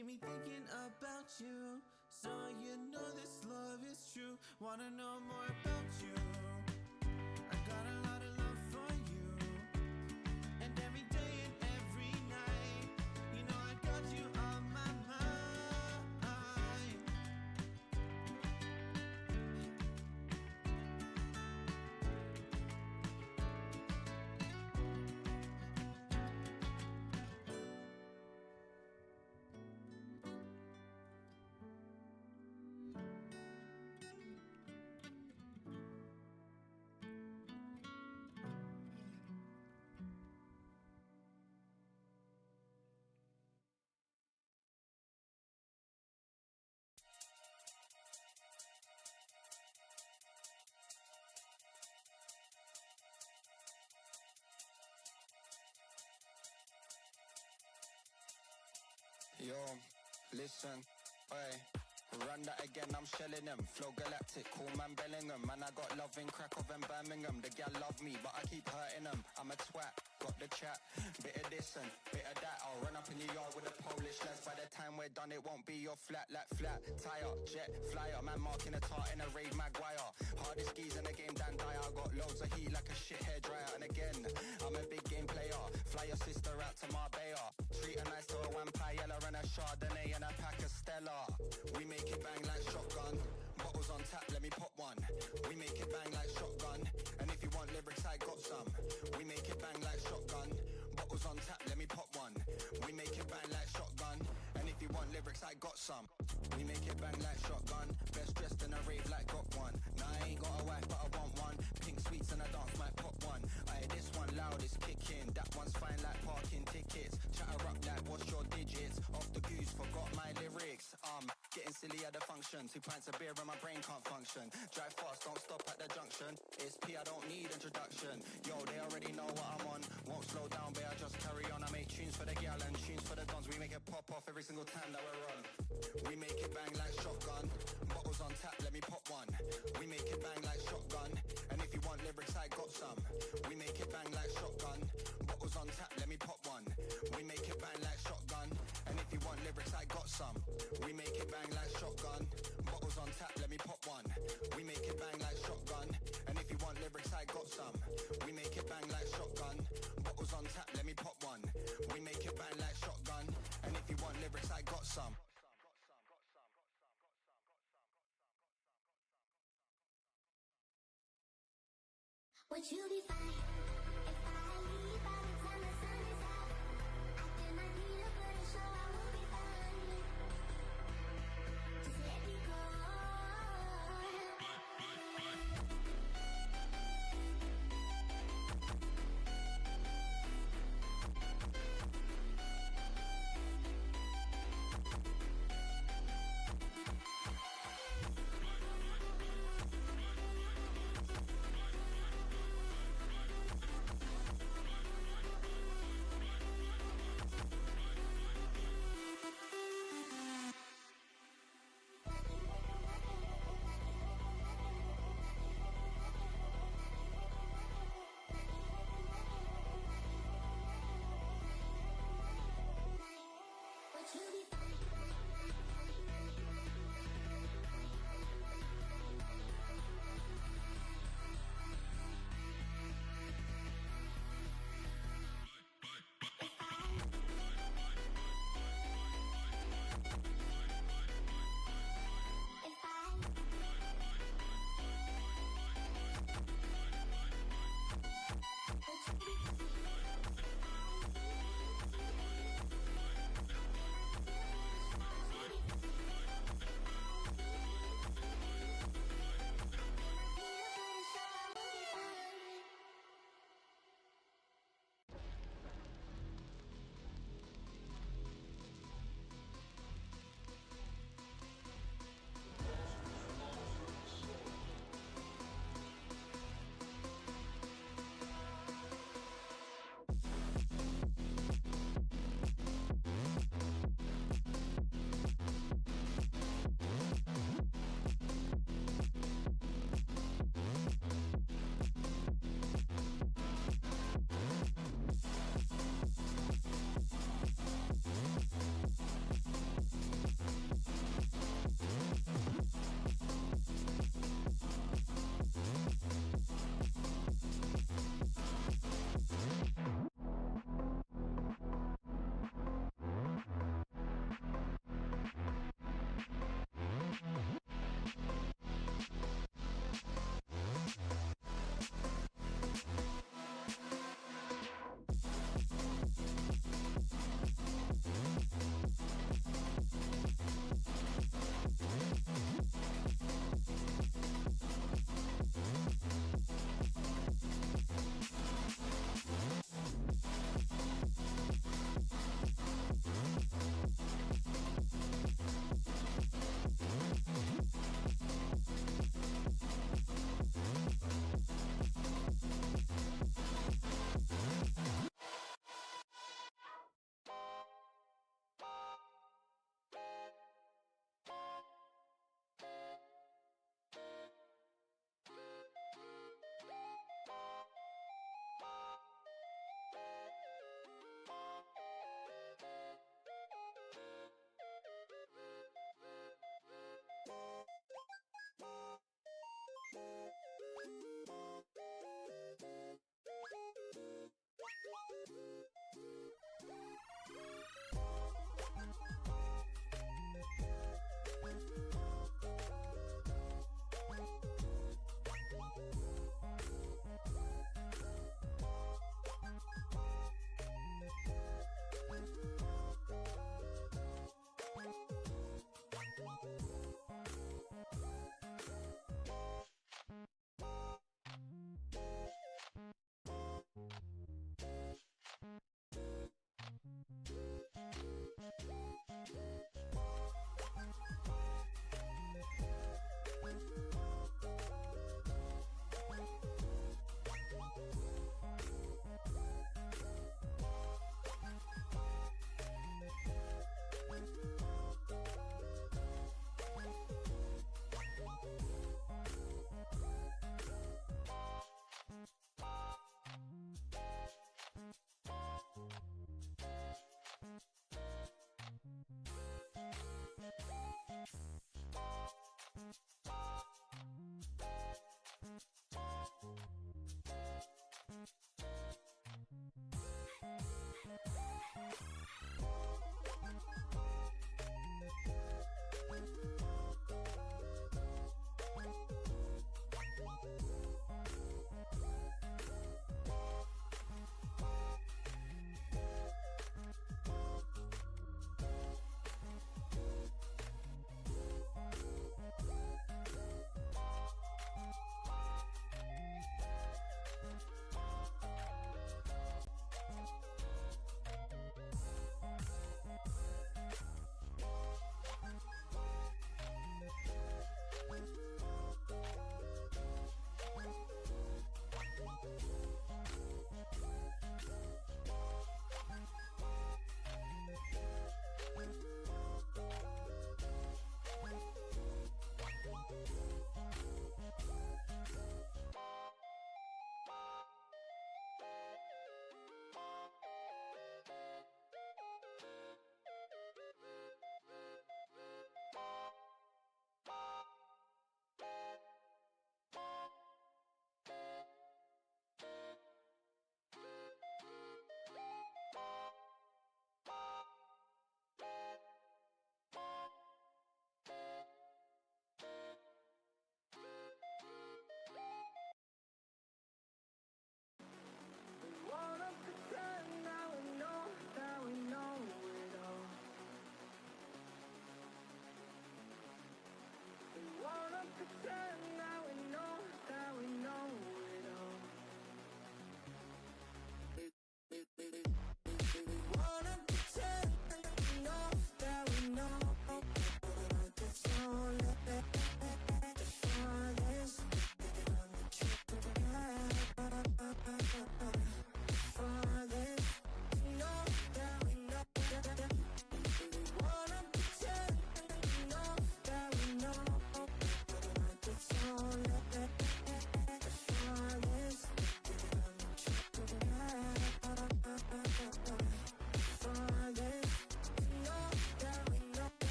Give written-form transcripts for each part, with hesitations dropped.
keep me thinking about you. So you know this love is true. Wanna know more about you. I got a lot of love for you. And every day and every night, you know I got you on my mind. Yo, listen, oi. Run that again, I'm shelling them. Flow galactic, cool man Bellingham. Man, I got love in Krakow and Birmingham. The gal love me, but I keep hurting them. I'm a twat, got the chat. Bit of this and bit of that. I'll run up in your yard with the Polish lads. By the time we're done, it won't be your flat, like flat. Tire, jet, flyer. Man marking a tart in a raid Maguire. Hardest skis in the game, Dan Dyer. I got loads of heat like a shit hairdryer. And again, I'm a big game player. Fly your sister out to Marbella. Treat her nice to a vampire, yellow and a Chardonnay and a pack of Stella. We make it bang like shotgun. Bottles on tap, let me pop one. We make it bang like shotgun. And if you want lyrics, I got some. We make it bang like shotgun. Bottles on tap, let me pop one. We make it bang like shotgun. And if you want lyrics, I got some. We make it bang like shotgun. Best dressed in a rave like got one. Nah, I ain't got a wife, but I want one. Pink sweets and a dance might pop one. Aye, this one loud is kicking. That one's fine like parking tickets. Chatter up like what's your digits? Off the goose, forgot my lyrics. Getting silly at the function. 2 pints of beer and my brain can't function. Drive fast, don't stop at the junction. It's P, I don't need introduction. Yo, they already know what I'm on. Won't slow down, but I just carry on. I make tunes for the gal and tunes for the dons. We make it pop off every single time that we're on. We make it bang like shotgun. Bottles on tap, let me pop one. We make it bang like shotgun. And if you want lyrics, I got some. We make it bang like shotgun. Bottles on tap, let me pop one. We make it bang like shotgun. And if you want lyrics, I got some. We make it bang like shotgun. Bottles on tap, let me pop one. We make it bang like shotgun. And if you want lyrics, I got some. We make it bang like shotgun. Bottles on tap, let me pop one. We make it bang like shotgun. And if you want lyrics, I got some. Would you be fine if I leave by the time the sun is out? I did not need a pretty show, I will be fine. Just let me go.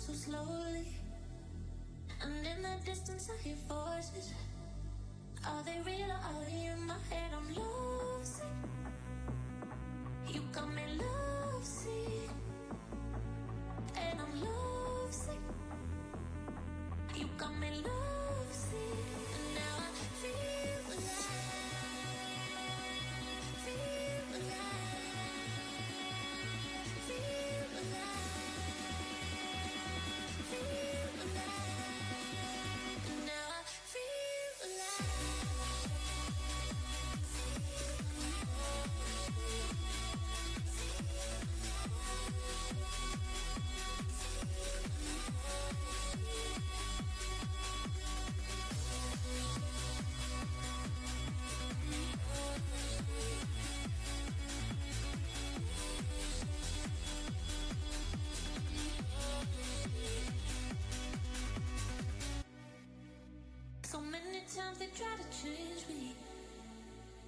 so slowly, and in the distance I hear voices. Are they real or are they in my head? I'm lovesick. You got me lovesick, and I'm lovesick. You got me lovesick, and now I feel alive, feel alive, feel alive, feel alive, and now I feel alive. So many times they try to change me,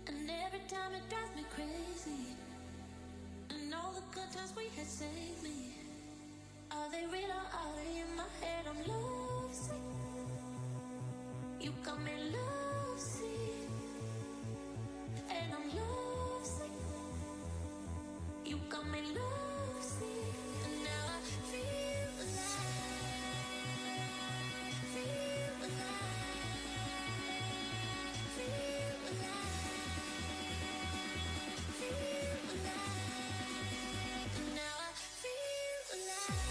and every time it drives me crazy. And all the good times we had saved me. Are they real or are they in my head? I'm lovesick. You got me lovesick, and I'm lovesick. You got me lovesick, and now I feel alive, feel alive, feel alive, feel alive, and now I feel alive.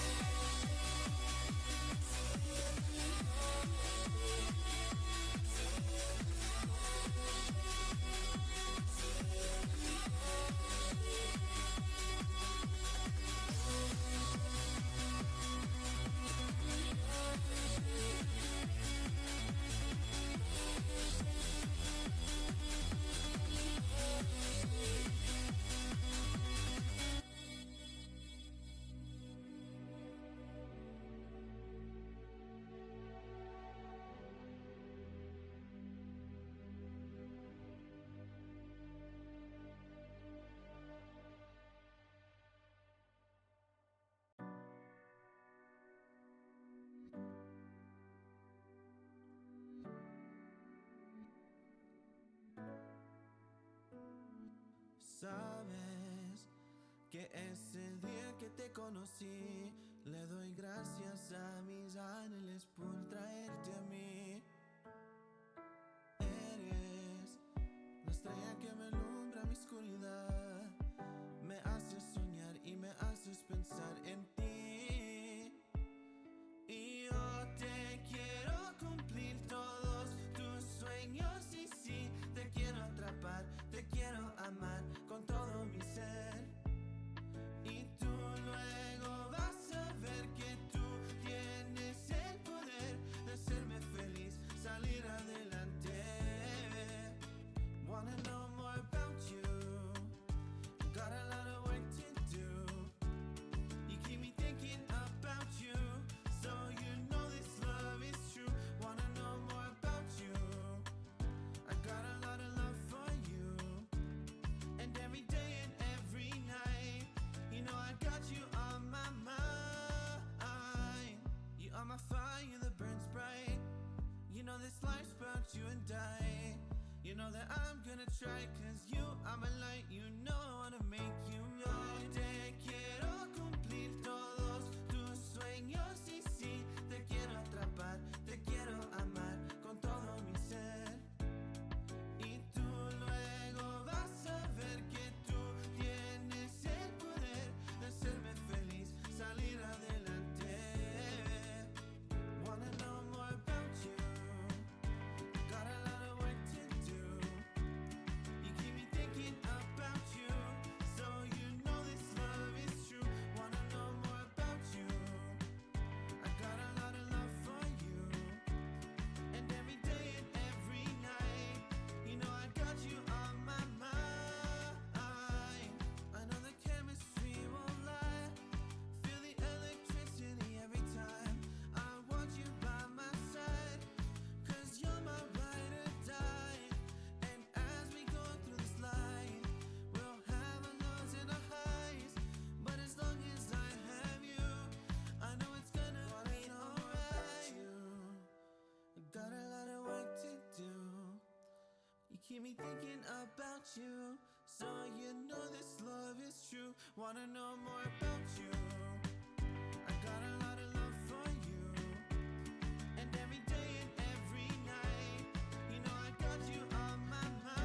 Sabes que ese día que te conocí, le doy gracias a mis ángeles por traerte a mí. Eres la estrella que me alumbra mi oscuridad, me haces soñar y me haces pensar en ti. Y yo te quiero cumplir todos tus sueños y sí, te quiero atrapar, te quiero amar con todo mi ser. Y tú luego vas a ver que tú tienes el poder de hacerme feliz, salir adelante. Wanna know more about you, got a lot of work to do. You keep me thinking about you, so you know this love is true. Wanna know more about you, I got a lot of love for you. And every day and every night, you know I got you on my mind. You are my fire that burns bright. You know this life's about you and I. You know that I'm gonna try, cause you are my light. You know I wanna make you mine. Te quiero cumplir todos tus sueños y sí, te quiero atrapar, te quiero amar con todo mi ser. Y tú luego vas a ver que tú tienes el poder de hacerme feliz, salir adelante. Wanna know more about you, got a lot of work to do. You keep me thinking about keep me thinking about you. So you know this love is true. Wanna know more about you. I got a lot of love for you. And every day and every night, you know I got you on my mind.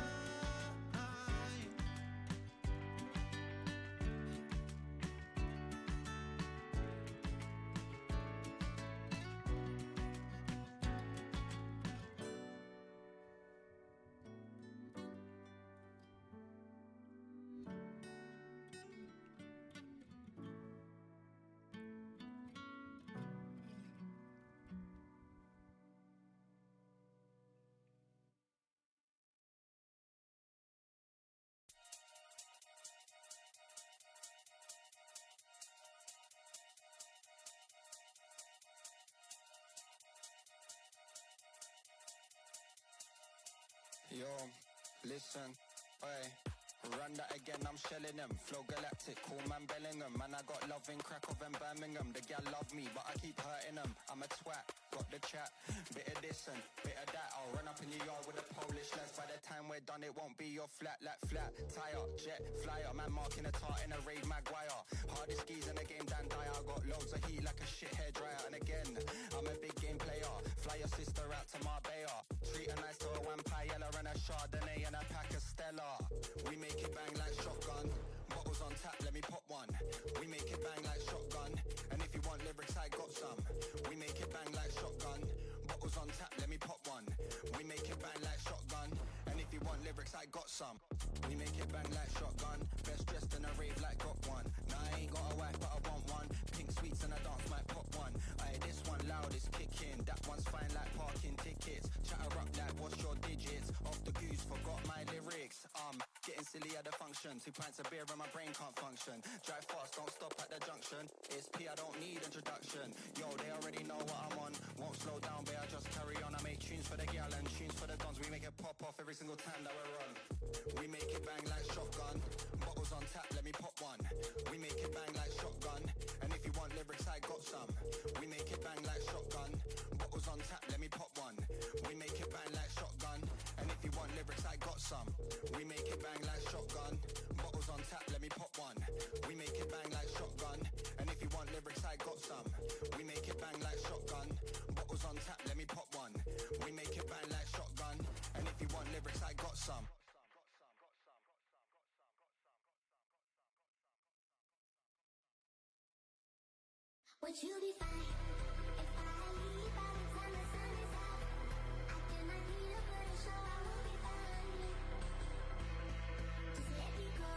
Yo, listen, oi. Run that again, I'm shelling them. Flow galactic, cool man Bellingham. Man, I got love in Krakow and Birmingham. The gal love me, but I keep hurting them. I'm a twat, got the chat. Bit of this and bit of that. I'll run up in your yard with the Polish lads. By the time we're done, it won't be your flat, like flat. Tire, jet, flyer. Man marking a tart in a raid Maguire. Hardest skis in the game, Dan Dyer. I got loads of heat like a shit hair dryer. And again, I'm a big game player. Fly your sister out to Marbella. Treat her nice to a vampire and a Chardonnay and a pack of Stella. We make it bang like shotgun. Bottles on tap, let me pop one. We make it bang like shotgun. And if you want lyrics, I got some. We make it bang like shotgun. Bottles on tap, let me pop one. We make it bang like shotgun. And if you want lyrics, I got some. We make it bang like shotgun. Best dressed in a rave like got one. Nah, I ain't got a wife, but I want one. Pink sweets and a dance might pop one. Aye, this one loud is kicking. That one's fine like parking tickets. Chatter up like what's your digits? Off the goose, forgot my lyrics. Getting silly at the function. 2 pints of beer and my brain can't function. Drive fast, don't stop at the junction. It's P, I don't need introduction. Yo, they already know what I'm on. Won't slow down, babe, I just carry on. I make tunes for the gal and tunes for the dons. We make it pop off every single time that we're on. We make it bang like shotgun. Bottles on tap, let me pop one. We make it bang like shotgun. And if you want lyrics, I got some. We make it bang like shotgun. Bottles on tap, let me pop one. We make it bang like shotgun. And if you want lyrics, I got some. We make it bang like shotgun. Bottles on tap, let me pop one. We make it bang like shotgun. And if you want lyrics, I got some. We make it bang like shotgun. Bottles on tap, let me pop one. We make it bang like shotgun. And if you want lyrics, I got some. Would you be fine if I leave by the time the sun is out? I cannot need a but show I will be fine. Just let me go.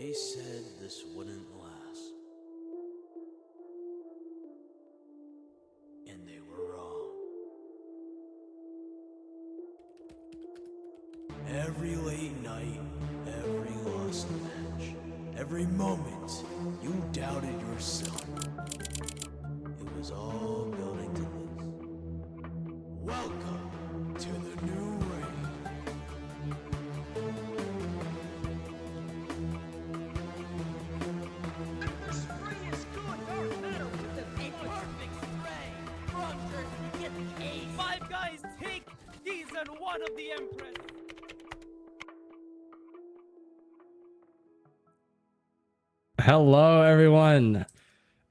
They said this wouldn't last. And they were wrong. Every late night, every lost match, every moment you doubted yourself. It was all building to this. Welcome to the new reign. The spray is good. Dark matter with the perfect spray. Rogers, you get the ace. 5 guys take season 1 of the Empress. Hello, everyone.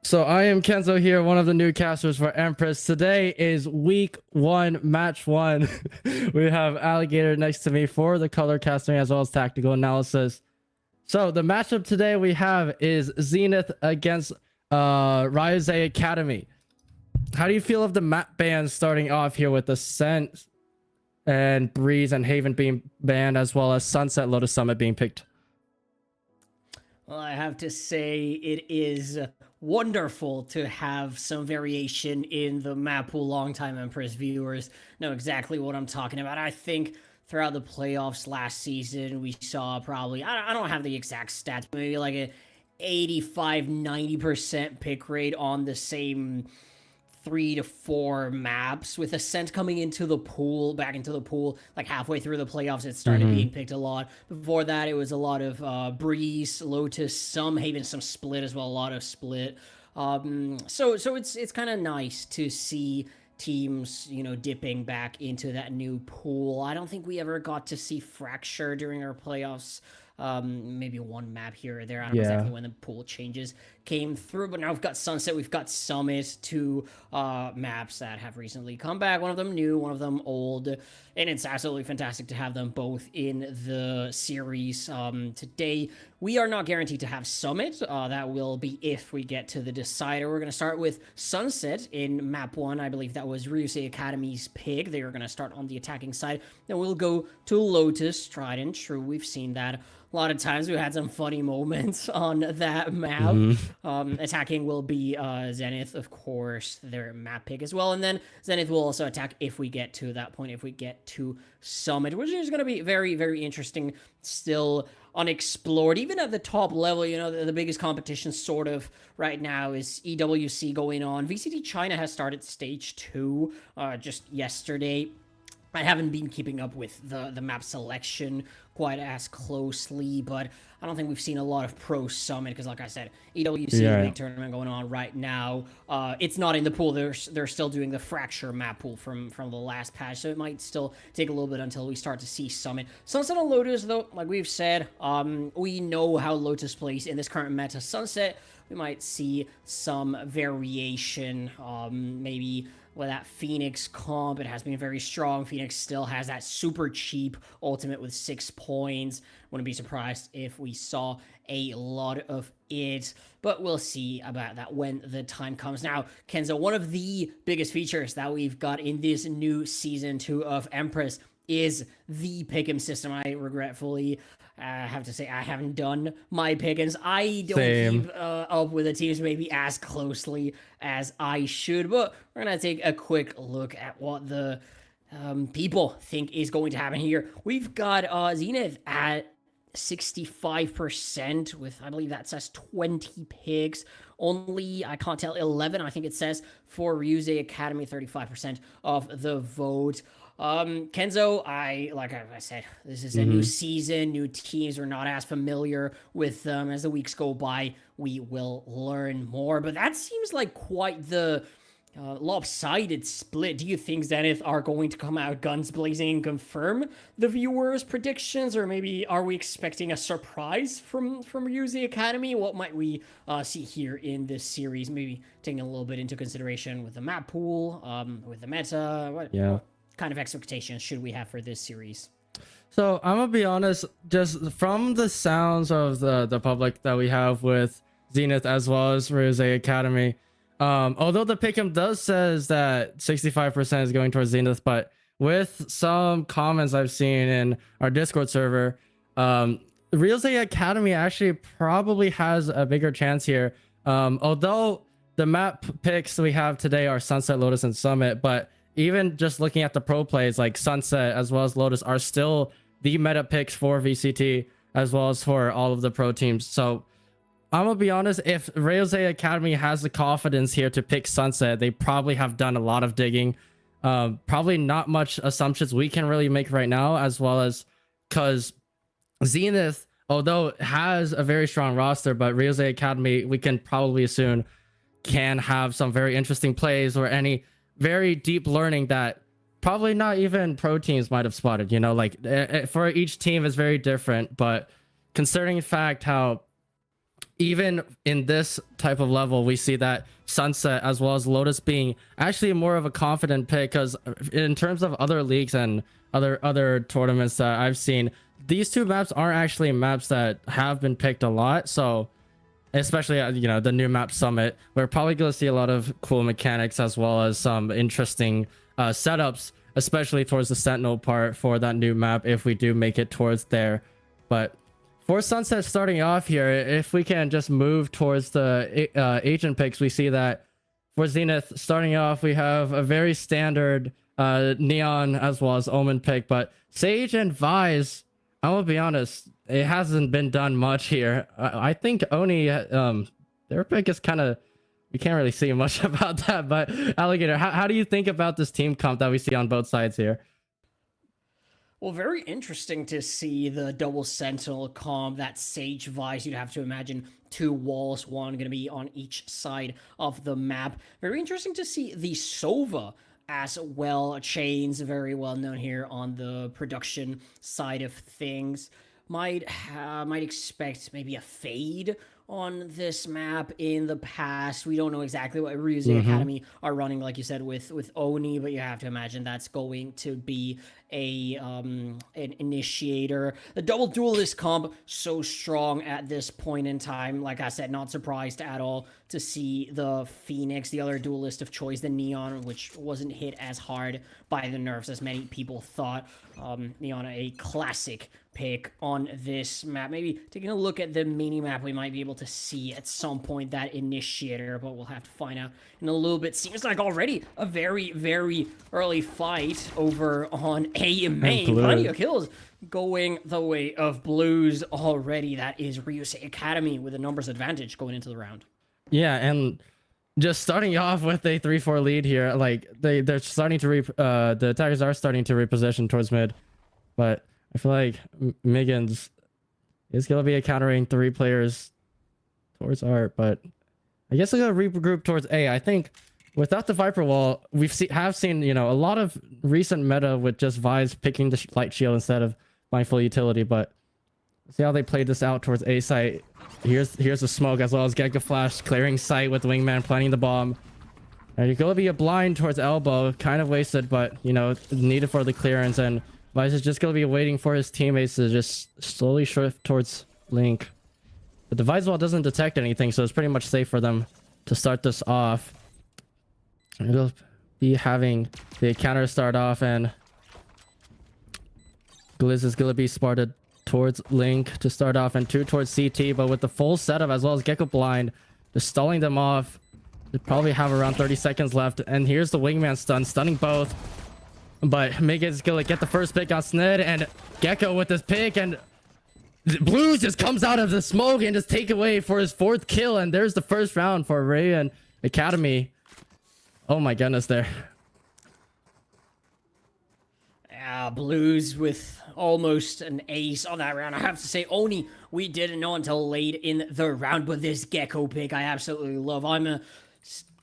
So I am Kenzo here, one of the new casters for Empress. Today is week 1, match 1. We have Alligator next to me for the color casting as well as tactical analysis. So the matchup today we have is Zenith against Ryusei Academy. How do you feel of the map bans starting off here with Ascent and Breeze and Haven being banned, as well as Sunset Lotus Summit being picked? Well, I have to say it is wonderful to have some variation in the map pool. Longtime Empress viewers know exactly what I'm talking about. I think throughout the playoffs last season, we saw probably, I don't have the exact stats, maybe like a 85-90% pick rate on the same 3 to 4 maps, with Ascent coming into the pool, back into the pool, like halfway through the playoffs. It started being picked a lot. Before that, it was a lot of Breeze, Lotus, some Haven, some Split as well, a lot of Split. So it's kind of nice to see teams, you know, dipping back into that new pool. I don't think we ever got to see Fracture during our playoffs. Maybe one map here or there. I don't know exactly when the pool changes came through, but now we've got Sunset, we've got Summit, 2 maps that have recently come back. One of them new, one of them old, and it's absolutely fantastic to have them both in the series. Today we are not guaranteed to have Summit. That will be if we get to the decider. We're going to start with Sunset in map 1. I believe that was Ryusei Academy's pick. They are going to start on the attacking side. Then we'll go to Lotus, tried and true. We've seen that a lot of times. We had some funny moments on that map. Attacking will be Zenith, of course, their map pick as well. And then Zenith will also attack if we get to that point, if we get to Summit, which is going to be very, very interesting. Still unexplored, even at the top level. You know, the biggest competition sort of right now is EWC going on. VCT China has started stage 2 just yesterday. I haven't been keeping up with the map selection quite as closely, but I don't think we've seen a lot of Pro Summit because, like I said, EWC big tournament going on right now. It's not in the pool. They're still doing the Fracture map pool from the last patch, so it might still take a little bit until we start to see Summit. Sunset and Lotus, though, like we've said, we know how Lotus plays in this current meta. Sunset, we might see some variation, maybe with that Phoenix comp. It has been very strong. Phoenix still has that super cheap ultimate with 6 points. Wouldn't be surprised if we saw a lot of it, but we'll see about that when the time comes. Now, Kenzo, one of the biggest features that we've got in this new season 2 of Empress is the pick'em system. I regretfully have to say I haven't done my pick'ems. I don't keep up with the teams maybe as closely as I should, but we're gonna take a quick look at what the people think is going to happen here. We've got Zenith at 65% with, I believe that says 20 picks. Only, I can't tell, 11, I think it says, for Ryusei Academy, 35% of the vote. Kenzo, like I said, this is a new season, new teams. We're not as familiar with them. As the weeks go by, we will learn more, but that seems like quite the lopsided split. Do you think Zenith are going to come out guns blazing and confirm the viewers' predictions, or maybe are we expecting a surprise from Ryusei Academy? What might we see here in this series? Maybe taking a little bit into consideration with the map pool, with the meta. What kind of expectations should we have for this series? So I'm gonna be honest, just from the sounds of the public that we have with Zenith as well as Ryusei Academy, although the pick'em does says that 65% is going towards Zenith, but with some comments I've seen in our Discord server, Ryusei Academy actually probably has a bigger chance here. Although the map picks we have today are Sunset, Lotus, and Summit, but even just looking at the pro plays, like Sunset as well as Lotus are still the meta picks for VCT as well as for all of the pro teams. So I'm gonna be honest, if Ryusei Academy has the confidence here to pick Sunset, they probably have done a lot of digging. Probably not much assumptions we can really make right now, as well as because Zenith, although it has a very strong roster, but Ryusei Academy, we can probably assume, can have some very interesting plays or any very deep learning that probably not even pro teams might have spotted. You know, like for each team is very different, but considering the fact how even in this type of level, we see that Sunset as well as Lotus being actually more of a confident pick, because in terms of other leagues and other tournaments that I've seen, these two maps aren't actually maps that have been picked a lot. So especially you know, the new map Summit, we're probably going to see a lot of cool mechanics as well as some interesting setups, especially towards the Sentinel part for that new map if we do make it towards there. But for Sunset starting off here, if we can just move towards the agent picks, we see that for Zenith starting off, we have a very standard Neon as well as Omen pick, but Sage and Vise, I will be honest, it hasn't been done much here. I think Oni, their pick is kind of, we can't really see much about that, but Alligator, how do you think about this team comp that we see on both sides here? Well, very interesting to see the double Sentinel comp, that Sage Vice. You'd have to imagine two walls, one going to be on each side of the map. Very interesting to see the Sova as well. Chains, very well known here on the production side of things. Might expect maybe a fade on this map in the past. We don't know exactly what Ryusei Academy are running, like you said, with Oni, but you have to imagine that's going to be an initiator. The double duelist comp, so strong at this point in time. Like I said, not surprised at all to see the Phoenix, the other duelist of choice, the Neon, which wasn't hit as hard by the nerfs as many people thought. Neon, a classic pick on this map. Maybe taking a look at the mini map, we might be able to see at some point that initiator, but we'll have to find out in a little bit. Seems like already a very, very early fight over on A main. Plenty of kills going the way of Blues already. That is Ryusei Academy with a numbers advantage going into the round. Yeah, and just starting off with a 3-4 lead here, like they're starting to the attackers are starting to reposition towards mid, but I feel like Miggins is gonna be countering 3 players towards Art, but I guess I'm gonna regroup towards A. I think without the Viper Wall, have seen, you know, a lot of recent meta with just Vise picking the light shield instead of mindful utility, but see how they played this out towards A site. Here's the smoke as well as Gecko Flash clearing sight with Wingman planting the bomb. And you're gonna be a blind towards elbow, kind of wasted, but you know, needed for the clearance, and Vise is just gonna be waiting for his teammates to just slowly shift towards Link. But the Vise Wall doesn't detect anything, so it's pretty much safe for them to start this off. It'll be having the counter start off, and Glizz is gonna be spotted towards Link to start off, and 2 towards CT, but with the full setup as well as Gecko Blind, just stalling them off. They probably have around 30 seconds left, and here's the Wingman stun, stunning both. But Megan's gonna get the first pick on Sned, and Gecko with this pick, and Blues just comes out of the smoke and just take away for his 4th kill, and there's the first round for Ray and Academy. Oh my goodness there. Blues with almost an ace on that round. I have to say, Oni, we didn't know until late in the round, but this Gecko pick I absolutely love. I'm a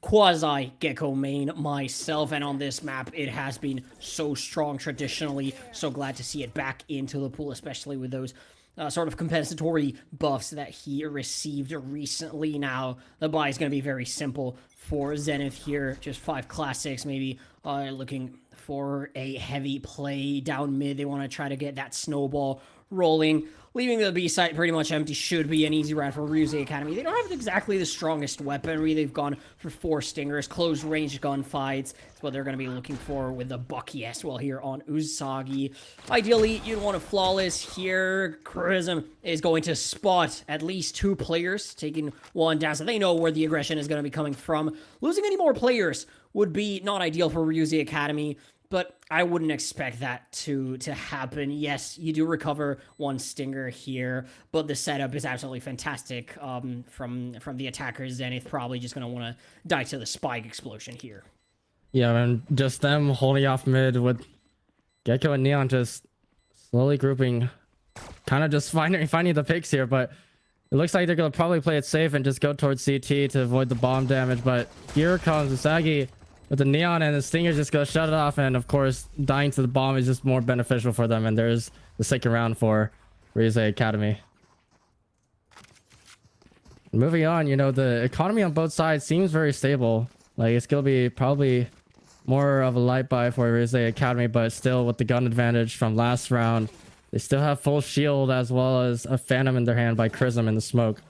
quasi Gecko main myself, and on this map it has been so strong traditionally. So glad to see it back into the pool, especially with those sort of compensatory buffs that he received recently. Now the buy is going to be very simple for Zenith here, just 5 classics, maybe looking for a heavy play down mid. They want to try to get that snowball rolling. Leaving the B site pretty much empty should be an easy round for Ryusei Academy. They don't have exactly the strongest weaponry. They've gone for 4 stingers, close range gunfights. That's what they're going to be looking for with the Bucky as well here on Usagi. Ideally, you'd want a flawless here. Chrism is going to spot at least 2 players, taking one down, so they know where the aggression is going to be coming from. Losing any more players would be not ideal for Ryusei Academy, but I wouldn't expect that to happen. Yes, you do recover 1 stinger here, but the setup is absolutely fantastic from the attackers. Zenith probably just going to want to die to the spike explosion here. Yeah, and just them holding off mid with Gecko and Neon just slowly grouping, kind of just finding the picks here, but it looks like they're going to probably play it safe and just go towards CT to avoid the bomb damage, but here comes Usagi with the Neon, and the Stinger's just gonna shut it off, and of course, dying to the bomb is just more beneficial for them, and there's the second round for Ryusei Academy. Moving on, you know, the economy on both sides seems very stable. Like, it's gonna be probably more of a light buy for Ryusei Academy, but still with the gun advantage from last round, they still have full shield as well as a Phantom in their hand by Chrism in the smoke.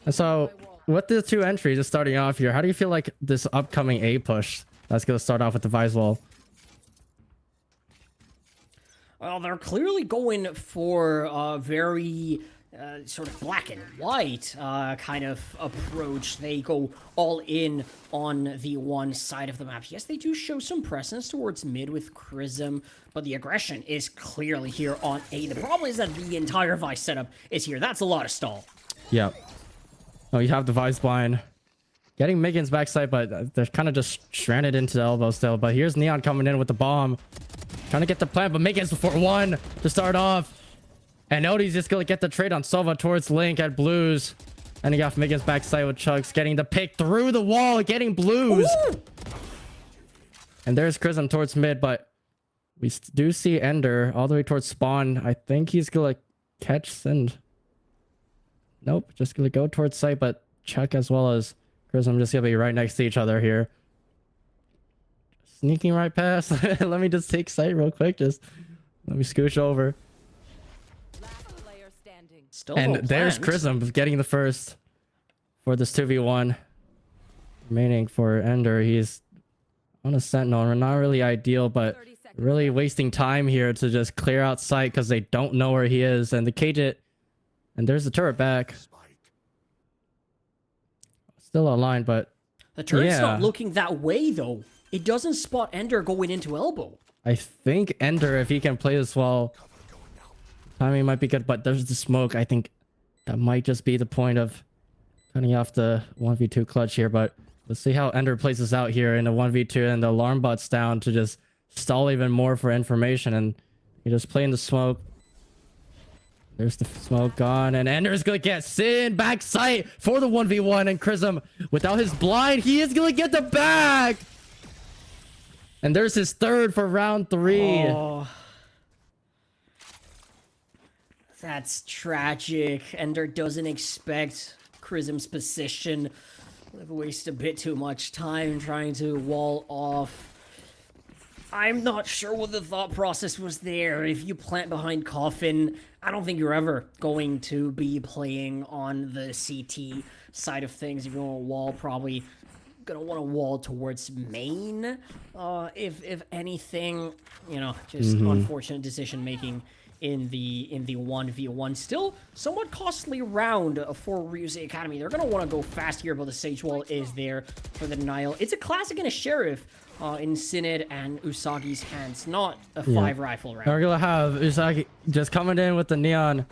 And so, with the 2 entries just starting off here, how do you feel like this upcoming A push that's going to start off with the Vise Wall? Well, they're clearly going for a very sort of black and white kind of approach. They go all in on the one side of the map. Yes, they do show some presence towards mid with Chrism, but the aggression is clearly here on A. The problem is that the entire Vice setup is here. That's a lot of stall. Yeah. Oh, you have the Vice blind. Getting Megan's backside, but they're kind of just stranded into the elbow still. But here's Neon coming in with the bomb. Trying to get the plant, but Megan's before 1 to start off. And Odie's just going to get the trade on Sova towards Link at Blues. And he got Megan's backside with Chucks getting the pick through the wall, getting Blues. Ooh! And there's Chrism towards mid, but we do see Ender all the way towards spawn. I think he's going to catch Sind. Nope, just gonna go towards site, but Chuck as well as Chrism just gonna be right next to each other here. Sneaking right past. Let me just take site real quick. Just let me scooch over. Still and no there's plant. Chrism getting the first for this 2v1. Remaining for Ender. He's on a Sentinel. Not really ideal, but really wasting time here to just clear out site because they don't know where he is. And the cage it. And there's the turret back. Still online, but the turret's not looking that way though. It doesn't spot Ender going into elbow. I think Ender, if he can play this well, timing might be good, but there's the smoke. I think that might just be the point of cutting off the 1v2 clutch here, but let's see how Ender plays this out here in the 1v2, and the alarm bot's down to just stall even more for information, and you're just playing the smoke. There's the smoke gone, and Ender's gonna get Sin back sight for the 1v1, and Chrism, without his blind, he is gonna get the bag! And there's his 3rd for round 3. Oh, that's tragic. Ender doesn't expect Chrism's position. They've wasted a bit too much time trying to wall off. I'm not sure what the thought process was there. If you plant behind Coffin, I don't think you're ever going to be playing on the CT side of things. If you want to wall, probably gonna want to wall towards main. If anything, you know, just unfortunate decision making in the 1v1. Still somewhat costly round for Ryusei Academy. They're gonna want to go fast here, but the Sage Wall is there for the denial. It's a classic and a Sheriff in Synod and Usagi's hands, not a 5 rifle round. We're gonna have Usagi just coming in with the Neon.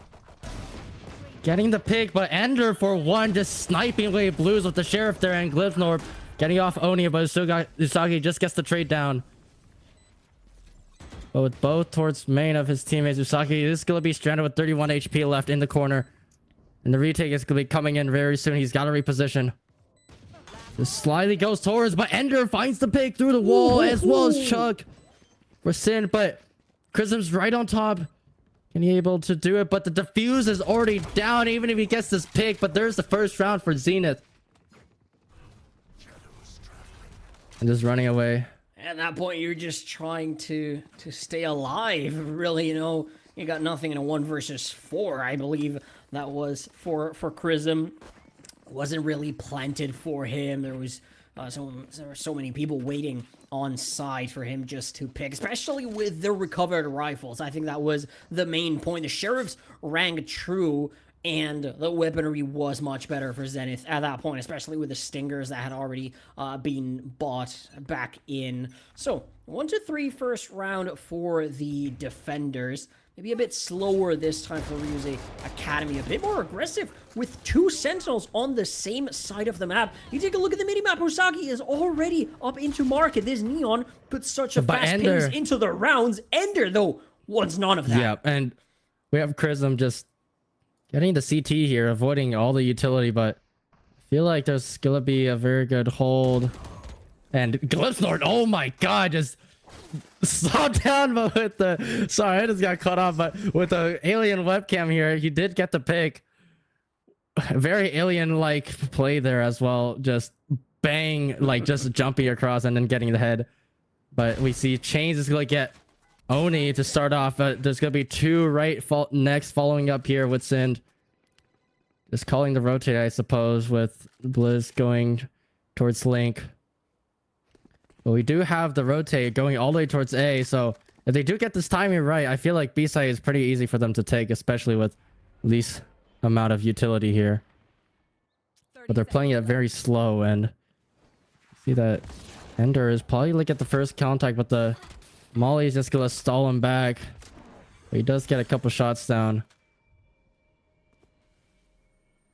Getting the pick, but Ender for 1 just sniping away Blues with the Sheriff there, and Glyphnor getting off Oni, but Usagi just gets the trade down. But with both towards main of his teammates, Usagi is going to be stranded with 31 HP left in the corner. And the retake is going to be coming in very soon. He's got to reposition. Just slightly goes towards, but Ender finds the pick through the wall, as well as Chuck for Sin. But Chrism's right on top. And he able to do it, but the defuse is already down, even if he gets this pick. But there's the first round for Zenith. And just running away. At that point, you're just trying to stay alive. Really, you got nothing in a 1 versus 4. I believe that was for Chrism. Wasn't really planted for him. There were so many people waiting on side for him just to pick, especially with the recovered rifles. I think that was the main point. The sheriffs rang true, and the weaponry was much better for Zenith at that point, especially with the stingers that had already been bought back in. So 1-3 first round for the defenders. Maybe a bit slower this time for Ryusei Academy. A bit more aggressive with 2 sentinels on the same side of the map. You take a look at the mini-map. Usagi is already up into market. This Neon puts such a fast pace into the rounds. Ender, though, wants none of that. Yeah, and we have Chrism just getting the CT here, avoiding all the utility, but I feel like there's going to be a very good hold. And Glipsnort, oh my god, just slowed down, but with the... Sorry, I just got cut off, but with the alien webcam here, he did get the pick. Very alien-like play there as well. Just bang, like just jumping across and then getting the head. But we see Chains is going to get Oni to start off, but there's going to be 2 next following up here with Sind. Just calling the rotate, I suppose, with Blizz going towards Link. But we do have the rotate going all the way towards A, so if they do get this timing right, I feel like B side is pretty easy for them to take, especially with least amount of utility here. But they're playing it very slow, and see that Ender is probably like at the first contact, but the Molly is just gonna stall him back. But he does get a couple shots down.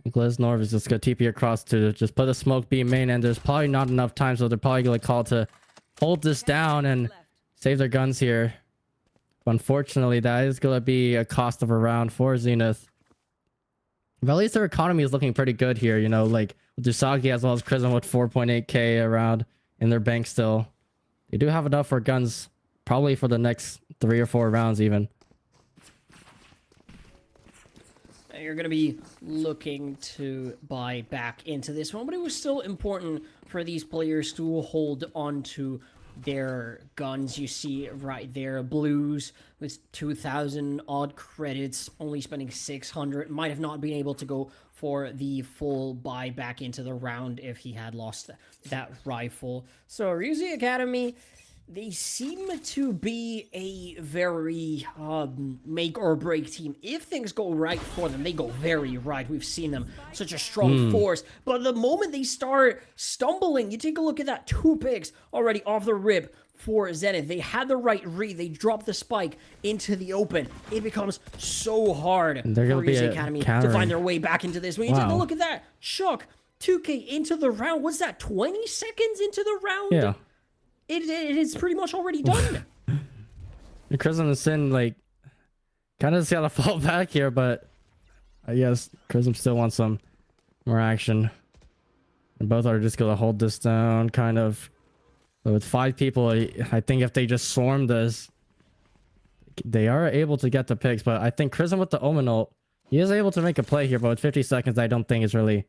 Gliznorv is just gonna TP across to just put a smoke beam main, and there's probably not enough time, so they're probably gonna call to hold this down and save their guns here. But unfortunately, that is gonna be a cost of a round for Zenith. But at least their economy is looking pretty good here, like with Usagi as well as Chrism with 4.8k around in their bank still. They do have enough for guns, probably for the next 3 or 4 rounds even. You're going to be looking to buy back into this one, but it was still important for these players to hold on to their guns. You see right there, Blues with 2,000 odd credits, only spending 600. Might have not been able to go for the full buy back into the round if he had lost that rifle. So Ryusei Academy, they seem to be a very make or break team. If things go right for them, they go very right. We've seen them such a strong force. But the moment they start stumbling, you take a look at that 2 picks already off the rip for Zenith. They had the right read. They dropped the spike into the open. It becomes so hard for Ryusei Academy to find their way back into this. When you take a look at that, Chuck, 2k into the round. What's that, 20 seconds into the round? Yeah. It is pretty much already done. Chrism and Sin, like, kind of just gotta fall back here, but I guess Chrism still wants some more action. And both are just gonna hold this down, kind of. But with 5 people, I think if they just swarm this, they are able to get the picks. But I think Chrism with the Omen ult, he is able to make a play here, but with 50 seconds, I don't think is really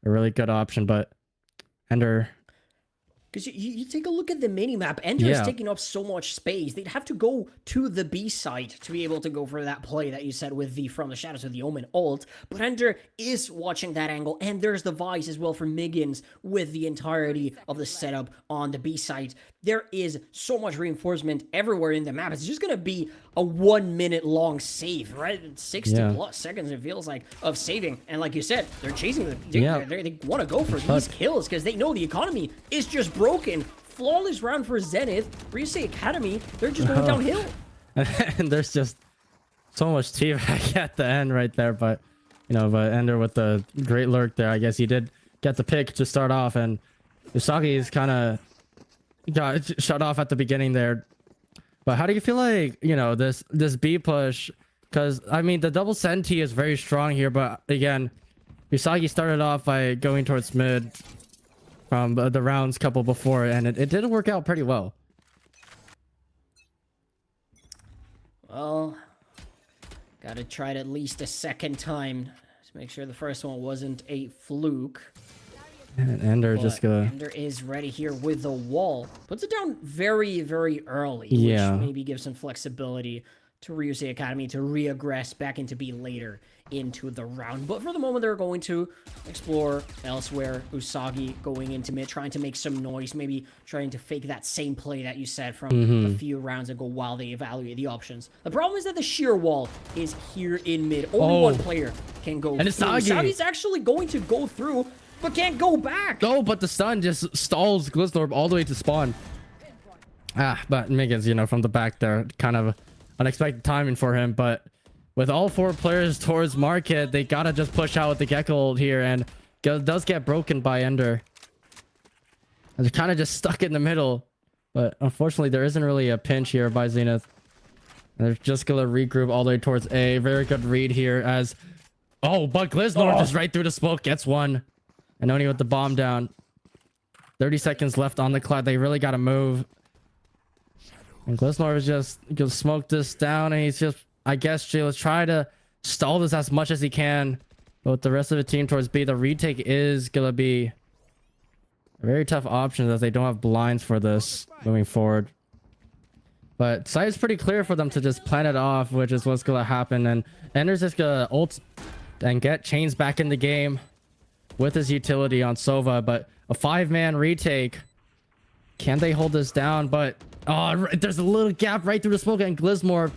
a really good option. But Ender... Because you take a look at the mini-map, Ender is taking up so much space. They'd have to go to the B side to be able to go for that play that you said with the From the Shadows with the Omen ult. But Ender is watching that angle, and there's the Vice as well for Miggins with the entirety of the setup on the B side. There is so much reinforcement everywhere in the map. It's just going to be a 1 minute long save, right? 60 plus seconds, it feels like, of saving. And like you said, they're chasing they want to go for these kills because they know the economy is just broken. Flawless round for Zenith. Ryusei Academy, they're just going downhill. And there's just so much teabag at the end right there. But, but Ender with the great lurk there, I guess he did get the pick to start off. And Usagi is kind of got shut off at the beginning there. But how do you feel like, this B push? Because, I mean, the double Senti is very strong here. But, again, Usagi started off by going towards mid from the rounds couple before. And it did work out pretty well. Well, gotta try it at least a second time to make sure the first one wasn't a fluke. And Ender just But gonna. Ender is ready here with the wall. Puts it down very, very early, Yeah. which maybe gives some flexibility to Ryusei Academy to regress back into B later into the round. But for the moment, they're going to explore elsewhere. Usagi going into mid, trying to make some noise, maybe trying to fake that same play that you said from a few rounds ago while they evaluate the options. The problem is that the sheer wall is here in mid. Only one player can go And through. Usagi. Usagi's actually going to go through, but can't go back. Oh, but the stun just stalls Glizznorb all the way to spawn. But Miggins, you know, from the back there, kind of unexpected timing for him. But with all 4 players towards market, they gotta just push out with the Gecko ult here, and does get broken by Ender. And they're kind of just stuck in the middle. But unfortunately, there isn't really a pinch here by Zenith. And they're just gonna regroup all the way towards A. Very good read here as... Oh, but Glizznorb just right through the smoke, gets one. And Oni with the bomb down. 30 seconds left on the clock. They really got to move. And Glizznorb is just gonna smoke this down, and he's just, I guess, let's try to stall this as much as he can. But with the rest of the team towards B, the retake is gonna be a very tough option as they don't have blinds for this moving forward. But site is pretty clear for them to just plan it off, which is what's gonna happen. And Ender's just gonna ult and get Chains back in the game with his utility on Sova. But a 5-man retake. Can they hold this down? But there's a little gap right through the smoke, and Glizznorb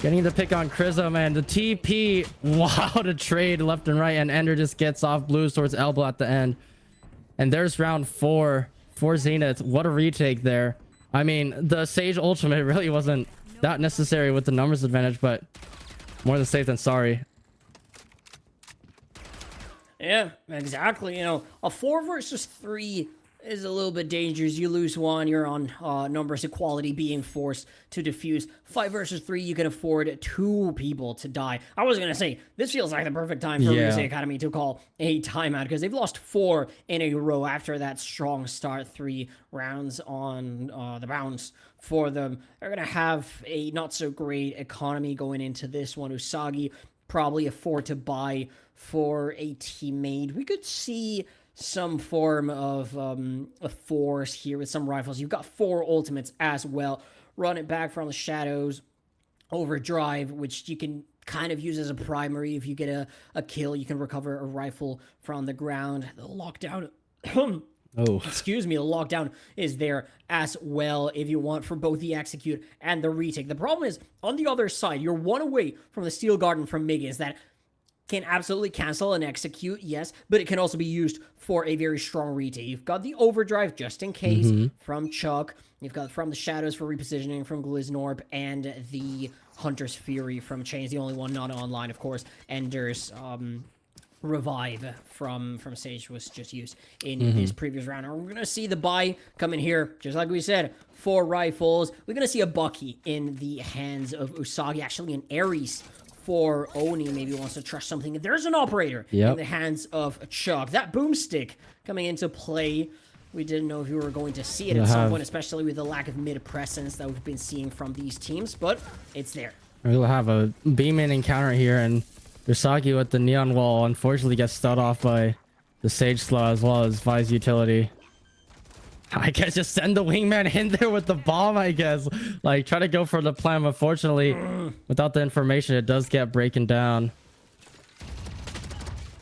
getting the pick on Chrism, and the TP. Wow, to trade left and right, and Ender just gets off blues towards elbow at the end. And there's round 4 for Zenith. What a retake there. I mean, the Sage ultimate really wasn't that necessary with the numbers advantage, but more than safe than sorry. Yeah, exactly. You know, a 4 versus 3 is a little bit dangerous. You lose one, you're on numbers equality being forced to defuse. 5 versus 3, you can afford 2 people to die. I was gonna say, this feels like the perfect time for Ryusei Academy to call a timeout, because they've lost 4 in a row after that strong start. 3 rounds on the bounce for them. They're gonna have a not so great economy going into this one. Usagi probably afford to buy for a teammate. We could see some form of a force here with some rifles. You've got 4 ultimates as well. Run it back from the shadows. Overdrive, which you can kind of use as a primary. If you get a kill, you can recover a rifle from the ground. The lockdown... Excuse me, the lockdown is there as well if you want for both the execute and the retake. The problem is, on the other side, you're 1 away from the Steel Garden from Miggins that can absolutely cancel and execute, yes, but it can also be used for a very strong retake. You've got the overdrive just in case from Chuck. You've got from the shadows for repositioning from Glizznorb, and the Hunter's Fury from Chains, the only one not online, of course. Ender's revive from Sage was just used in this previous round. And we're going to see the buy come in here, just like we said, 4 rifles. We're going to see a Bucky in the hands of Usagi, actually an Ares for Oni. Maybe wants to trust something. There's an operator in the hands of Chuck. That boomstick coming into play. We didn't know if we were going to see it at some point, especially with the lack of mid presence that we've been seeing from these teams, but it's there. We'll have a beam-in encounter here, and Usagi with the neon wall unfortunately gets stun off by the Sage Slow as well as Vi's utility. I guess just send the wingman in there with the bomb, I guess. Like, try to go for the plan. Unfortunately, without the information, it does get breaking down.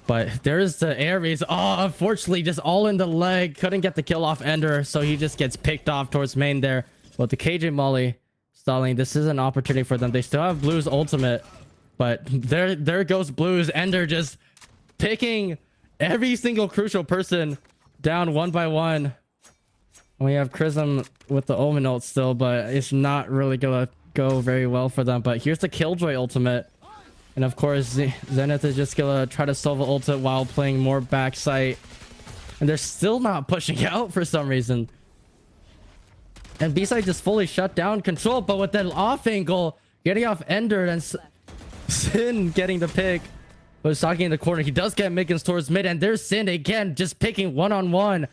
But there's the Ares. Oh, unfortunately, just all in the leg. Couldn't get the kill off Ender, so he just gets picked off towards main there. But the KJ Molly stalling. This is an opportunity for them. They still have Blue's ultimate. But there goes Blues. Ender just picking every single crucial person down 1 by 1. We have Chrism with the Omen ult still, but it's not really gonna go very well for them. But here's the Killjoy ultimate. And of course, Zenith is just gonna try to solve an ultimate while playing more backside. And they're still not pushing out for some reason. And B-side just fully shut down control, but with that off angle, getting off Ender and Sin getting the pick. But Usagi in the corner, he does get Miggins towards mid, and there's Sin again, just picking one-on-one.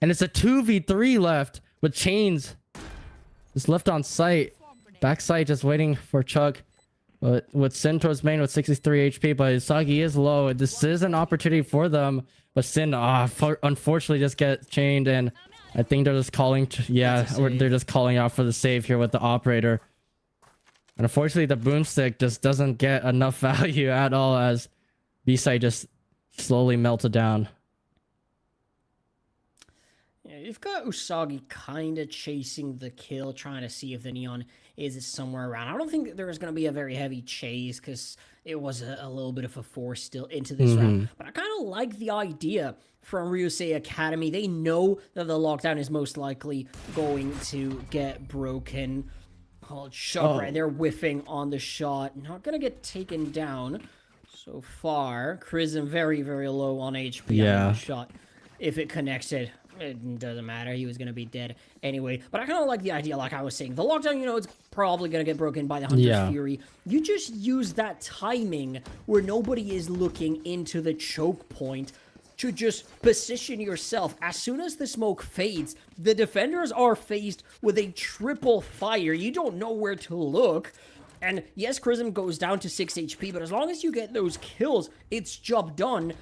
And it's a 2v3 left with Chains just left on site. Backside just waiting for Chuck. But with Sin towards main with 63 HP, but Usagi is low. This is an opportunity for them. But Sin, unfortunately, just get chained, and I think they're just calling. They're just calling out for the save here with the operator. And unfortunately, the boomstick just doesn't get enough value at all as B-side just slowly melted down. Yeah, you've got Usagi kind of chasing the kill, trying to see if the Neon is somewhere around. I don't think there is going to be a very heavy chase because it was a little bit of a force still into this round. But I kind of like the idea from Ryusei Academy. They know that the lockdown is most likely going to get broken. Oh, shot right there, whiffing on the shot. Not going to get taken down so far. Chrism very, very low on HP on the shot. If it connected, it doesn't matter. He was going to be dead anyway. But I kind of like the idea, like I was saying. The lockdown, you know, it's probably going to get broken by the Hunter's Fury. You just use that timing where nobody is looking into the choke point to just position yourself. As soon as the smoke fades, the defenders are faced with a triple fire. You don't know where to look. And yes, Chrism goes down to 6 HP, but as long as you get those kills, it's job done.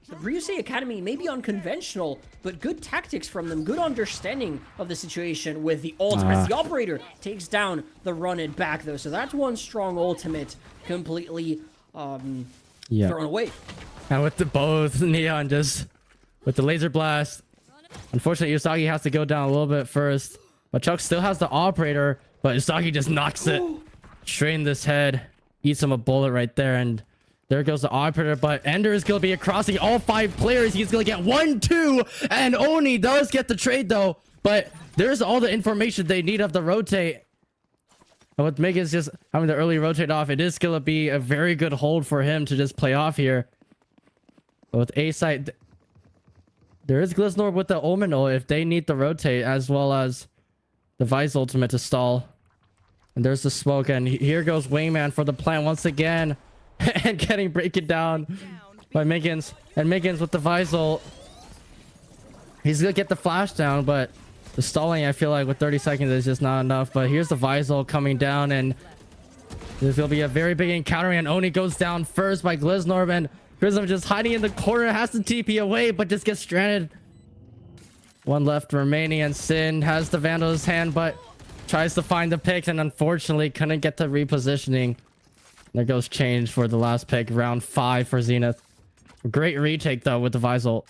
The Ryusei Academy may be unconventional, but good tactics from them, good understanding of the situation with the ult as the operator takes down the run it back though. So that's one strong ultimate completely thrown away. And with the both Neon just with the laser blast, unfortunately Usagi has to go down a little bit first, but Chuck still has the operator, but Usagi just knocks it straight in this head, eats him a bullet right there, and there goes the operator, but Ender is going to be crossing all 5 players. He's going to get 1, 2, and Oni does get the trade though. But there's all the information they need of the rotate. And with Megan's just having the early rotate off, it is going to be a very good hold for him to just play off here. But with A side, there is Gliznor with the Omen ult if they need the rotate, as well as the Vice ultimate to stall. And there's the smoke, and here goes Wingman for the plant once again. And getting breaking down by Miggins. And Miggins with the Visol. He's gonna get the flash down, but the stalling, I feel like with 30 seconds is just not enough. But here's the Visol coming down, and there's gonna be a very big encounter, and Oni goes down first by Gliznor, and Chrism just hiding in the corner, has to TP away, but just gets stranded. One left remaining, and Sin has the Vandal's hand, but tries to find the pick, and unfortunately couldn't get the repositioning. There goes change for the last pick, round 5 for Zenith. Great retake though with the Visol.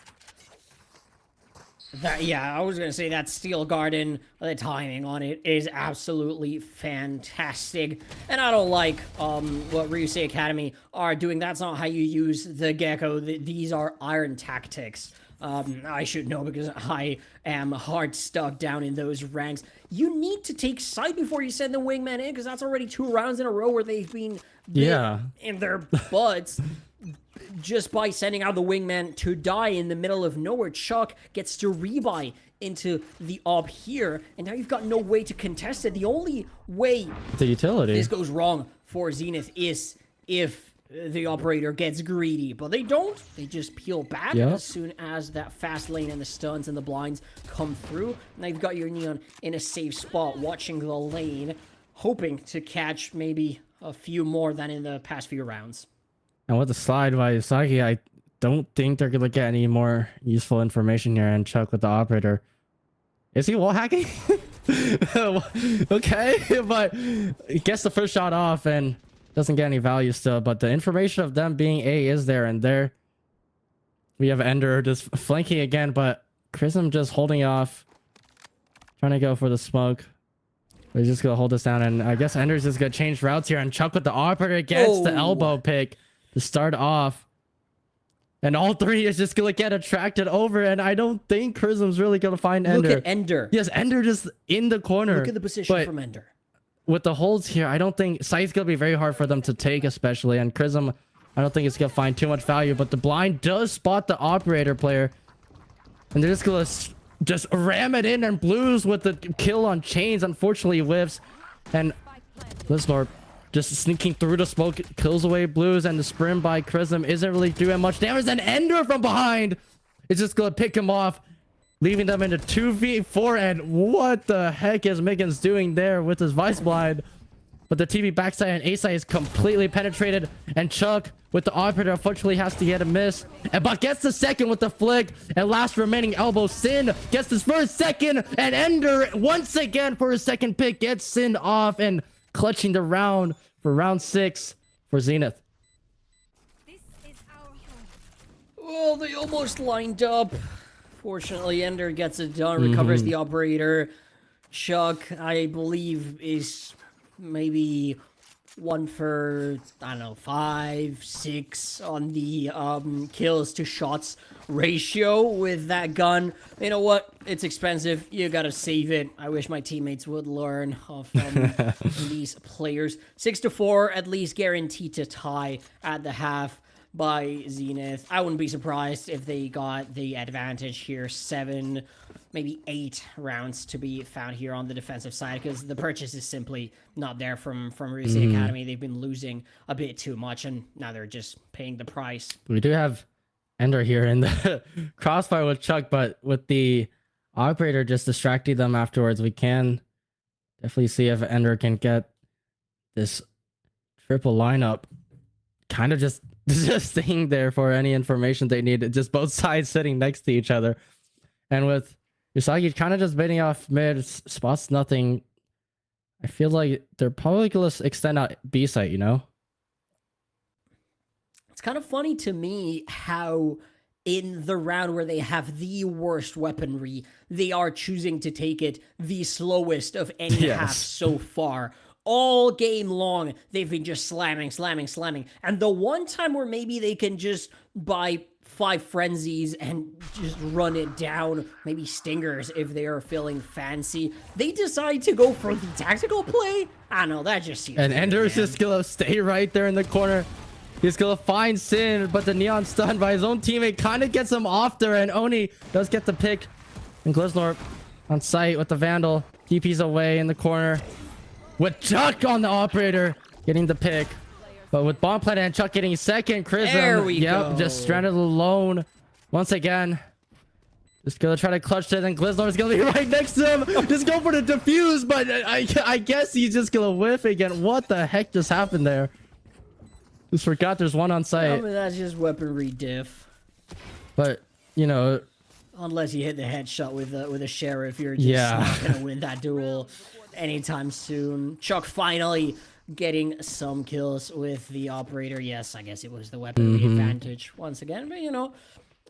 I was gonna say that Steel Garden, the timing on it is absolutely fantastic, and I don't like what Ryusei Academy are doing. That's not how you use the Gecko. These are iron tactics. I should know because I am hard stuck down in those ranks. You need to take side before you send the Wingman in, because that's already 2 rounds in a row where they've been in their butts just by sending out the Wingman to die in the middle of nowhere. Chuck gets to rebuy into the op here, and now you've got no way to contest it. The only way the utility this goes wrong for Zenith is if the operator gets greedy, but they don't. They just peel back as soon as that fast lane and the stuns and the blinds come through. Now you've got your Neon in a safe spot, watching the lane, hoping to catch maybe a few more than in the past few rounds. And with the slide by Usagi, I don't think they're gonna get any more useful information here. And Chuck with the operator, is he wall hacking? Okay, but he gets the first shot off and doesn't get any value still. But the information of them being A is there, and there we have Ender just flanking again, but Chrism just holding off, trying to go for the smoke. He's just gonna hold us down, and I guess Ender's just gonna change routes here, and Chuck with the operator gets the elbow pick to start off. And all 3 is just gonna get attracted over, and I don't think Chrism's really gonna find Ender. Look at Ender. Yes, Ender just in the corner. Look at the position from Ender. With the holds here, I don't think Sight's gonna be very hard for them to take, especially. And Chrism, I don't think it's gonna find too much value, but the blind does spot the operator player, and they're just gonna just ram it in, and Blues with the kill on chains unfortunately whiffs, and Gliznor just sneaking through the smoke kills away Blues, and the sprint by Chrism isn't really doing much damage. And Ender from behind is just gonna pick him off, leaving them into 2v4. And what the heck is Miggins doing there with his Vice Blind? but the TV backside and A side is completely penetrated. And Chuck with the operator unfortunately has to get a miss. But gets the second with the flick. And last remaining elbow, Sin gets his first second. And Ender once again for his second pick gets Sin off and clutching the round for round 6 for Zenith. Well, they almost lined up. Fortunately, Ender gets it done, recovers the operator. Chuck, I believe, is maybe 1 for, I don't know, 5, 6 on the kills to shots ratio with that gun. You know what? It's expensive. You gotta save it. I wish my teammates would learn from these players. 6-4, at least guaranteed to tie at the half by Zenith. I wouldn't be surprised if they got the advantage here. 7, maybe 8 rounds to be found here on the defensive side, because the purchase is simply not there from Ryusei Academy. They've been losing a bit too much, and now they're just paying the price. We do have Ender here in the crossfire with Chuck, but with the operator just distracting them afterwards, we can definitely see if Ender can get this triple lineup kind of just staying there for any information they need. Just both sides sitting next to each other. And with Usagi kind of just baiting off mid, spots nothing. I feel like they're probably going to extend out B site, you know? It's kind of funny to me how in the round where they have the worst weaponry, they are choosing to take it the slowest of any half so far. All game long, they've been just slamming. And the one time where maybe they can just buy 5 frenzies and just run it down, maybe stingers if they are feeling fancy, they decide to go for the tactical play. I don't know, that just seems And weird, Ender's man. just gonna stay right there in the corner. He's gonna find Sin, but the Neon stun by his own teammate kind of gets him off there, and Oni does get the pick. And Glizznorp on site with the Vandal. DP's away in the corner. With Chuck on the operator, getting the pick. But with Bomb Planet and Chuck getting second, Chrism, There we go. just stranded alone once again. Just gonna try to clutch it, and Glizznorp is gonna be right next to him. Just go for the defuse, but I guess he's just gonna whiff again. What the heck just happened there? Just forgot there's one on I site. mean, that's just weaponry diff. But, you know, Unless you hit the headshot with a sheriff, you're just not gonna win that duel anytime soon. Chuck finally getting some kills with the operator. Yes, I guess it was the weaponry advantage once again, but you know,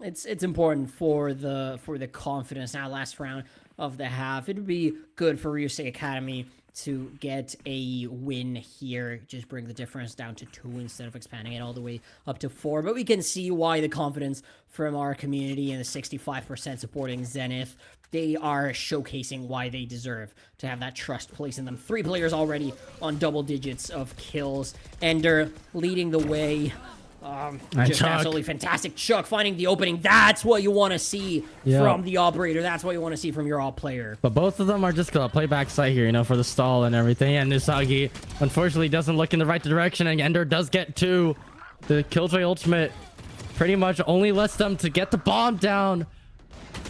it's important for the confidence. Now, last round of the half, it would be good for Ryusei Academy to get a win here. Just bring the difference down to 2 instead of expanding it all the way up to 4. But we can see why the confidence from our community and the 65% supporting Zenith, they are showcasing why they deserve to have that trust placed in them. 3 players already on double digits of kills. Ender leading the way. Just Chuck. absolutely fantastic. Chuck finding the opening. That's what you want to see from the operator. That's what you want to see from your op player. but both of them are just gonna play backside here, you know, for the stall and everything. And Usagi, unfortunately, doesn't look in the right direction, and Ender does get 2. The Killjoy ultimate pretty much only lets them to get the bomb down.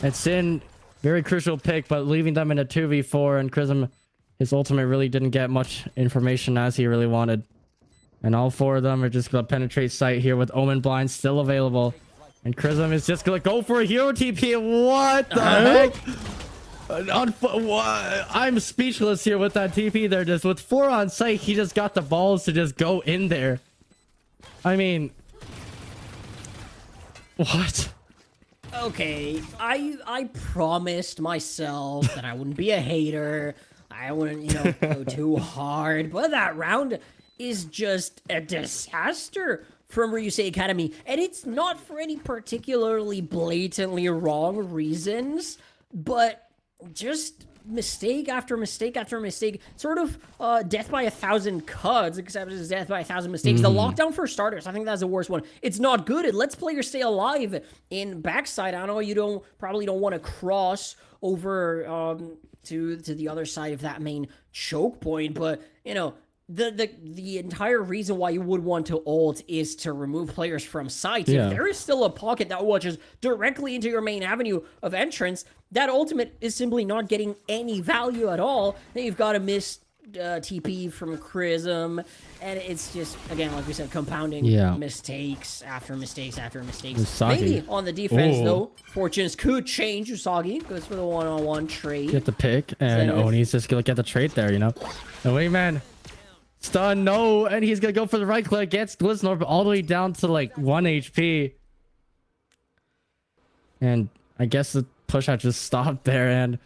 And Sin, very crucial pick, but leaving them in a 2v4, and Chrism, his ultimate really didn't get much information as he really wanted. And all 4 of them are just going to penetrate site here with Omen Blind still available. And Chrism is just going to go for a hero TP. What the heck? I'm speechless here with that TP there. Just with 4 on site, he just got the balls to just go in there. I mean, what? Okay, I promised myself that I wouldn't be a hater. I wouldn't, you know, go too hard. But that round is just a disaster from Ryusei Academy. And it's not for any particularly blatantly wrong reasons, but just mistake after mistake after mistake. Sort of death by 1,000 cuts, except it's death by 1,000 mistakes. The lockdown for starters, I think that's the worst one. It's not good. It lets players stay alive in backside. I know you probably don't want to cross over to the other side of that main choke point, but you know, the entire reason why you would want to ult is to remove players from sight. If there is still a pocket that watches directly into your main avenue of entrance, that ultimate is simply not getting any value at all. Then you've got to miss TP from Chrism, and it's just, again, like we said, compounding mistakes after mistakes after mistakes. Usagi. Maybe on the defense, Ooh. though, fortunes could change. Usagi goes for the one-on-one trade. Get the pick, and Zenith. Oni's just gonna get the trade there, you know. And wingman, stun, no, and he's gonna go for the right click, gets Glizznorp all the way down to like 1 HP. And I guess the push out just stopped there and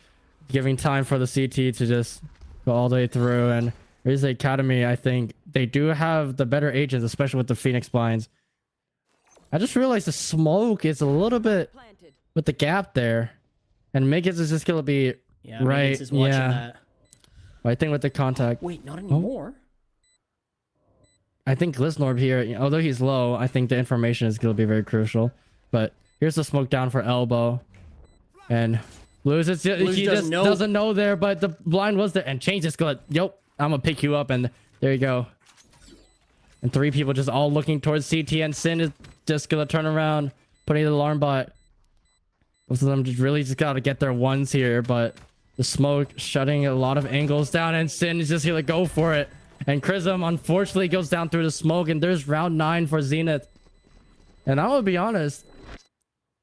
giving time for the CT to just go all the way through. And Ryusei Academy, I think they do have the better agents, especially with the Phoenix blinds. I just realized the smoke is a little bit with the gap there. And Miggins is just gonna be right. Miggins is watching that. I think with the contact. Wait, not anymore. I think Glizznorb here, although he's low, I think the information is gonna be very crucial. But here's the smoke down for elbow. And Blues, he just doesn't know there, but the blind was there. And Change is going, yep, I'm going to pick you up. And there you go. And 3 people just all looking towards CT. And Sin is just going to turn around, putting the alarm bot. Most of them just really just got to get their ones here. But the smoke shutting a lot of angles down. And Sin is just going to go for it. And Chrism, unfortunately, goes down through the smoke. And there's round 9 for Zenith. And I will be honest,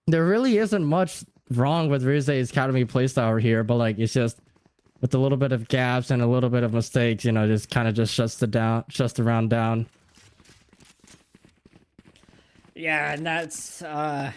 there really isn't much wrong with Ryusei's Academy playstyle here, but like it's just with a little bit of gaps and a little bit of mistakes, you know, just kind of just shuts the round down. Yeah, and that's I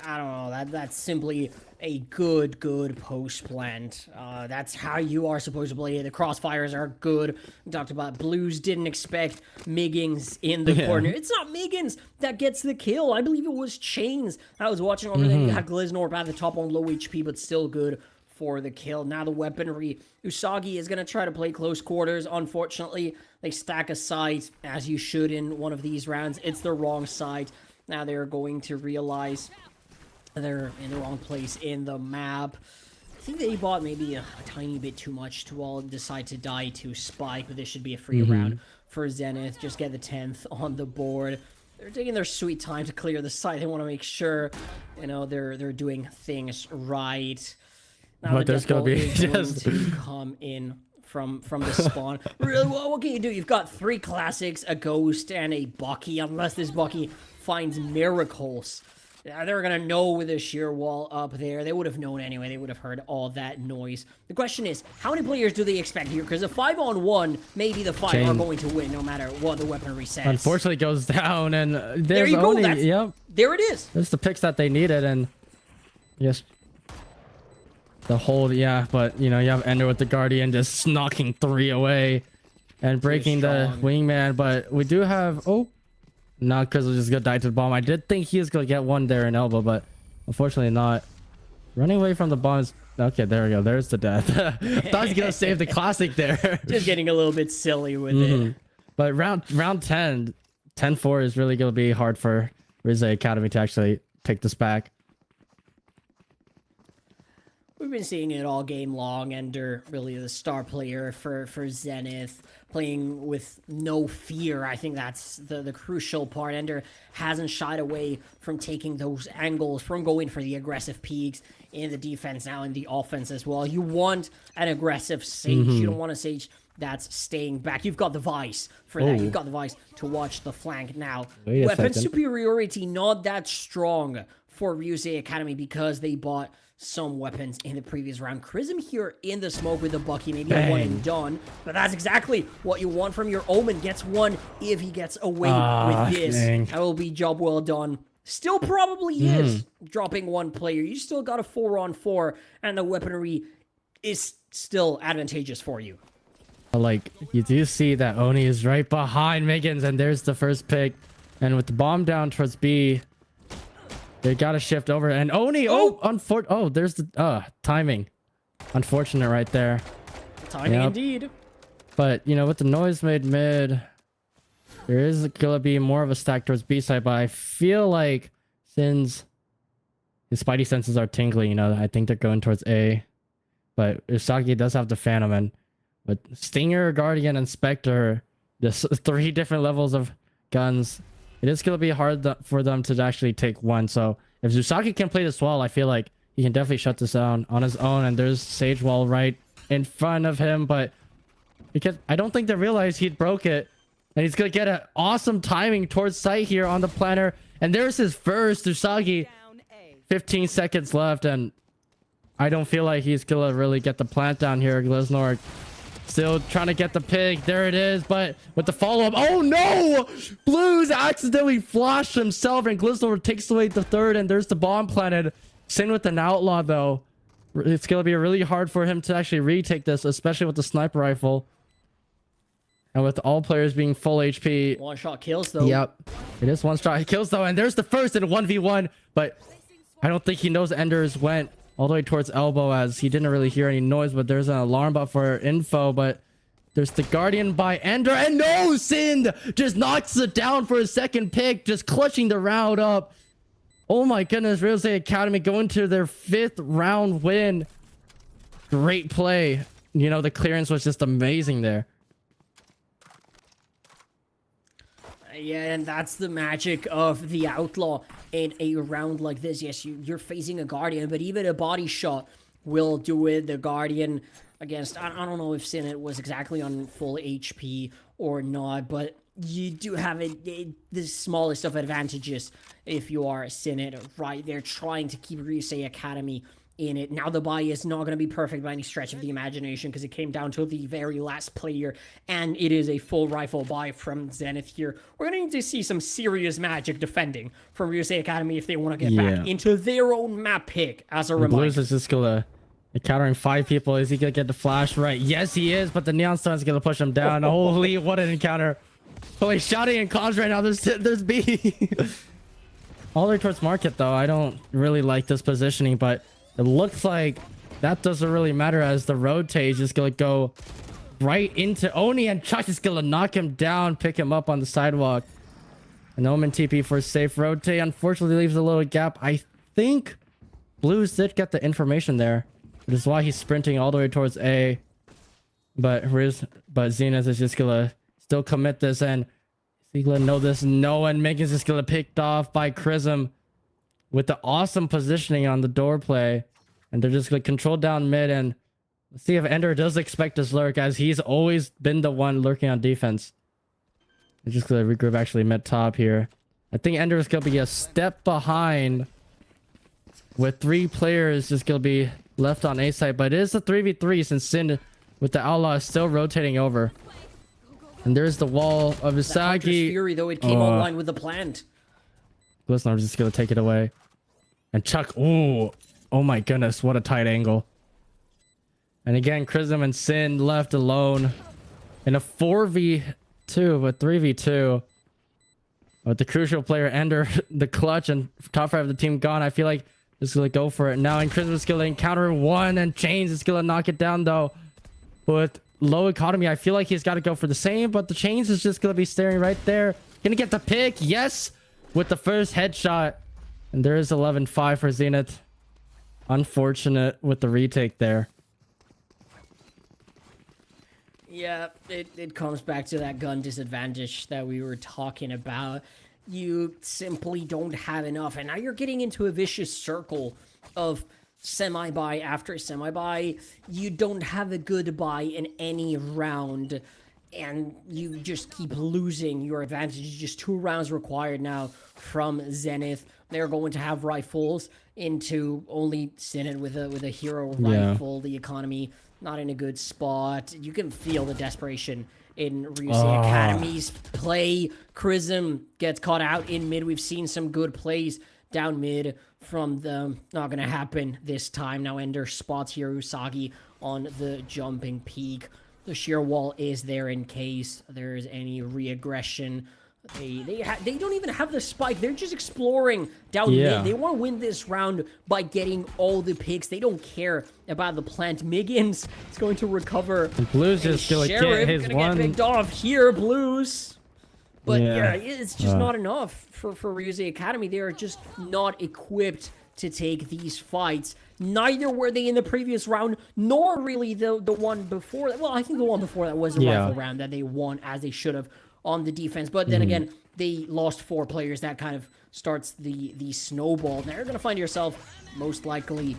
don't know, that's simply a good post plant. That's how you are supposed to play it. The crossfires are good. We talked about Blues didn't expect Miggins in the corner. It's not Miggins that gets the kill. I believe it was Chains. I was watching over there. You had Glizznorp at the top on low HP, but still good for the kill. Now the weaponry. Usagi is going to try to play close quarters. Unfortunately, they stack a sight, as you should in one of these rounds. It's the wrong sight. Now they're going to realize they're in the wrong place in the map. I think they bought maybe a tiny bit too much to all decide to die to Spike, but this should be a free round for Zenith. Just get the 10th on the board. They're taking their sweet time to clear the site. They want to make sure, you know, they're doing things right. Now But there's gonna be just to come in from the spawn. Really, what can you do? You've got 3 classics, a ghost, and a Bucky. Unless this Bucky finds miracles, they're gonna know with a sheer wall up there. They would have known anyway. They would have heard all that noise. The question is, how many players do they expect here? Because a 5-on-1, maybe the 5 are going to win no matter what the weaponry says. Unfortunately, goes down, and There you go. Yep, There it is. there's the picks that they needed, and yes, the hold, but you know, you have Ender with the Guardian just knocking 3 away and breaking the wingman. But we do have not because we're just gonna die to the bomb. I did think he was gonna get one there in elbow, but unfortunately not. Running away from the bombs. Okay, there we go. There's the death. Thought he was gonna save the classic there. Just getting a little bit silly with it. But round 10-4 is really gonna be hard for Ryusei Academy to actually take this back. We've been seeing it all game long. Ender, really the star player for Zenith, playing with no fear. I think that's the crucial part. Ender hasn't shied away from taking those angles, from going for the aggressive peaks in the defense, now in the offense as well. You want an aggressive Sage. You don't want a Sage that's staying back. You've got the Vice for that. You've got the Vice to watch the flank now. Weapon superiority not that strong for Ryusei Academy because they bought some weapons in the previous round. Chrism here in the smoke with the Bucky, maybe a one and done, but that's exactly what you want from your Omen. Gets one if he gets away with this. That will be job well done. Still probably is dropping 1 player. You still got a 4-on-4, and the weaponry is still advantageous for you. Like, you do see that Oni is right behind Miggins, and there's the first pick. And with the bomb down towards B, they gotta shift over, and Oni, there's the timing. Unfortunate right there. Timing indeed. But, you know, with the noise made mid, there is gonna be more of a stack towards B side, but I feel like since his spidey senses are tingling, you know, I think they're going towards A. But Usagi does have the Phantom, and with Stinger, Guardian, and Spectre, just 3 different levels of guns, it is going to be hard for them to actually take one. So if Usagi can play this well, I feel like he can definitely shut this down on his own. And there's Sage Wall right in front of him. But because I don't think they realized he'd broke it. And he's going to get an awesome timing towards site here on the planner. And there's his first Usagi. 15 seconds left, and I don't feel like he's going to really get the plant down here. Gliznor still trying to get the pig. There it is, but with the follow-up. Oh, no! Blues accidentally flashed himself, and Gliznor takes away the third, and there's the bomb planted. Sin with an outlaw, though. It's going to be really hard for him to actually retake this, especially with the sniper rifle. And with all players being full HP. One shot kills, though. Yep. It is one shot kills, though. And there's the first in 1v1. But I don't think he knows Enders went all the way towards elbow, as he didn't really hear any noise. But there's an alarm bot for info. But there's the Guardian by Ender. And no! Sind just knocks it down for a second pick. Just clutching the round up. Oh my goodness. Ryusei Academy going to their 5th round win. Great play. You know, the clearance was just amazing there. Yeah, and that's the magic of the Outlaw in a round like this. Yes, you're facing a Guardian, but even a body shot will do it. The Guardian against... I don't know if Zenith was exactly on full HP or not, but you do have the smallest of advantages if you are Zenith, right? They're trying to keep Ryusei Academy in it. Now the buy is not going to be perfect by any stretch of the imagination, because it came down to the very last player, and it is a full rifle buy from Zenith here. We're going to need to see some serious magic defending from Ryusei Academy if they want to get back into their own map pick, as a reminder. Blues is just going to encountering 5 people. Is he going to get the flash right? Yes, he is, but the Neon Stone's going to push him down. Holy, what an encounter. Oh, he's shouting in comms right now. There's B. All the way towards market, though. I don't really like this positioning, but it looks like that doesn't really matter, as the rotate is going to go right into Oni, and Chuck is going to knock him down, pick him up on the sidewalk. An Omen TP for safe rotate. Unfortunately, leaves a little gap. I think Blues did get the information there, which is why he's sprinting all the way towards A. But Zenith is just going to still commit this, and is he going to know this? No, and Megan's just going to picked off by Chrism with the awesome positioning on the door play. And they're just going to control down mid, and let's see if Ender does expect this lurk, as he's always been the one lurking on defense. They're just going to regroup actually mid top here. I think Ender is going to be a step behind, with 3 players just going to be left on A side. But it is a 3v3, since Sin with the Outlaw is still rotating over. And there's the wall of Usagi. Fury, though, it came online with the plant. Gliznar's just going to take it away. And Chuck, ooh. Oh my goodness, what a tight angle. And again, Chrism and Sin left alone in a 4v2, but 3v2. With the crucial player Ender, the clutch, and top 5 of the team gone, I feel like this is going to go for it now. And Chrism is going to encounter 1, and Chains is going to knock it down, though. With low economy, I feel like he's got to go for the same, but the Chains is just going to be staring right there. Going to get the pick, yes, with the first headshot. And there is 11-5 for Zenith. Unfortunate with the retake there. Yeah, it comes back to that gun disadvantage that we were talking about. You simply don't have enough, and now you're getting into a vicious circle of semi-buy after semi-buy. You don't have a good buy in any round, and you just keep losing your advantage. Just 2 rounds required now from Zenith. They're going to have rifles into only Zenith with a hero rifle. The economy not in a good spot. You can feel the desperation in Ryusei Academy's play. Chrism gets caught out in mid. We've seen some good plays down mid from them. Not going to happen this time. Now Ender spots here Usagi on the jumping peak. The sheer wall is there in case there's any re-aggression. They don't even have the spike. They're just exploring down mid. They want to win this round by getting all the picks. They don't care about the plant. Miggins is going to recover. And Blues is still get his one. Get picked off here, Blues. But yeah, it's just not enough for Ryusei Academy. They are just not equipped to take these fights. Neither were they in the previous round, nor really the one before. Well, I think the one before that was a rifle round that they won as they should have on the defense. But then again, they lost 4 players. That kind of starts the snowball. Now you're going to find yourself most likely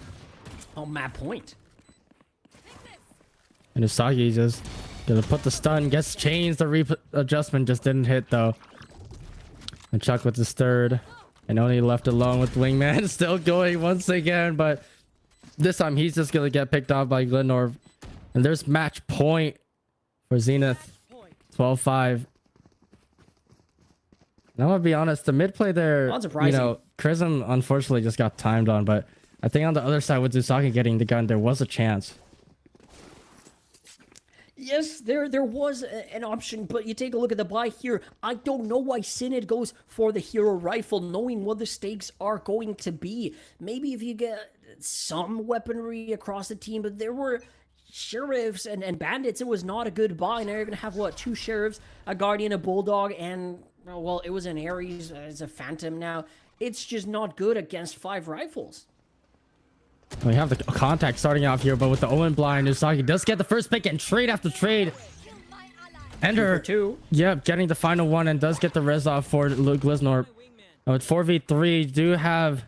on map point. And Usagi just Gonna put the stun, gets changed. The adjustment just didn't hit though. And Chuck with his third. And only left alone with Wingman. Still going once again, but this time he's just gonna get picked off by Glenor. And there's match point for Zenith. 12-5. And I'm gonna be honest, the mid play there, you know, Chrism unfortunately just got timed on, but I think on the other side with Zusaki getting the gun, there was a chance. Yes, there was an option, but you take a look at the buy here. I don't know why Synod goes for the hero rifle, knowing what the stakes are going to be. Maybe if you get some weaponry across the team, but there were sheriffs and bandits. It was not a good buy. Now you're going to have, what, 2 sheriffs, a guardian, a bulldog, and, well, it was an Ares, it's a phantom now. It's just not good against 5 rifles. We have the contact starting off here, but with the Owen blind, Usagi does get the first pick and trade after trade. Ender, 2. Yep, getting the final one and does get the res off for Luke Glisnor. With 4v3, do have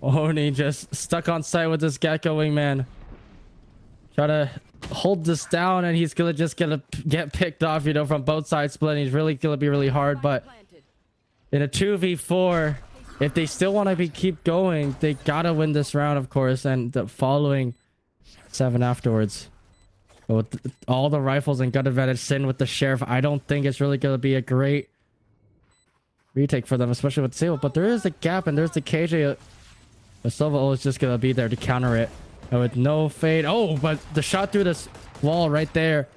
Oni just stuck on site with this Gecko Wingman. Try to hold this down, and he's gonna get picked off, you know, from both sides splitting. He's really gonna be really hard, but in a 2v4, if they still want to keep going, they gotta win this round, of course, and the following 7 afterwards. But with all the rifles and gun advantage, Sin with the sheriff, I don't think it's really gonna be a great retake for them, especially with Sable. But there is a gap, and there's the KJ. The Silva is just gonna be there to counter it, and with no fade. Oh, but the shot through this wall right there.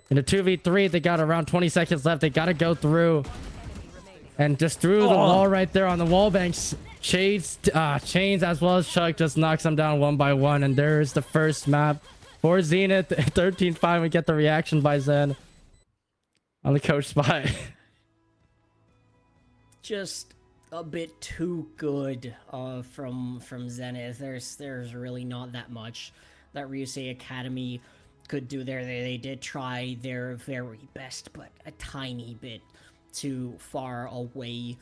In a 2v3, they got around 20 seconds left. They gotta go through. And just through the wall right there on the wall banks, Chains as well as Chuck just knocks them down 1 by 1. And there's the first map for Zenith. 13-5. We get the reaction by Zen on the coach spot. Just a bit too good from Zenith. There's really not that much that Ryusei Academy could do there. They did try their very best, but a tiny bit too far away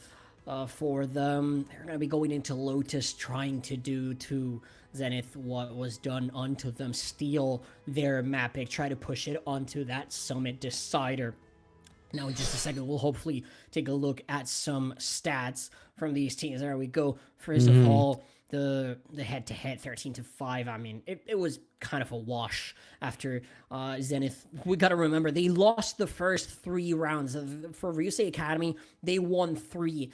for them. They're going to be going into Lotus, trying to do to Zenith what was done unto them, steal their map pick, try to push it onto that Summit Decider. Now in just a second, we'll hopefully take a look at some stats from these teams. There we go. First of all, the head-to-head 13-5. I mean, it was kind of a wash after Zenith. We got to remember, they lost the first 3 rounds. For Ryusei Academy, they won 3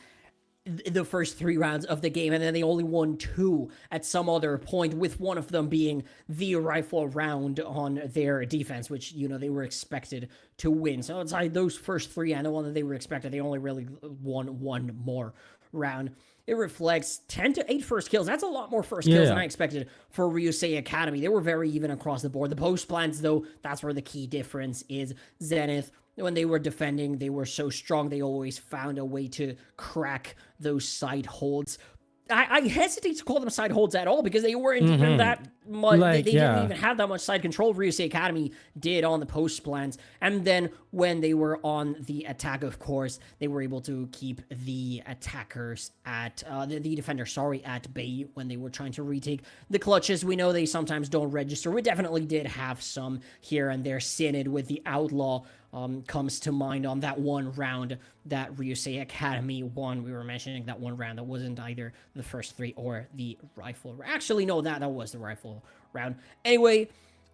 the first 3 rounds of the game, and then they only won 2 at some other point, with one of them being the rifle round on their defense, which, you know, they were expected to win. So it's like those first 3 and the one that they were expected, they only really won 1 more round. It reflects 10 to 8 first kills. That's a lot more first kills than I expected for Ryusei Academy. They were very even across the board. The post plans, though, that's where the key difference is. Zenith, when they were defending, they were so strong. They always found a way to crack those side holds. I hesitate to call them side holds at all, because they weren't even that much. They didn't even have that much side control. Ryusei Academy did on the post plans. And then when they were on the attack, of course, they were able to keep the attackers at, the defender, at bay when they were trying to retake the clutches. We know they sometimes don't register. We definitely did have some here and there. Synod with the Outlaw comes to mind on that one round that Ryusei Academy won. We were mentioning that one round that wasn't either the first 3 or the rifle. Actually, no, that was the rifle round. Anyway,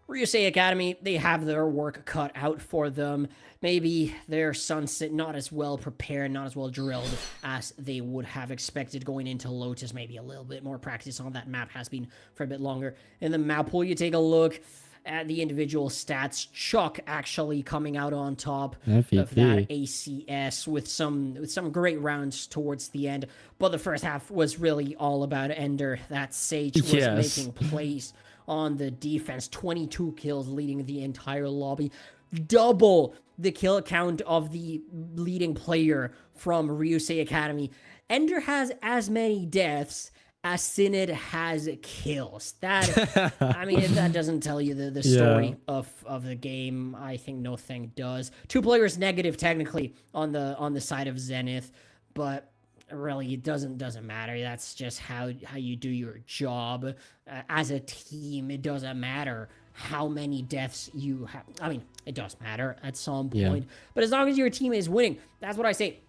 Ryusei Academy, they have their work cut out for them. Maybe their Sunset not as well prepared, not as well drilled as they would have expected going into Lotus. Maybe a little bit more practice on that map has been for a bit longer. In the map pool, you take a look at the individual stats. Chuck actually coming out on top of that ACS with some great rounds towards the end, but the first half was really all about Ender. That Sage was making plays on the defense. 22 kills leading the entire lobby, double the kill count of the leading player from Ryusei Academy. Ender has as many deaths as Synod has kills. That, I mean, if that doesn't tell you the story of the game, I think nothing does. 2 players negative technically on the side of Zenith, but really it doesn't matter. That's just how you do your job as a team. It doesn't matter how many deaths you have. I mean, it does matter at some Yeah. point. But as long as your team is winning, that's what I say.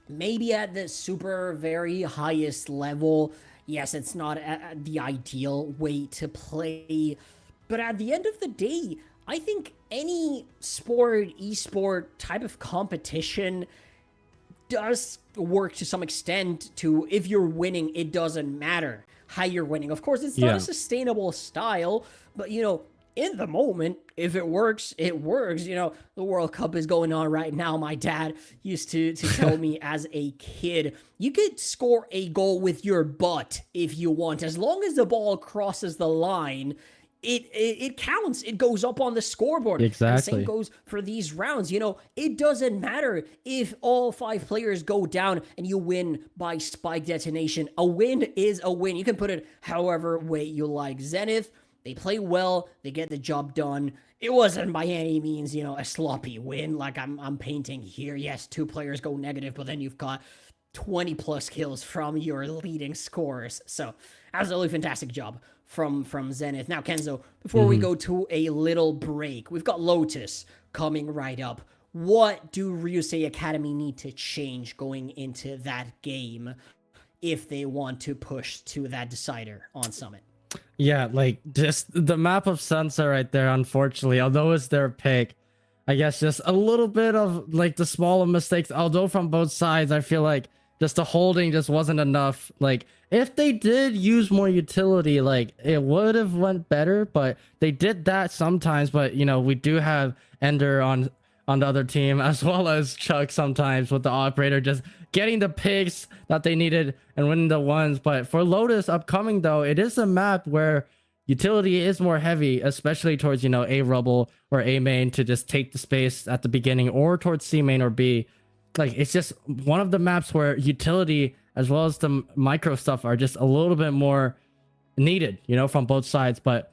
Maybe at the super very highest level, yes, it's not the ideal way to play. But at the end of the day, I think any esport type of competition does work to some extent to if you're winning, it doesn't matter how you're winning. Of course, it's not Yeah. a sustainable style, but in the moment, if it works, it works. The World Cup is going on right now. My dad used to tell me as a kid, you could score a goal with your butt if you want. As long as the ball crosses the line, it counts. It goes up on the scoreboard. And the Exactly. same goes for these rounds. It doesn't matter if all 5 players go down and you win by spike detonation. A win is a win. You can put it however way you like. Zenith, they play well. They get the job done. It wasn't by any means, a sloppy win like I'm painting here. Yes, 2 players go negative, but then you've got 20 plus kills from your leading scorers. So absolutely fantastic job from Zenith. Now, Kenzo, before we go to a little break, we've got Lotus coming right up. What do Ryusei Academy need to change going into that game if they want to push to that decider on Summit? Yeah, like just the map of Sansa right there, unfortunately, although it's their pick, I guess just a little bit of like the smaller mistakes, although from both sides, I feel like just the holding just wasn't enough. Like if they did use more utility, like it would have went better, but they did that sometimes. But we do have Ender on the other team, as well as Chuck sometimes with the operator just getting the picks that they needed and winning the ones. But for Lotus upcoming though, it is a map where utility is more heavy, especially towards A rubble or A main to just take the space at the beginning, or towards C main or B. Like it's just one of the maps where utility as well as the micro stuff are just a little bit more needed, from both sides. But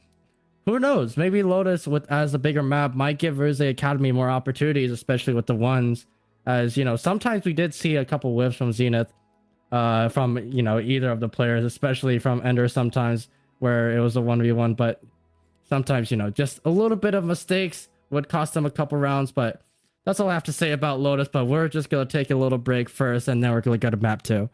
who knows? Maybe Lotus as a bigger map might give Ryusei Academy more opportunities, especially with the ones. As sometimes we did see a couple whiffs from Zenith, from either of the players, especially from Ender sometimes, where it was a 1v1. But sometimes just a little bit of mistakes would cost them a couple rounds. But that's all I have to say about Lotus. But we're just gonna take a little break first, and then we're gonna go to map 2.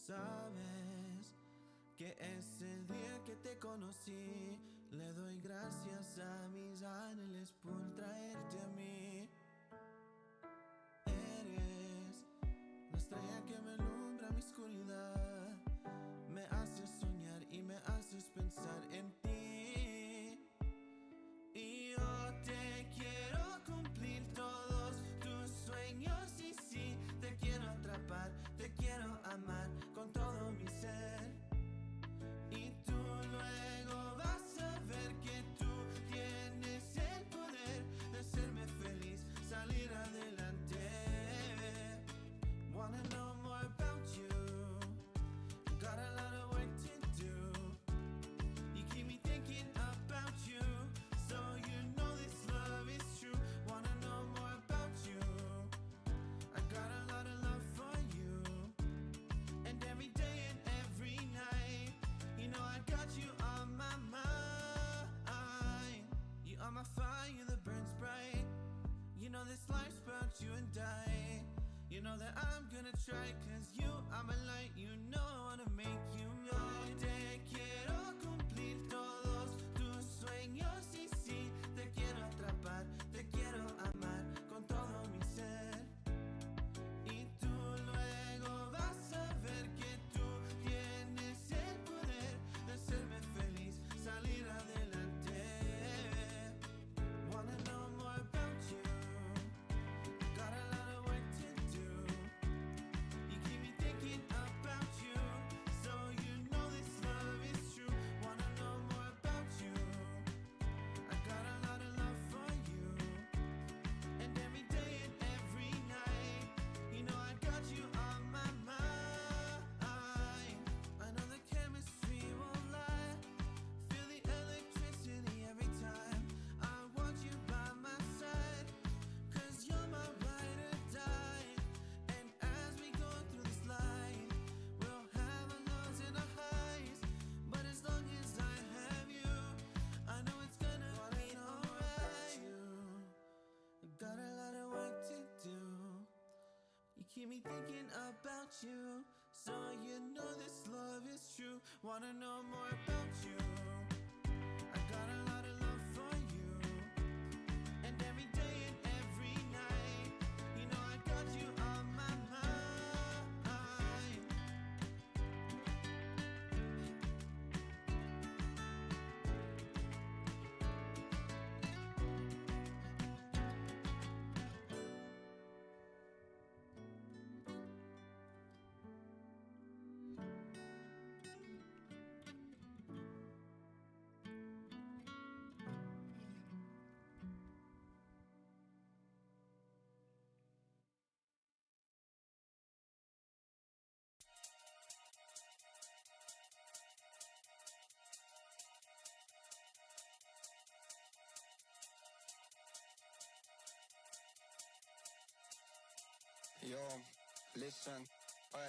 Sabes que ese día que te conocí, le doy gracias a mis ángeles por traerte a mí. Eres la estrella que me alumbra mi oscuridad, me haces soñar y me haces pensar en ti. Y yo te quiero cumplir todos tus sueños y sí, te quiero atrapar, te quiero amar con todo mi ser. Y tú luego vas a ver que tú tienes el poder de hacerme feliz, salir adelante. Wanna know more about you, got a lot of work to do. You keep me thinking about you, so you know this love is true. Wanna know more about you, I got a lot of love for you. And every day and every night, I got you on my mind. You are my fire that burns bright. This life's about you and I. That I'm gonna try, cause you are my light. I wanna make you mine. Te quiero cumplir todos tus sueños y sí, te quiero atrapar, te quiero amar con todo mi ser. Y tú luego vas a ver que tú tienes el poder de hacerme feliz, salir adelante. Wanna know more about you, keep me thinking about you. So you know this love is true. Wanna know more about you. I got a lot of love for you. And every day and every night, you know I got you on my mind. Yo, listen, oi.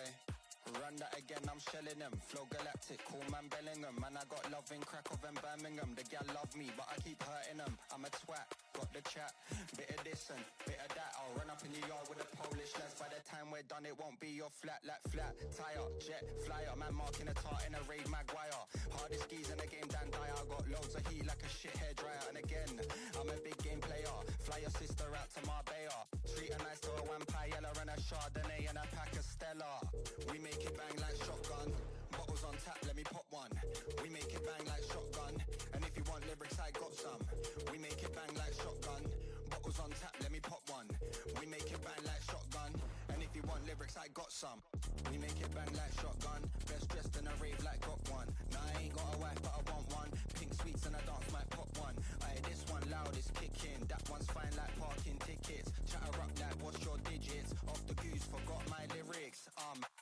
Run that again, I'm shelling them. Flow galactic, cool man Bellingham. Man, I got love in Krakow and Birmingham. The gal love me, but I keep hurting them. I'm a twat, got the chat. Bit of this and bit of that. I'll run up in your yard with a Polish lads. By the time we're done, it won't be your flat, like flat. Tire, jet, flyer. Man marking a tart in a raid Maguire. Hardest skis in the game, Dan Dyer. I got loads of heat like a shit hairdryer. And again, I'm a big game player. Fly your sister out to Marbella. Treat her nice to a vampire and a Chardonnay and a pack of Stella. We make it bang like shotgun. Bottles on tap, let me pop one. We make it bang like shotgun. And if you want lyrics, I got some. We make it bang like shotgun. Bottles on tap, let me pop one. We make it bang like shotgun. And if you want lyrics, I got some. We make it bang like shotgun. Best dressed in a rave like got one. Nah, I ain't got a wife, but I want one. Pink sweets and a dance might pop one. Aye, this one loud is kicking. That one's fine like parking tickets. Chatter up like what's your digits? Off the goose, forgot my lyrics.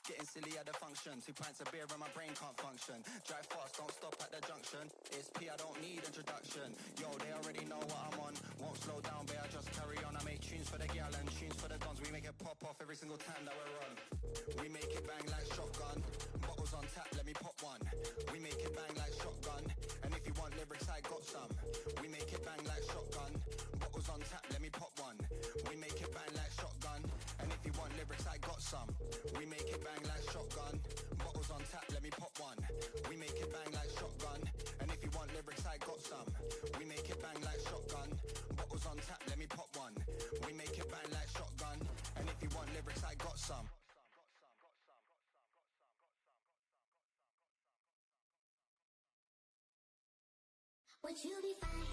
Getting silly at the function. 2 pints of beer and my brain can't function. Drive fast, don't stop at the junction. It's P, I don't need introduction. Yo, they already know what I'm on. Won't slow down, bear, just carry on. I make tunes for the gal and tunes for the guns. We make it pop off every single time that we're on. We make it bang like shotgun. Bottles on tap, let me pop one. We make it bang like shotgun. And if you want lyrics, I got some. We make it bang like shotgun. Bottles on tap, let me pop one. We make it bang like shotgun. And if you want lyrics, I got some. We make it bang like shotgun. Bottles on tap, let me pop one. We make it bang like shotgun. And if you want lyrics, I got some. We make it bang like shotgun. Bottles on tap, let me pop one. We make it bang like shotgun. And if you want lyrics, I got some. Would you be fine?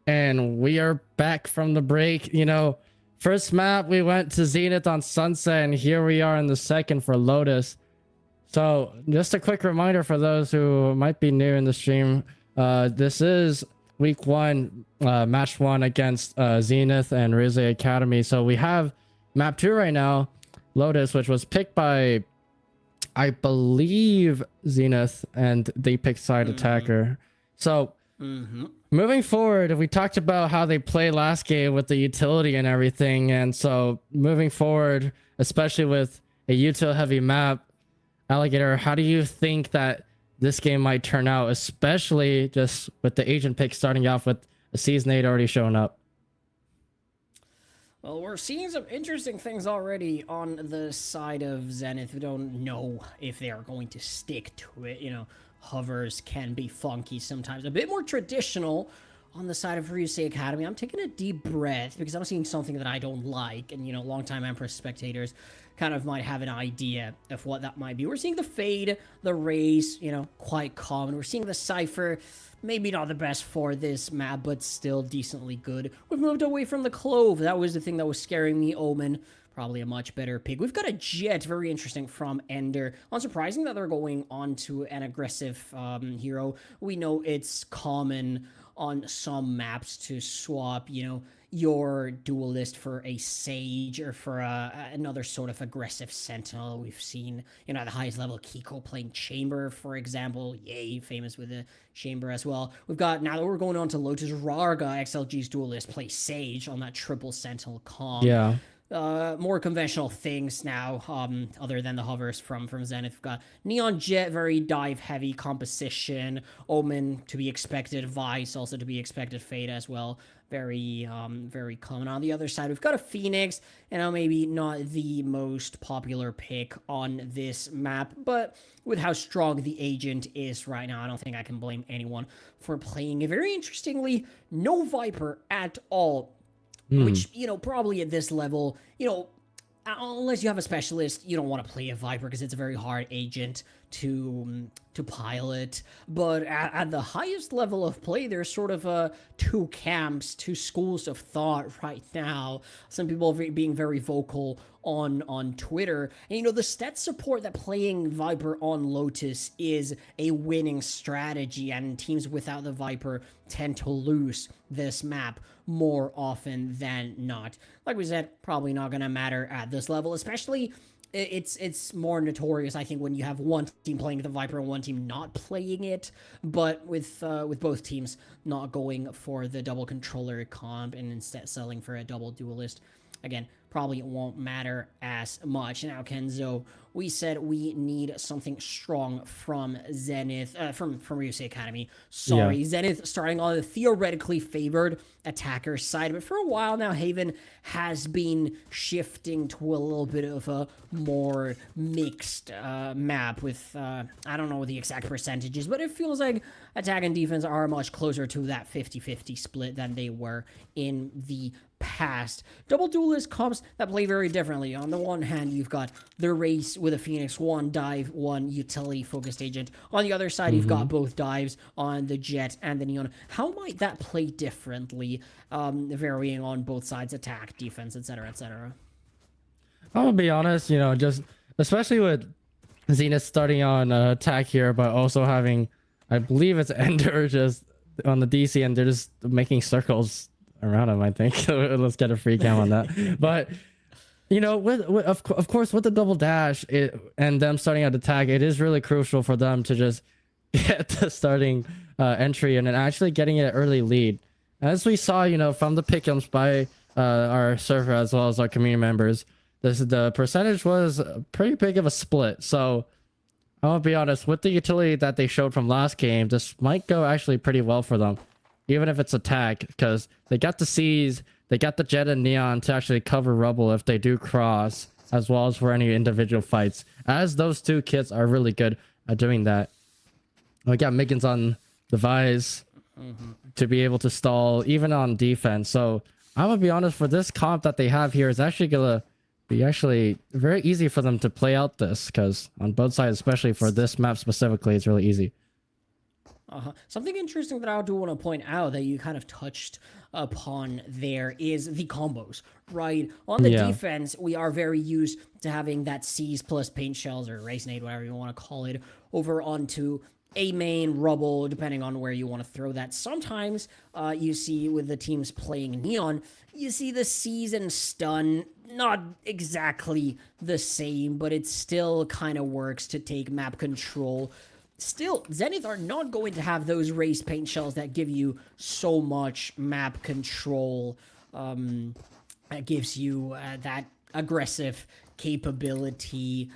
and we are back from the break. You know, first map we went to Zenith on Sunset, and here we are in the second for Lotus. So just a quick reminder for those who might be new in the stream, this is week 1, match 1 against Zenith and Ryusei Academy. So we have map 2 right now, Lotus, which was picked by, I believe, Zenith, and they picked side attacker. So moving forward, we talked about how they played last game with the utility and everything, and so moving forward, especially with a util heavy map, Alligator, how do you think that this game might turn out, especially just with the agent pick starting off with a Season 8 already showing up? Well, we're seeing some interesting things already on the side of Zenith. We don't know if they are going to stick to it. You know, hovers can be funky sometimes. A bit more traditional on the side of Ryusei Academy. I'm taking a deep breath because I'm seeing something that I don't like. And, you know, longtime Empress spectators kind of might have an idea of what that might be. We're seeing the Fade, the Raise, you know, quite common. We're seeing the Cypher. Maybe not the best for this map, but still decently good. We've moved away from the Clove. That was the thing that was scaring me. Omen, probably a much better pick. We've got a Jet, very interesting, from Ender. Unsurprising that they're going on to an aggressive hero. We know it's common on some maps to swap, you know, your duelist for a Sage or for another sort of aggressive Sentinel. We've seen, you know, at the highest level, Kiko playing Chamber, for example. Yay, famous with the Chamber as well. We've got, now that we're going on to Lotus, Rarga, XLG's duelist, play Sage on that triple Sentinel comp. Yeah. More conventional things now, other than the hovers from Zenith. We've got Neon Jet, very dive heavy composition. Omen to be expected. Vice also to be expected. Fade as well. Very common. On the other side, we've got a Phoenix, and maybe not the most popular pick on this map, but with how strong the agent is right now, I don't think I can blame anyone for playing it. Very interestingly, no Viper at all. Which, you know, probably at this level, you know, unless you have a specialist, you don't want to play a Viper because it's a very hard agent to pilot. But at the highest level of play, there's sort of two camps, two schools of thought right now. Some people being very vocal on Twitter. And, you know, the stat support that playing Viper on Lotus is a winning strategy, and teams without the Viper tend to lose this map more often than not. Like we said, probably not going to matter at this level, especially it's more notorious, I think, when you have one team playing the Viper and one team not playing it. But with both teams not going for the double controller comp and instead selling for a double duelist, again, probably won't matter as much. Now, Kenzo, we said we need something strong from Zenith, from Ryusei Academy. Sorry, yeah. Zenith starting on the theoretically favored attacker side, but for a while now, Haven has been shifting to a little bit of a more mixed map with, I don't know the exact percentages, but it feels like attack and defense are much closer to that 50-50 split than they were in the past. Double duelist comps that play very differently. On the one hand, you've got the Race with a Phoenix, one dive, one utility focused agent. On the other side, you've got both dives on the Jet and the Neon. How might that play differently, varying on both sides, attack, defense, etc., etc.? I'm gonna be honest, you know, just especially with Zenith starting on attack here, but also having, I believe it's Ender just on the DC, and they're just making circles around him, I think. Let's get a free cam on that. But you know, of course with the double dash and them starting at attack, it is really crucial for them to just get the starting entry and then actually getting an early lead. As we saw, you know, from the pick'ems by our server as well as our community members, the percentage was pretty big of a split. So I'll be honest, with the utility that they showed from last game, this might go actually pretty well for them, even if it's attack, because they got the C's, they got the Jet and Neon to actually cover rubble if they do cross, as well as for any individual fights, as those two kits are really good at doing that. We got Miggins on the Vise to be able to stall even on defense. So I'm gonna be honest, for this comp that they have here, is actually gonna be actually very easy for them to play out this, because on both sides, especially for this map specifically, it's really easy. Something interesting that I do want to point out that you kind of touched upon there is the combos, right? On the defense, we are very used to having that C's plus paint shells or Racenade, whatever you want to call it, over onto a main rubble, depending on where you want to throw that. Sometimes you see with the teams playing Neon, you see the C's and stun, not exactly the same, but it still kind of works to take map control. Still, Zenith are not going to have those raised paint shells that give you so much map control, that gives you that aggressive capability.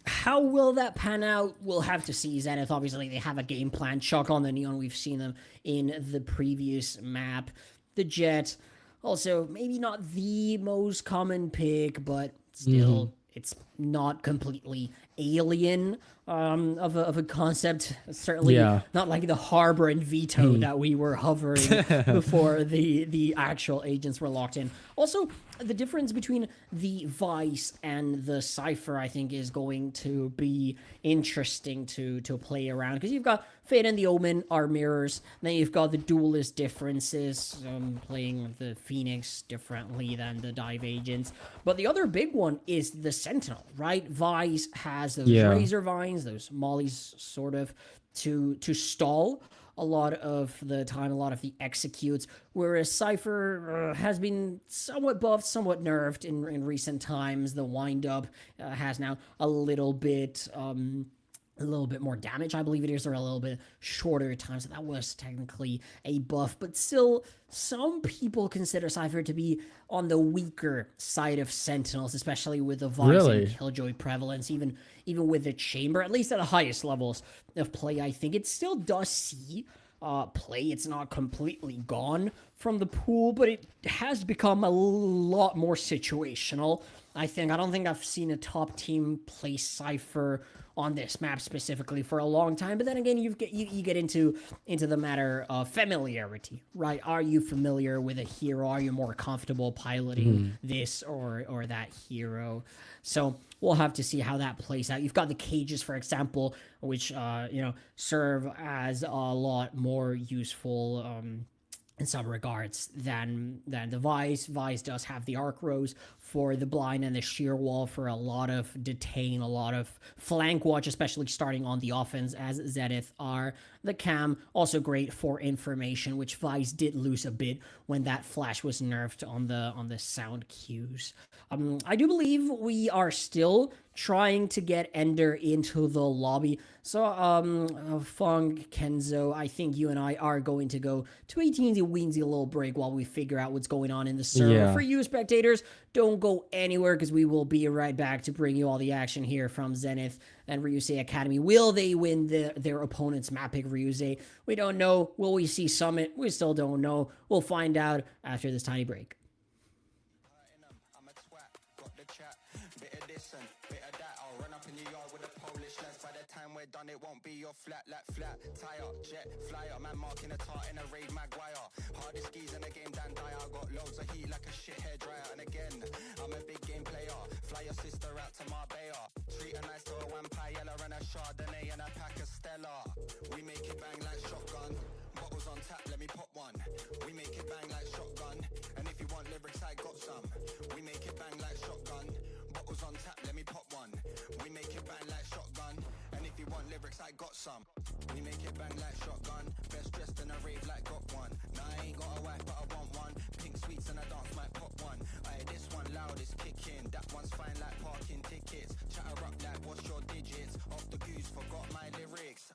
How will that pan out? We'll have to see. Zenith, obviously, they have a game plan. Chuck on the Neon, we've seen them in the previous map. The Jet, also, maybe not the most common pick, but still, it's not completely alien of a concept. Certainly not like the Harbor and Veto that we were hovering before the actual agents were locked in. Also, the difference between the Vice and the Cypher, I think, is going to be interesting to play around, because you've got Fate and the Omen are mirrors, then you've got the Duelist differences, playing the Phoenix differently than the Dive agents. But the other big one is the Sentinel, right? Vice has those Razor Vines, those mollies, sort of, to stall a lot of the time, a lot of the executes, whereas Cypher has been somewhat buffed, somewhat nerfed in recent times. The wind-up has now a little bit more damage, I believe it is, or a little bit shorter time, so that was technically a buff, but still, some people consider Cypher to be on the weaker side of Sentinels, especially with the Vice and Killjoy prevalence, even with the Chamber, at least at the highest levels of play. I think it still does see play. It's not completely gone from the pool, but it has become a lot more situational. I don't think I've seen a top team play Cypher on this map specifically for a long time. But then again, you get into the matter of familiarity, right? Are you familiar with a hero? Are you more comfortable piloting this or that hero? So we'll have to see how that plays out. You've got the cages, for example, which serve as a lot more useful in some regards than the Vice. Vice does have the arc rows for the blind and the sheer wall for a lot of detain, a lot of flank watch, especially starting on the offense, as Zenith are. The cam, also great for information, which Vice did lose a bit when that flash was nerfed on the sound cues. I do believe we are still trying to get Ender into the lobby. So, Funk, Kenzo, I think you and I are going to go to a teensy-weensy little break while we figure out what's going on in the server. Yeah. For you spectators, don't go anywhere, because we will be right back to bring you all the action here from Zenith and Ryusei Academy. Will they win their opponent's map pick, Ryusei? We don't know. Will we see Summit? We still don't know. We'll find out after this tiny break. I'm a twat, got the chat, bit of this and bit of that. I'll run up in your yard with a Polish lads. By the time we're done, it won't be your flat, tire, jet, flyer, man marking a tart in a raid Maguire. Hardest skis in the game, Dan Dyer. Got loads of heat like a shit hair dryer. And again, I'm a big game player. Fly your sister out to Marbella. Treat her nice to a vampire, and a Chardonnay and a pack of Stella. We make it bang like shotgun. Bottles on tap, let me pop one. We make it bang like shotgun. And if you want lyrics, I got some. We make it bang like shotgun. Bottles on tap, let me pop one. We make it bang like shotgun. And if you want lyrics, I got some. We make it bang like shotgun. Best dressed in a rave like got one. Nah, I ain't got a wife, but I want one. Pink sweets and a dance might pop one. Aye, this one loud is kicking. That one's fine like parking tickets. Chatter up like what's your digits? Off the goose, forgot my lyrics.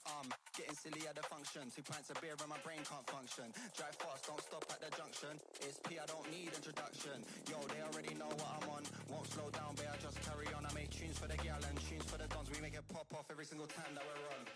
Getting silly at the function. 2 pints of beer and my brain can't function. Drive fast, don't stop at the junction. It's P, I don't need introduction. Yo, they already know what I'm on. Won't slow down, but I just carry on. I make tunes for the gal and tunes for the dons. We make it pop off every single time that we're on.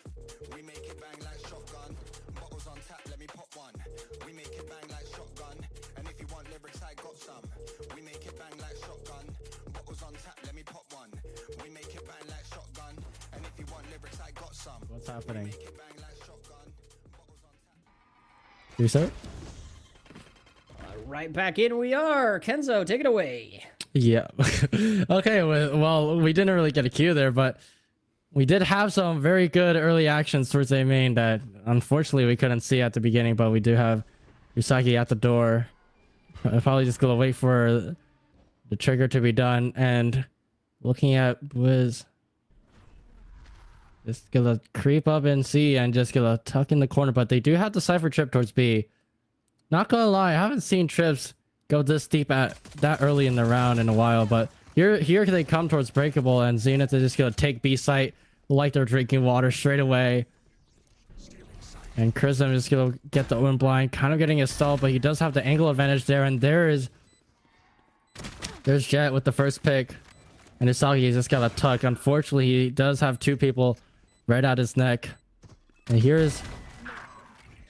We make it bang like shotgun. Bottles on tap, let me pop one. We make it bang like shotgun. And if you want lyrics, I got some. We make it bang like shotgun. Bottles on tap, let me pop one. We make it bang like shotgun. And if you want lyrics, I got some. What's happening? We make it bang like shotgun. Bottles on tap. You start? Right back in we are. Kenzo, take it away. Yeah. Okay. Well, we didn't really get a cue there, but we did have some very good early actions towards A main that unfortunately we couldn't see at the beginning, but we do have Ryusei at the door. Probably just gonna wait for the trigger to be done, and looking at Blizz. Just gonna creep up in C and just gonna tuck in the corner, but they do have the Cypher trip towards B. Not gonna lie, I haven't seen trips go this deep at that early in the round in a while, but here they come towards breakable, and Zenith is just gonna take B site like they're drinking water straight away. And Chrism is gonna get the open blind, kind of getting a stall, but he does have the angle advantage there, and there's Jet with the first pick. And Usagi just got a tuck. Unfortunately, he does have two people right at his neck. And here's...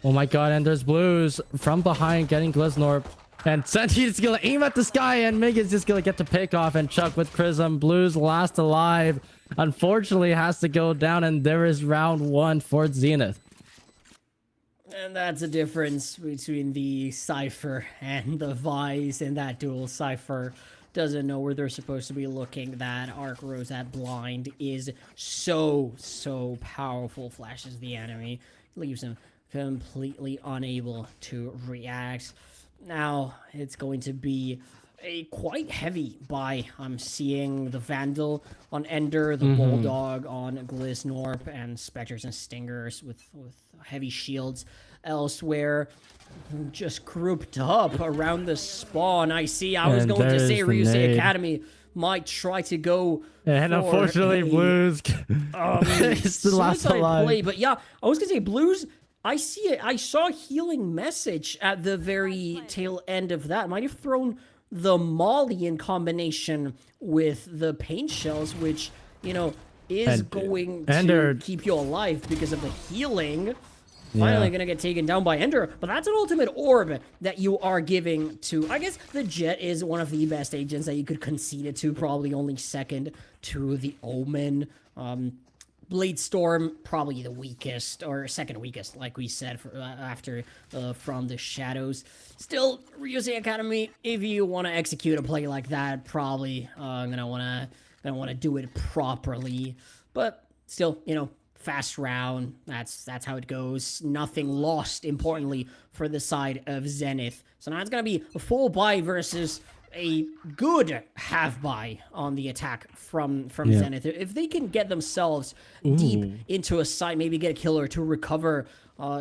Oh my god, and there's Blues from behind getting Gliznorp. And Senshi is gonna aim at the sky, and Mig is just gonna get the pick off, and Chuck with Chrism. Blues last alive. Unfortunately, has to go down, and there is round 1 for Zenith. And that's the difference between the Cypher and the Vice in that duel. Cypher doesn't know where they're supposed to be looking. That Arc Rose at blind is so powerful. Flashes the enemy, leaves him completely unable to react. Now it's going to be a quite heavy buy. I'm seeing the Vandal on Ender, the Bulldog on Gliznorp, and Spectres and Stingers with heavy shields elsewhere. Just grouped up around the spawn. I see. I was going to say Ryusei Academy might try to go. And unfortunately, Blues is the last alive. But yeah, I was gonna say Blues. I see it. I saw a healing message at the very tail end of that. Might have thrown the Molly in combination with the paint shells, which, you know, is going to keep you alive because of the healing. Finally gonna get taken down by Ender, but that's an ultimate orb that you are giving to... I guess the Jet is one of the best agents that you could concede it to, probably only second to the Omen. Blade Storm, probably the weakest, or second weakest, like we said, after From the Shadows. Still, Ryusei Academy, if you want to execute a play like that, probably gonna wanna do it properly. But still, you know, fast round. That's how it goes. Nothing lost, importantly, for the side of Zenith. So now it's gonna be a full buy versus a good half buy on the attack from Zenith. If they can get themselves deep into a site, maybe get a killer to recover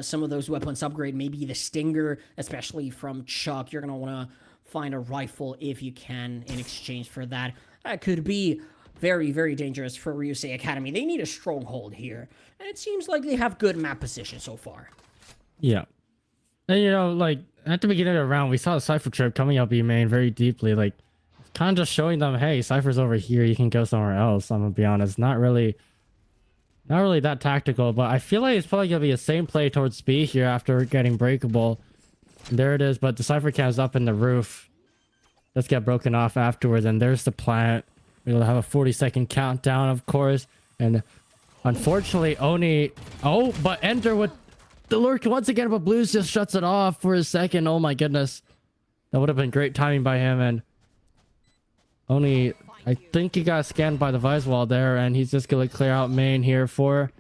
some of those weapons upgrade, maybe the Stinger, especially from Chuck. You're gonna want to find a rifle if you can in exchange for that. That could be very dangerous for Ryusei Academy. They need a stronghold here, and it seems like they have good map position so far. Yeah. And, you know, like, at the beginning of the round, we saw the Cypher trip coming up E main very deeply. Like, kind of just showing them, hey, Cypher's over here. You can go somewhere else. I'm going to be honest. Not really that tactical, but I feel like it's probably going to be the same play towards B here after getting breakable. And there it is, but the Cypher cam's up in the roof. Let's get broken off afterwards, and there's the plant. We'll have a 40-second countdown, of course. And unfortunately, Oni... Oh, but Ender with the lurk once again, but Blues just shuts it off for a second. Oh my goodness. That would have been great timing by him. And Oni, I think he got scanned by the Vice wall there, and he's just going to clear out main here for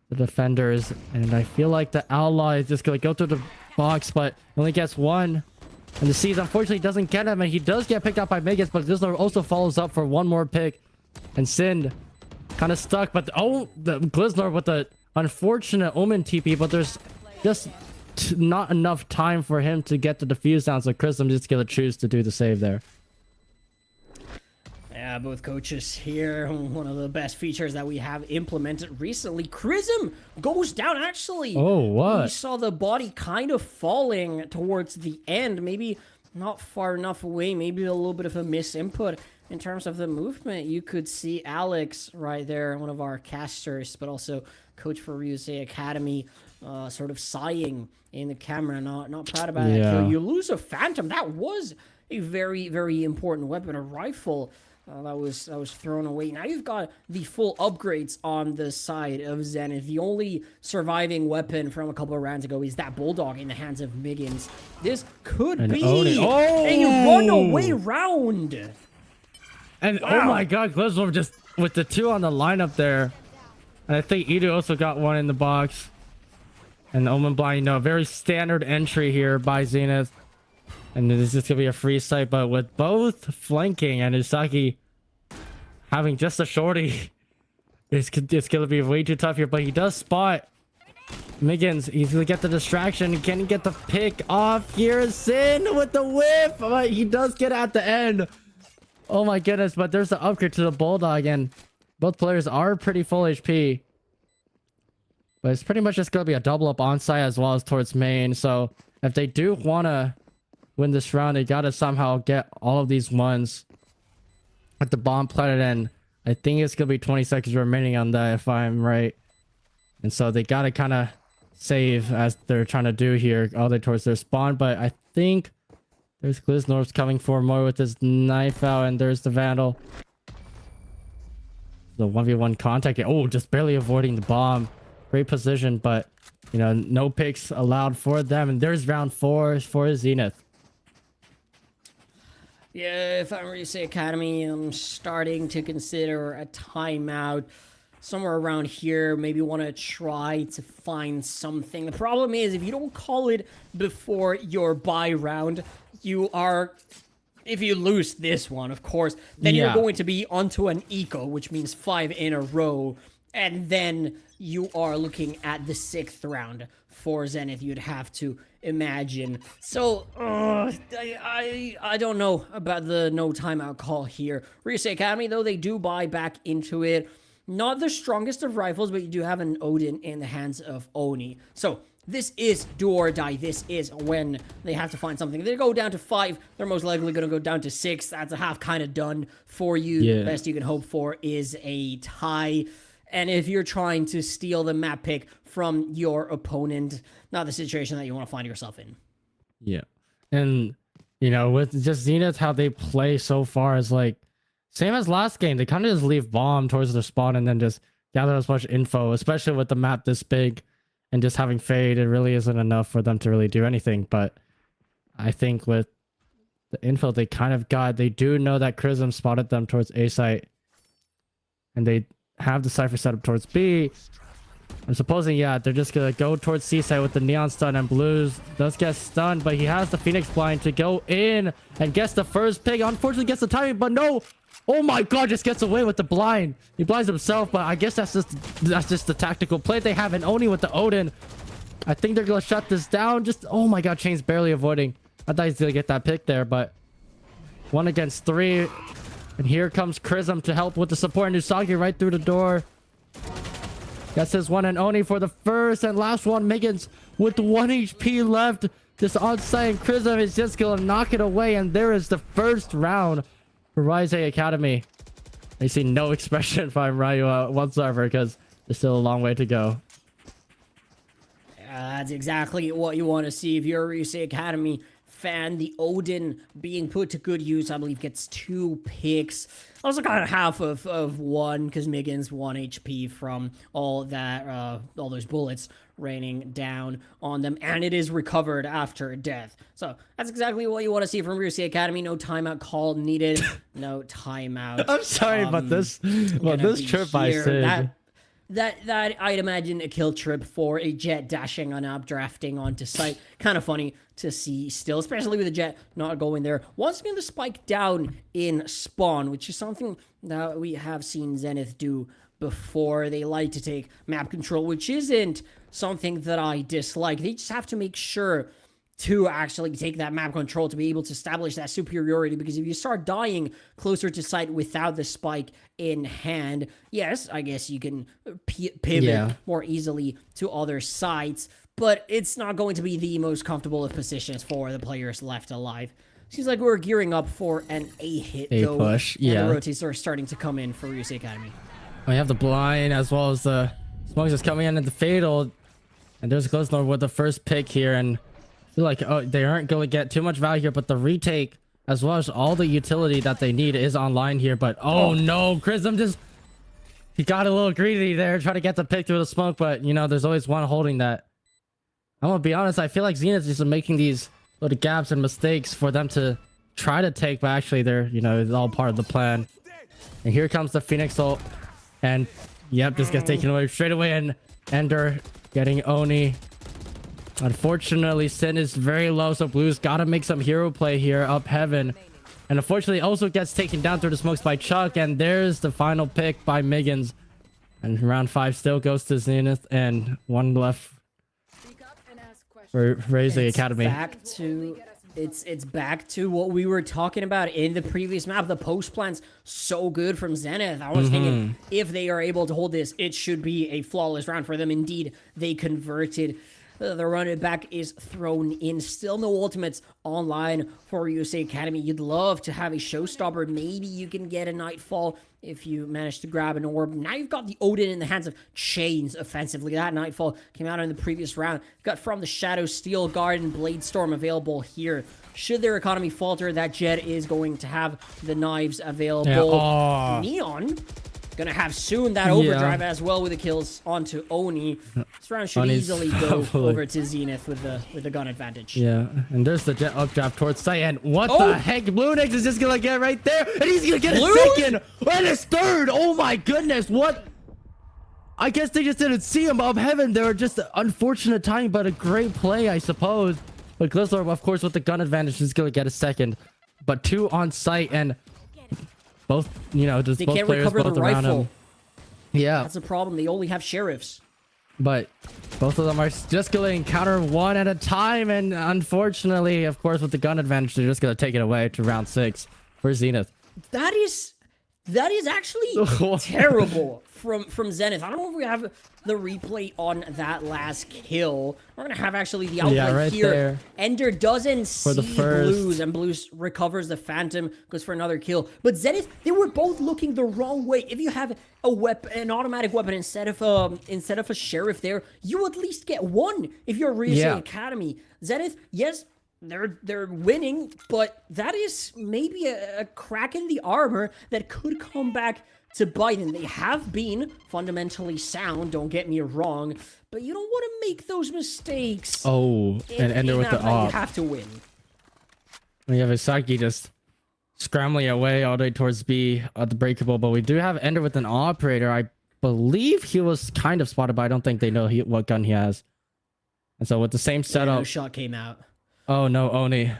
the defenders. And I feel like the Ally is just going to go through the box, but only gets one. And the Seas unfortunately doesn't get him, and he does get picked up by Megas, but Gliznorp also follows up for one more pick. And Sin kind of stuck, but the Gliznorp with the unfortunate Omen TP, but there's just not enough time for him to get the defuse down, so Chrism just gonna choose to do the save there. Yeah, both coaches here. One of the best features that we have implemented recently. Chrism goes down, actually. Oh, what? We saw the body kind of falling towards the end. Maybe not far enough away. Maybe a little bit of a misinput in terms of the movement. You could see Alex right there, one of our casters, but also coach for Ryusei Academy, sort of sighing in the camera. Not proud about that kill. You lose a Phantom. That was a very important weapon, a rifle. That was thrown away. Now you've got the full upgrades on the side of Zenith. The only surviving weapon from a couple of rounds ago is that Bulldog in the hands of Miggins. This could be a runaway round. And oh my god, Gliznorp just with the 2 on the lineup there, and I think Edu also got one in the box. And Omen Blind, you know, very standard entry here by Zenith. And this is gonna be a free sight, but with both flanking and Usagi having just a shorty, it's gonna be way too tough here. But he does spot Miggins. He's gonna get the distraction. Can he get the pick off here? Sin with the whip, but he does get at the end. Oh my goodness! But there's the upgrade to the Bulldog, and both players are pretty full HP. But it's pretty much just gonna be a double up on site as well as towards main. So if they do wanna win this round, they gotta somehow get all of these ones with the bomb planted in. I think it's gonna be 20 seconds remaining on that if I'm right. And so they gotta kind of save as they're trying to do here all the way towards their spawn. But I think there's Gliznorp's coming for more with his knife out, and there's the Vandal. The 1v1 contact. Oh, just barely avoiding the bomb. Great position, but you know, no picks allowed for them. And there's round 4 for Zenith. Yeah, if I'm Ryusei Academy, I'm starting to consider a timeout somewhere around here. Maybe want to try to find something. The problem is, if you don't call it before your buy round, you are... If you lose this one, of course, then you're going to be onto an eco, which means 5 in a row. And then you are looking at the 6th round for Zenith, you'd have to imagine. So, I don't know about the no timeout call here. Ryusei Academy, though, they do buy back into it. Not the strongest of rifles, but you do have an Odin in the hands of Oni. So, this is do or die. This is when they have to find something. If they go down to 5, they're most likely going to go down to 6. That's a half kind of done for you. The best you can hope for is a tie. And if you're trying to steal the map pick from your opponent, not the situation that you want to find yourself in. Yeah. And, you know, with just Zenith, how they play so far is like, same as last game. They kind of just leave bomb towards their spawn and then just gather as much info, especially with the map this big and just having fade. It really isn't enough for them to really do anything. But I think with the info they kind of got, they do know that Chrism spotted them towards A site. And they have the Cypher set up towards B. I'm supposing, yeah, they're just gonna go towards C side with the Neon stun, and Blues does get stunned, but he has the Phoenix blind to go in and gets the first pick. Unfortunately gets the timing, but no! Oh my god, just gets away with the blind. He blinds himself, but I guess that's just the tactical play they have, and Oni with the Odin. I think they're gonna shut this down. Just, oh my god, Chain's barely avoiding. I thought he's gonna get that pick there, but 1 against 3. And here comes Chrism to help with the support, and Usagi right through the door. Gets his one and Oni for the first and last one. Miggins with 1 HP left. Just on site, and Chrism is just gonna knock it away. And there is the first round for Ryusei Academy. I see no expression from Ryu whatsoever because there's still a long way to go. That's exactly what you want to see if you're a Ryusei Academy fan. The Odin being put to good use, I believe, gets 2 picks. Also got half of 1 because Miggins 1 HP from all that, all those bullets raining down on them, and it is recovered after death. So that's exactly what you want to see from Ryusei Academy. No timeout call needed. No timeout. I'm sorry about this. Well, this trip I said. That I'd imagine a kill trip for a Jet dashing on up, drafting onto site. Kind of funny to see still, especially with the Jet not going there. Once again, the spike down in spawn, which is something that we have seen Zenith do before. They like to take map control, which isn't something that I dislike. They just have to make sure to actually take that map control to be able to establish that superiority, because if you start dying closer to site without the spike in hand, yes, I guess you can pivot more easily to other sites, but it's not going to be the most comfortable of positions for the players left alive. Seems like we're gearing up for an A hit, though. Push, and the rotates are starting to come in for Ryusei Academy. We have the blind as well as the smokes just coming in at the fatal, and there's Gliznorp with the first pick here, and I feel like they aren't going to get too much value here, but the retake as well as all the utility that they need is online here. But oh no, Chrism just, he got a little greedy there, trying to get the pick through the smoke, but you know, there's always one holding that. I'm gonna be honest, I feel like Zenith is just making these little gaps and mistakes for them to try to take, but actually they're, you know, it's all part of the plan. And here comes the Phoenix ult. And yep, just gets taken away straight away. And Ender getting Oni. Unfortunately, Sin is very low, so Blue's got to make some hero play here up heaven. And unfortunately, also gets taken down through the smokes by Chuck. And there's the final pick by Miggins. And round 5 still goes to Zenith. And one left for Ryusei Academy. It's back to what we were talking about in the previous map. The post plan's so good from Zenith. I was thinking if they are able to hold this, it should be a flawless round for them. Indeed, they converted. The running back is thrown in. Still no ultimates online for Ryusei Academy. You'd love to have a showstopper. Maybe you can get a Nightfall if you manage to grab an orb. Now you've got the Odin in the hands of Chains offensively. That Nightfall came out in the previous round. Got from the Shadow, Steel Guard, and Blade Storm available here. Should their economy falter, that Jet is going to have the knives available. Yeah. Neon gonna have soon that overdrive as well with the kills onto Oni. This round should easily go over to Zenith with the gun advantage. Yeah, and there's the Jet updraft towards sight. And what the heck? Blue Nix is just gonna get right there, and he's gonna get a second and his third. Oh my goodness, what? I guess they just didn't see him up heaven. They were just unfortunate timing, but a great play, I suppose. But Glizzlorb, of course, with the gun advantage, is gonna get a second. But 2 on site, and both, you know, just they both can't players recover both the around rifle. him. Yeah, That's a problem. They only have sheriffs. but both of them are just going to encounter one at a time. And unfortunately, of course, with the gun advantage, they're just going to take it away to round 6 for Zenith. That is actually terrible from Zenith. I don't know if we have the replay on that last kill. We're gonna have actually the outplay right here. there. Ender doesn't see the first. Blues, and Blues recovers the Phantom, goes for another kill. But Zenith, they were both looking the wrong way. If you have a weapon, an automatic weapon instead of a sheriff there, you at least get one. If you're Ryusei Academy, Zenith, yes, they're winning, but that is maybe a crack in the armor that could come back to bite them. They have been fundamentally sound, don't get me wrong, but you don't want to make those mistakes. Oh, and Ender with the op. You have to win. We have Isaki just scrambling away all the way towards B at the breakable, but we do have Ender with an operator. I believe he was kind of spotted, but I don't think they know what gun he has. And so with the same setup, No shot came out. Oh no, Oni.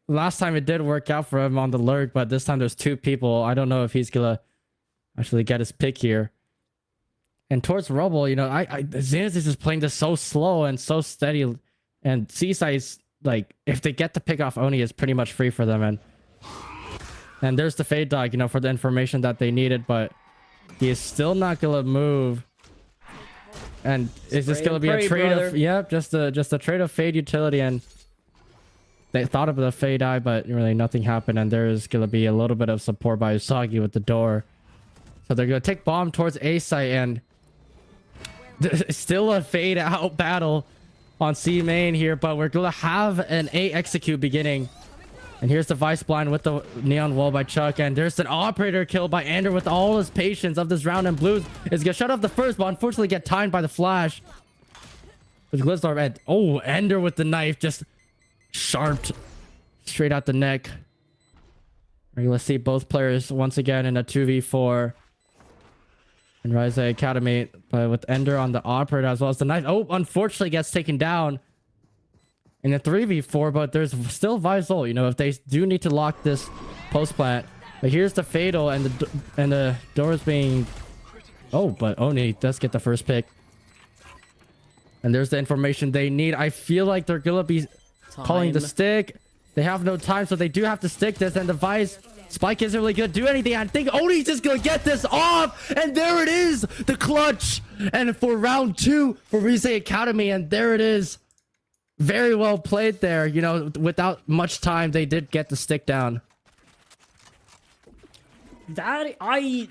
Last time it did work out for him on the lurk, but this time there's 2 people. I don't know if he's gonna actually get his pick here. And towards Rubble, you know, Zenith is just playing this so slow and so steady. And Seaside's like, if they get the pick off Oni, it's pretty much free for them. And there's the Fade Dog, you know, for the information that they needed, but he is still not gonna move. And it's just gonna be a trade of just a trade of Fade utility, and they thought of the Fade Eye, but really nothing happened. And there's gonna be a little bit of support by Usagi with the door. So they're gonna take bomb towards A site, and still a fade out battle on C main here, but we're gonna have an A execute beginning. And here's the Vice Blind with the Neon Wall by Chuck, and there's an operator kill by Ender with all his patience of this round, and Blues is gonna shut off the first, but unfortunately get timed by the flash. With Glizzlorb, and Ender with the knife, just sharped straight out the neck. We're gonna see both players once again in a 2v4 in Ryusei Academy, but with Ender on the operator as well as the knife. Oh, unfortunately gets taken down in a 3v4, but there's still Visol, you know, if they do need to lock this post plant. But here's the Fatal, and the door is being... Oh, but Oni does get the first pick. And there's the information they need. I feel like they're gonna be calling the stick. They have no time, so they do have to stick this, and the Vice Spike isn't really gonna do anything. I think Oni's just gonna get this off, and there it is, the clutch. And for round 2 for Ryusei Academy, and there it is. Very well played there. You know, without much time, they did get the stick down. That I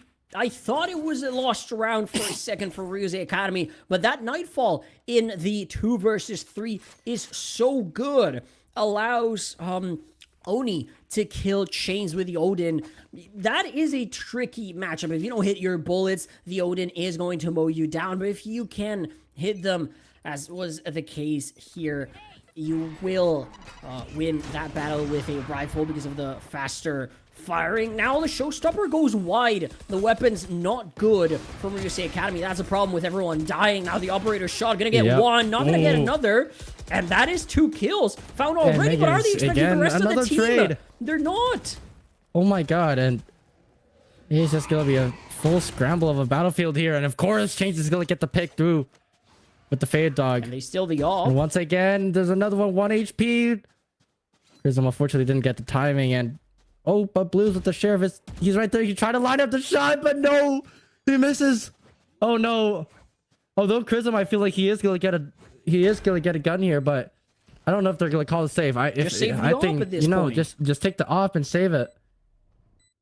thought it was a lost round for a second for Ryusei Academy, but that Nightfall in the 2 versus 3 is so good. Allows Oni to kill Chains with the Odin. That is a tricky matchup. If you don't hit your bullets, the Odin is going to mow you down. But if you can hit them, as was the case here, you will win that battle with a rifle because of the faster firing. Now the showstopper goes wide. The weapon's not good from Ryusei Academy. That's a problem with everyone dying. Now the operator shot gonna get one, not gonna get another. And that is 2 kills found already. But are they expecting the rest of the team? Trade. They're not. Oh my god, and it's just gonna be a full scramble of a battlefield here. And of course, Change is gonna get the pick through with the Fade Dog. And they steal the off. And once again, there's another one HP. Prism unfortunately didn't get the timing, and oh, but Blues with the Sheriff he's right there. He tried to line up the shot, but no, he misses. Oh no. Although Prism, I feel like he is gonna get a gun here, but I don't know if they're gonna call it safe. I think you know, just take the off and save it.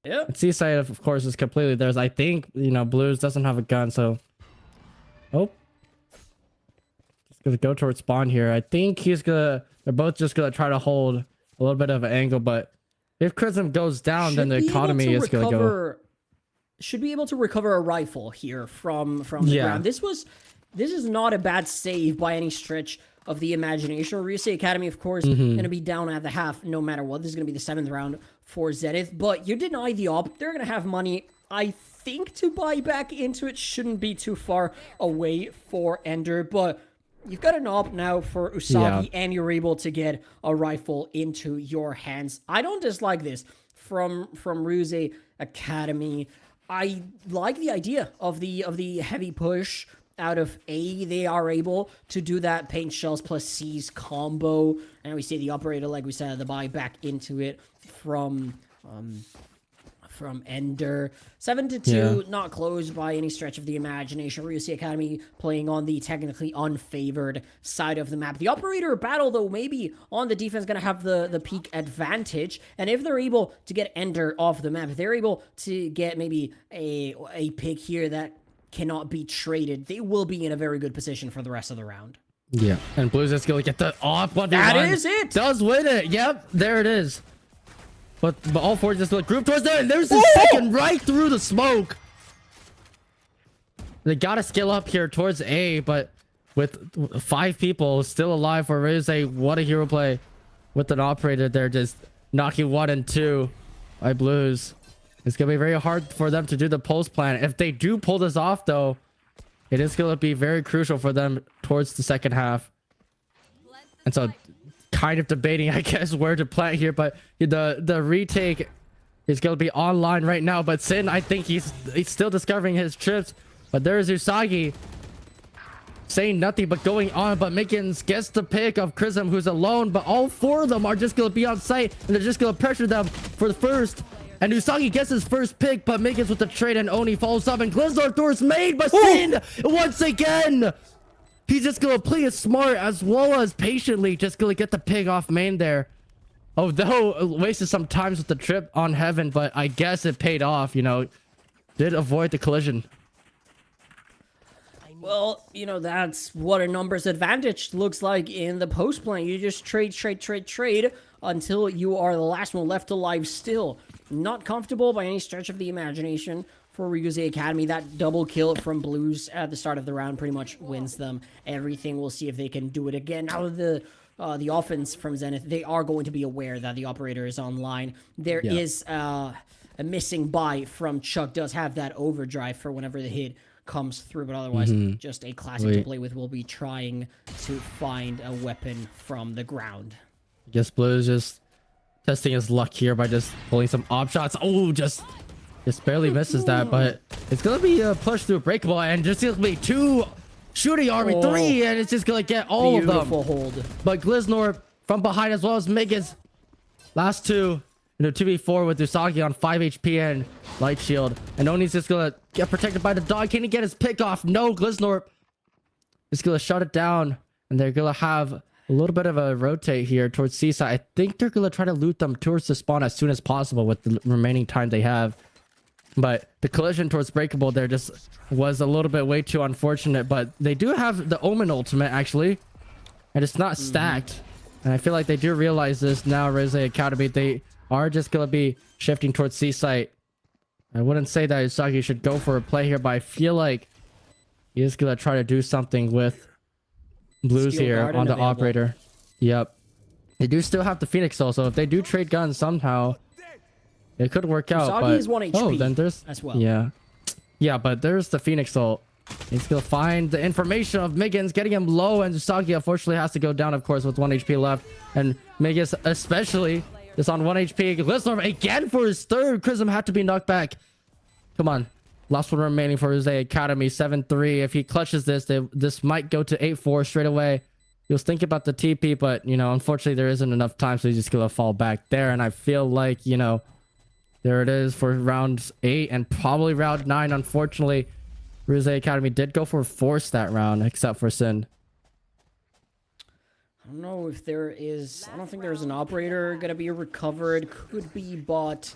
Yeah. Seaside, of course, is completely theirs. I think, you know, Blues doesn't have a gun, so just gonna go towards spawn here. I think they're both just gonna try to hold a little bit of an angle, but if Prism goes down, then the economy is gonna go. Should be able to recover a rifle here from the ground. This is not a bad save by any stretch of the imagination. Ryusei Academy, of course, gonna be down at the half no matter what. This is gonna be the 7th round for Zenith, but you deny the op. They're gonna have money, I think, to buy back into it. Shouldn't be too far away for Ender, but you've got an op now for Usagi, and you're able to get a rifle into your hands. I don't dislike this from Ryusei Academy. I like the idea of the heavy push out of A. They are able to do that paint shells plus C's combo, and we see the operator, like we said, the buy back into it from Ender. 7-2, not close by any stretch of the imagination. Ryusei Academy playing on the technically unfavored side of the map. The operator battle, though, maybe on the defense going to have the peak advantage, and if they're able to get Ender off the map, if they're able to get maybe a pick here that cannot be traded, they will be in a very good position for the rest of the round. Yeah, and Blues is going to get the off 1v1. That is it! Does win it. Yep, there it is. But all 4 just group towards there, and there's the second right through the smoke. They got to skill up here towards A, but with 5 people still alive for Ryusei, what a hero play with an operator there, just knocking 1 and 2 by Blues. It's going to be very hard for them to do the post plan. If they do pull this off, though, it is going to be very crucial for them towards the second half. And so kind of debating, I guess, where to plant here, but the retake is going to be online right now. But Sin, I think he's still discovering his trips. But there's Usagi saying nothing but going on, but Mickens gets the pick of Chrism, who's alone, but all 4 of them are just going to be on site, and they're just going to pressure them for the first. And Usagi gets his first pick, but Mickens with the trade, and Oni follows up, and Glizzard Thor's made, but Sin, once again, he's just going to play it smart as well as patiently, just going to get the pick off main there. Although wasted some times with the trip on Heaven, but I guess it paid off, you know, did avoid the collision. Well, you know, that's what a numbers advantage looks like in the post plan. You just trade until you are the last one left alive still. Not comfortable by any stretch of the imagination for Ryusei Academy. That double kill from Blues at the start of the round pretty much wins them everything. We'll see if they can do it again. Now the offense from Zenith, they are going to be aware that the operator is online. There is a missing buy from Chuck. Does have that overdrive for whenever the hit comes through, but otherwise just a classic to play with. We'll be trying to find a weapon from the ground. I guess Blues just testing his luck here by just pulling some op shots. Oh, just barely misses that, but it's gonna be a push through breakable, and just gonna be 2 shooting army, 3, and it's just gonna get all of them. Beautiful hold. But Gliznor from behind, as well as Miggins, last 2. You know, 2v4 with Usagi on 5 HP and light shield, and Oni's just gonna get protected by the dog. Can he get his pick off? No, Gliznor is gonna shut it down, and they're gonna have a little bit of a rotate here towards Seaside. I think they're gonna try to loot them towards the spawn as soon as possible with the remaining time they have. But the collision towards breakable there just was a little bit way too unfortunate. But they do have the Omen ultimate, actually, and it's not stacked. And I feel like they do realize this now. Ryusei Academy, they are just gonna be shifting towards Seaside. I wouldn't say that Usagi should go for a play here, but I feel like he is gonna try to do something with Blues Steel here Garden on the available. operator. Yep. They do still have the Phoenix though, so if they do trade guns somehow, It could work out, Usagi but is 1 oh, HP then there's as well. Yeah, but there's the Phoenix ult. He's gonna find the information of Miggins, getting him low, and Usagi unfortunately has to go down, of course, with 1 HP left. And Miggins especially is on 1 HP. Glizznorm again for his third. Chrism had to be knocked back. Come on. Last one remaining for Ryusei Academy, 7-3. If he clutches this, this might go to 8-4 straight away. He was thinking about the TP, but, you know, unfortunately there isn't enough time, so he's just gonna fall back there. And I feel like, you know, there it is for round 8 and probably round 9. Unfortunately, Ryusei Academy did go for force that round, except for Sin. I don't know if there is... I don't think there's an operator gonna be recovered. Could be bought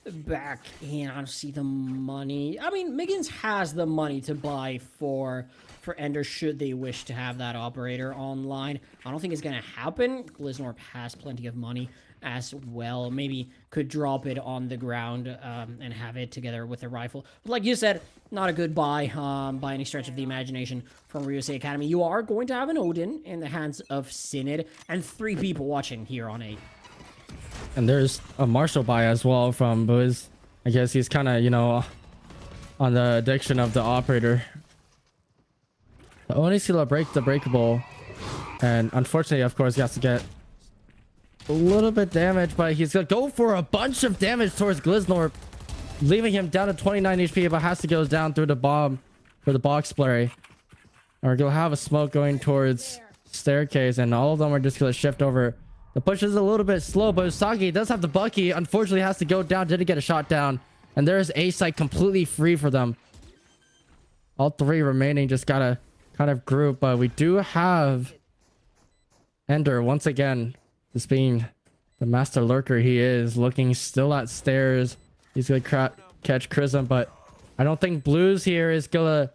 back in. I don't see the money. I mean, Miggins has the money to buy for Ender should they wish to have that operator online. I don't think it's gonna happen. Glizznorp has plenty of money as well. Maybe could drop it on the ground and have it together with a rifle. But like you said, not a good buy by any stretch of the imagination from Ryusei Academy. You are going to have an Odin in the hands of Synod and 3 people watching here on 8. And there's a Marshall buy as well from Buzz. I guess he's kind of, you know, on the addiction of the operator. The Oniskila break the breakable. And unfortunately, of course, he has to get a little bit damaged, but he's going to go for a bunch of damage towards Glizznorp, leaving him down to 29 HP, but has to go down through the bomb for the box flurry. And we're going to have a smoke going towards staircase, and all of them are just going to shift over. The push is a little bit slow, but Usagi does have the Bucky. Unfortunately, has to go down. Didn't get a shot down. And there's A-site completely free for them. All 3 remaining just got to kind of group, but we do have Ender once again, just being the master lurker he is, looking still at stairs. He's going to catch Chrism, but I don't think Blues here is going to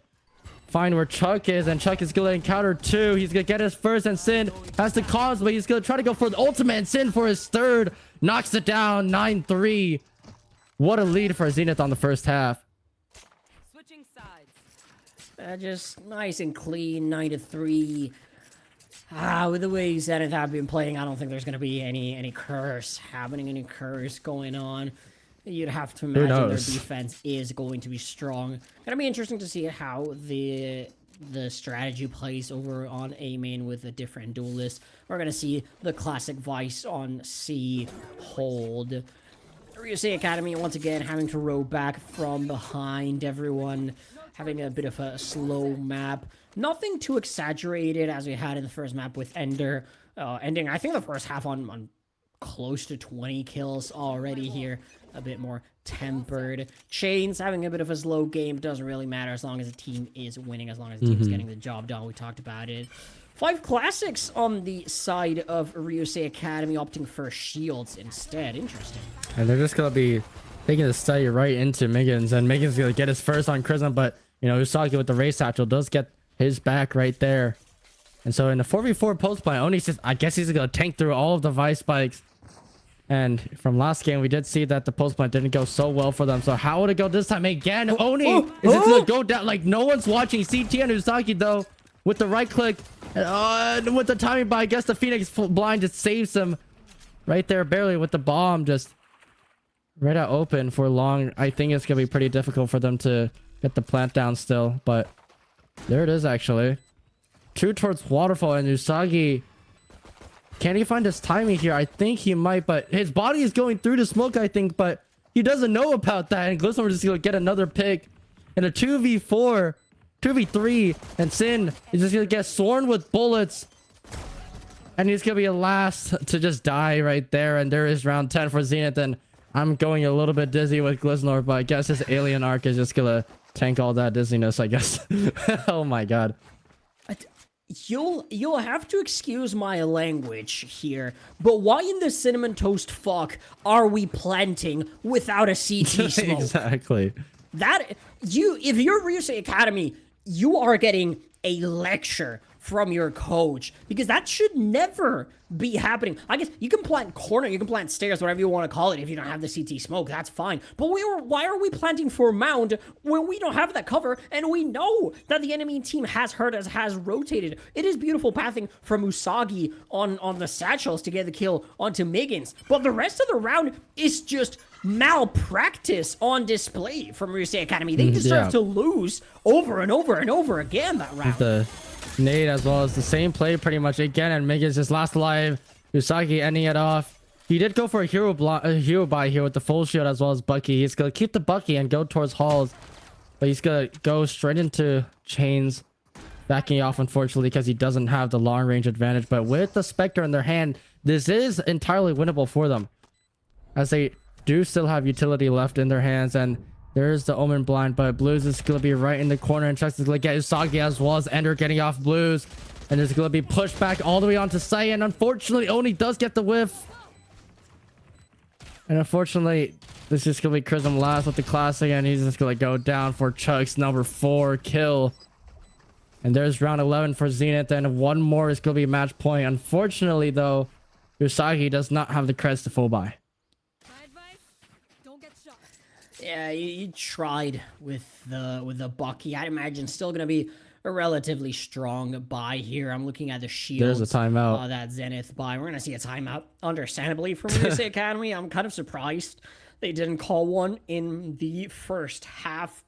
find where Chuck is, and Chuck is going to encounter 2. He's going to get his first, and Sin has the cause, but he's going to try to go for the ultimate, and Sin for his third knocks it down 9-3. What a lead for Zenith on the first half. Switching sides. Just nice and clean, 9-3. With the way Zenith have been playing, I don't think there's going to be any curse happening, any curse going on. You'd have to imagine their defense is going to be strong. Gonna be interesting to see how the strategy plays over on A main with a different duelist. We're gonna see the classic Vice on C hold. Ryusei Academy once again having to row back from behind everyone, having a bit of a slow map. Nothing too exaggerated as we had in the first map with Ender, ending I think the first half on close to 20 kills already here. A bit more tempered. Chains having a bit of a slow game. Doesn't really matter as long as the team is winning, as long as the team is getting the job done. We talked about it. 5 classics on the side of Ryusei Academy, opting for shields instead. Interesting. And they're just going to be taking the study right into Miggins, and Miggins going to get his first on Chrism, but, you know, Usagi with the race satchel does get his back right there. And so in the 4v4 post play, Oni says, I guess he's going to tank through all of the Vice spikes. And from last game, we did see that the post plant didn't go so well for them. So how would it go this time again? Oni is it going to go down? Like, no one's watching. CT and Usagi, though, with the right click. And with the timing, but I guess the Phoenix blind just saves him right there, barely, with the bomb just right out open for long. I think it's going to be pretty difficult for them to get the plant down still. But there it is, actually. 2 towards Waterfall, and Usagi... Can he find his timing here? I think he might, but his body is going through the smoke, I think, but he doesn't know about that. And Glizznorp is just going to get another pick in a 2v4, 2v3, and Sin is just going to get sworn with bullets. And he's going to be the last to just die right there. And there is round 10 for Zenith. And I'm going a little bit dizzy with Glizznorp, but I guess his alien arc is just going to tank all that dizziness, I guess. Oh my god. You'll have to excuse my language here, but why in the cinnamon toast fuck are we planting without a CT smoke? Exactly. If you're Ryusei Academy, you are getting a lecture from your coach, because that should never be happening. I guess you can plant corner, you can plant stairs, whatever you want to call it. If you don't have the CT smoke, that's fine. But why are we planting for mound when we don't have that cover and we know that the enemy team has hurt us, has rotated? It is beautiful pathing from Usagi on the satchels to get the kill onto Miggins, but the rest of the round is just malpractice on display from Ryusei Academy. They deserve to lose over and over and over again that round. The nade as well as the same play pretty much again, and Miggins just last alive. Usagi ending it off. He did go for a hero buy here with the full shield as well as Bucky. He's gonna keep the Bucky and go towards Halls, but he's gonna go straight into Chains, backing off unfortunately because he doesn't have the long range advantage. But with the Spectre in their hand, this is entirely winnable for them, as they do still have utility left in their hands. And there's the Omen blind, but Blues is going to be right in the corner, and Chucks is going to get Usagi as well as Ender getting off Blues, and it's going to be pushed back all the way onto Sai, and unfortunately Oni does get the whiff, and unfortunately this is going to be Chrism last with the classic, and he's just going to go down for Chucks number 4 kill. And there's round 11 for Zenith, and one more is going to be match point. Unfortunately though, Usagi does not have the creds to full buy. Yeah, you tried with the Bucky. I'd imagine still gonna be a relatively strong buy here. I'm looking at the shields. There's a timeout. That Zenith buy. We're gonna see a timeout, understandably, from Ryusei Academy. I'm kind of surprised they didn't call one in the first half.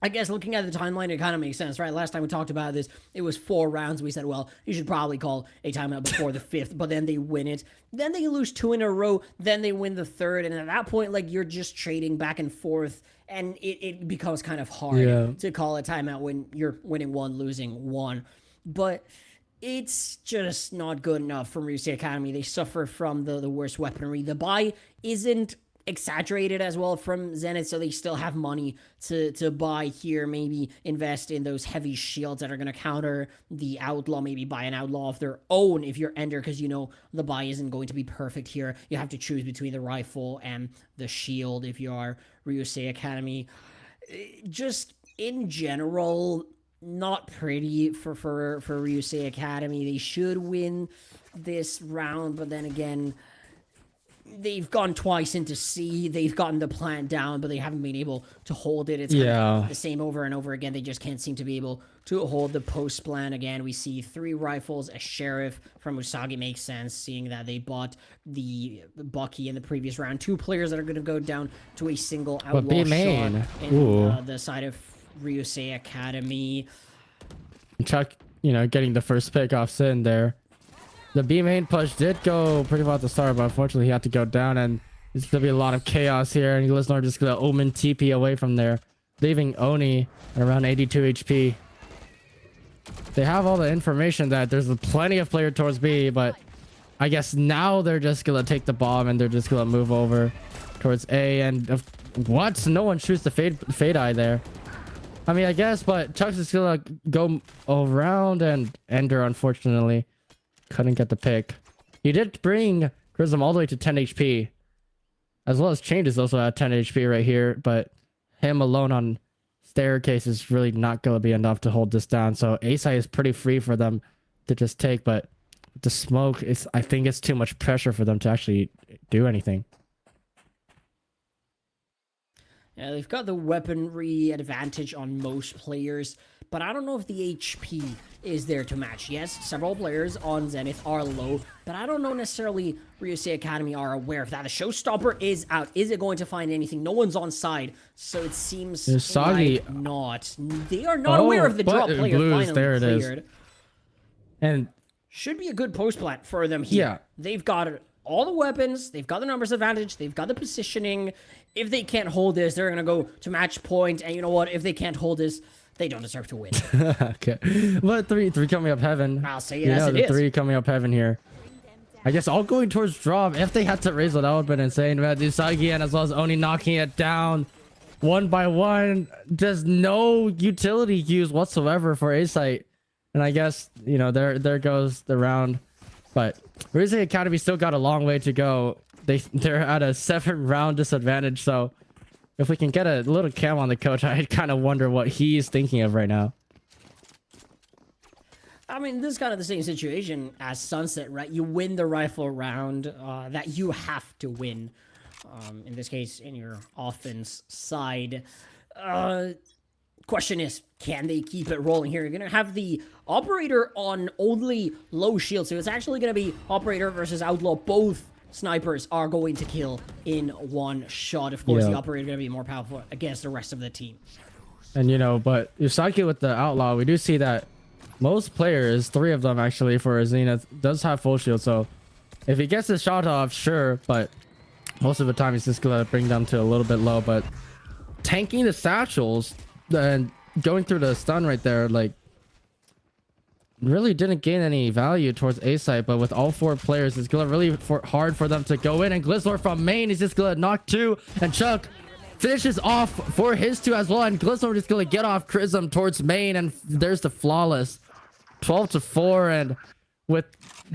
I guess looking at the timeline, it kind of makes sense, right? Last time we talked about this, it was 4 rounds. We said, well, you should probably call a timeout before the 5th, but then they win it. Then they lose 2 in a row. Then they win the 3rd. And at that point, like, you're just trading back and forth, and it becomes kind of hard to call a timeout when you're winning 1, losing 1. But it's just not good enough from Ryusei Academy. They suffer from the worst weaponry. The buy isn't exaggerated as well from Zenith, so they still have money to buy here, maybe invest in those heavy shields that are going to counter the outlaw, maybe buy an outlaw of their own if you're Ender, because you know the buy isn't going to be perfect here. You have to choose between the rifle and the shield if you are Ryusei Academy. Just in general, not pretty for Ryusei Academy. They should win this round, but then again, they've gone twice into C. They've gotten the plant down, but they haven't been able to hold it. It's kind of the same over and over again. They just can't seem to be able to hold the post plant. Again, we see 3 rifles, a sheriff from Usagi. Makes sense, seeing that they bought the Bucky in the previous round. 2 players that are going to go down to a single outlaw shot in the side of Ryusei Academy. Chuck, getting the first pick off Sin there. The B main push did go pretty well at the start, but unfortunately he had to go down, and there's going to be a lot of chaos here, and Listener just going to Omen TP away from there, leaving Oni at around 82 HP. They have all the information that there's plenty of player towards B, but I guess now they're just going to take the bomb, and they're just going to move over towards A, and what? No one shoots the fade eye there. I mean, I guess, but Chucks is going to go around, and Ender, unfortunately, couldn't get the pick. He did bring Chrism all the way to 10 HP, as well as Chain is also at 10 HP right here, but him alone on staircase is really not going to be enough to hold this down. So Asai is pretty free for them to just take, but the smoke is, I think it's too much pressure for them to actually do anything. Yeah, they've got the weaponry advantage on most players, but I don't know if the HP is there to match. Yes, several players on Zenith are low, but I don't know necessarily Ryusei Academy are aware of that. The showstopper is out. Is it going to find anything? No one's on side, so it seems like not. They are not aware of the drop player finally there cleared. It is. And should be a good post plant for them here. Yeah. They've got all the weapons, they've got the numbers advantage, they've got the positioning. If they can't hold this, they're going to go to match point, and you know what? If they can't hold this, they don't deserve to win. Okay. But three coming up heaven. I'll say it as it is. 3 coming up heaven here. I guess all going towards drop. If they had to raise it, that would have been insane. But Usagi and as well as Oni knocking it down one by one. There's no utility use whatsoever for A-Site. And I guess, there goes the round. But Ryusei Academy still got a long way to go. They're at a 7-round disadvantage, so if we can get a little cam on the coach, I kind of wonder what he's thinking of right now. I mean, this is kind of the same situation as Sunset, right? You win the rifle round that you have to win. In this case, in your offense side. Question is, can they keep it rolling here? You're going to have the operator on only low shield, so it's actually going to be operator versus outlaw. Both snipers are going to kill in one shot. Of course, the operator is going to be more powerful against the rest of the team. And but Ryusei with the outlaw, we do see that most players, 3 of them actually for Zenith, does have full shield. So if he gets the shot off, sure, but most of the time he's just gonna bring them to a little bit low. But tanking the satchels and going through the stun right there, like, really didn't gain any value towards A site. But with all 4 players, it's gonna really hard for them to go in. And Glizzlor from main is just gonna knock 2, and Chuck finishes off for his 2 as well. And Glizzlor just gonna get off Chrism towards main, and there's the flawless 12-4, and with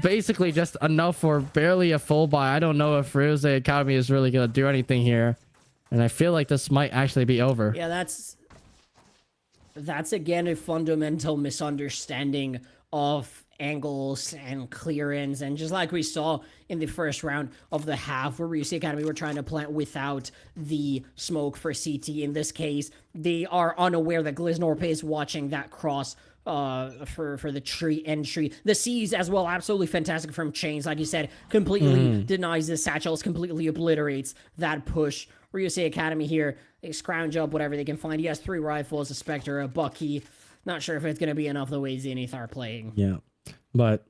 basically just enough for barely a full buy. I don't know if Ryusei Academy is really gonna do anything here, and I feel like this might actually be over. Yeah, that's again a fundamental misunderstanding of angles and clearance, and just like we saw in the first round of the half where Ryusei Academy were trying to plant without the smoke for CT. In this case, they are unaware that Glizznorp is watching that cross for the tree entry. The C's as well, absolutely fantastic from Chains. Like you said, completely denies the satchels, completely obliterates that push. Ryusei Academy here, they scrounge up whatever they can find. He has 3 rifles, a Spectre, a Bucky. Not sure if it's going to be enough the way Zenith are playing. Yeah, but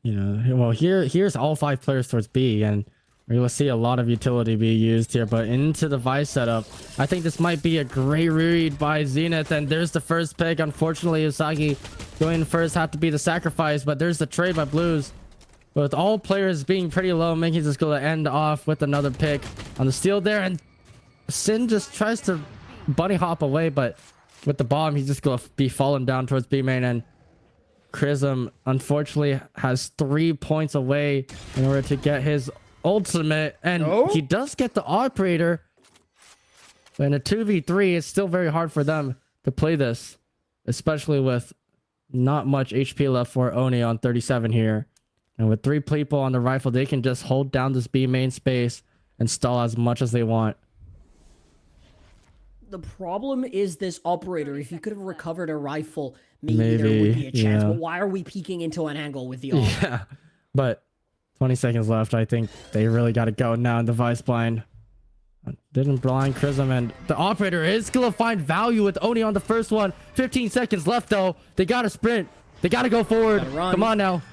well, here's all 5 players towards B, and we will see a lot of utility be used here. But into the Vice setup, I think this might be a great read by Zenith. And there's the first pick. Unfortunately, Usagi going first had to be the sacrifice, but there's the trade by Blues. But with all players being pretty low, Minky's just going to end off with another pick on the steal there. And Sin just tries to bunny hop away, but with the bomb, he's just going to be falling down towards B main. And Chrism, unfortunately, has 3 points away in order to get his ultimate, and he does get the operator. But in a 2v3, it's still very hard for them to play this, especially with not much HP left for Oni on 37 here. And with 3 people on the rifle, they can just hold down this B main space and stall as much as they want. The problem is this operator. If you could have recovered a rifle, maybe there would be a chance. But why are we peeking into an angle with the op? Yeah, but 20 seconds left. I think they really got to go now in the Vice blind. Didn't blind Chrism, and the operator is going to find value with Oni on the first one. 15 seconds left, though. They got to sprint. They got to go forward. Come on now.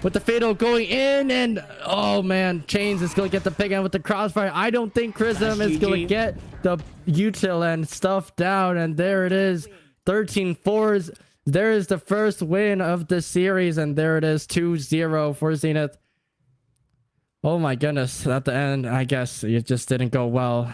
With the fatal going in, and oh man, Chains is going to get the pick end with the crossfire. I don't think Chrism is going to get the util and stuff down, and there it is. 13-4. There is the first win of the series, and there it is, 2-0 for Zenith. Oh my goodness, at the end, I guess it just didn't go well.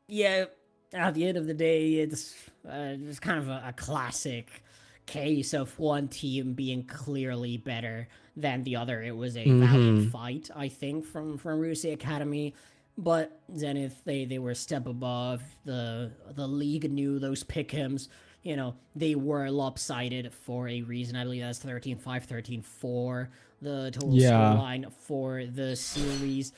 Yeah, at the end of the day, it's kind of a classic case of one team being clearly better than the other. It was a valiant fight, I think, from Ryusei Academy. But Zenith, they were a step above. The league knew those pick'ems. They were lopsided for a reason. I believe that's 13-5, 13-4. The total scoreline for the series.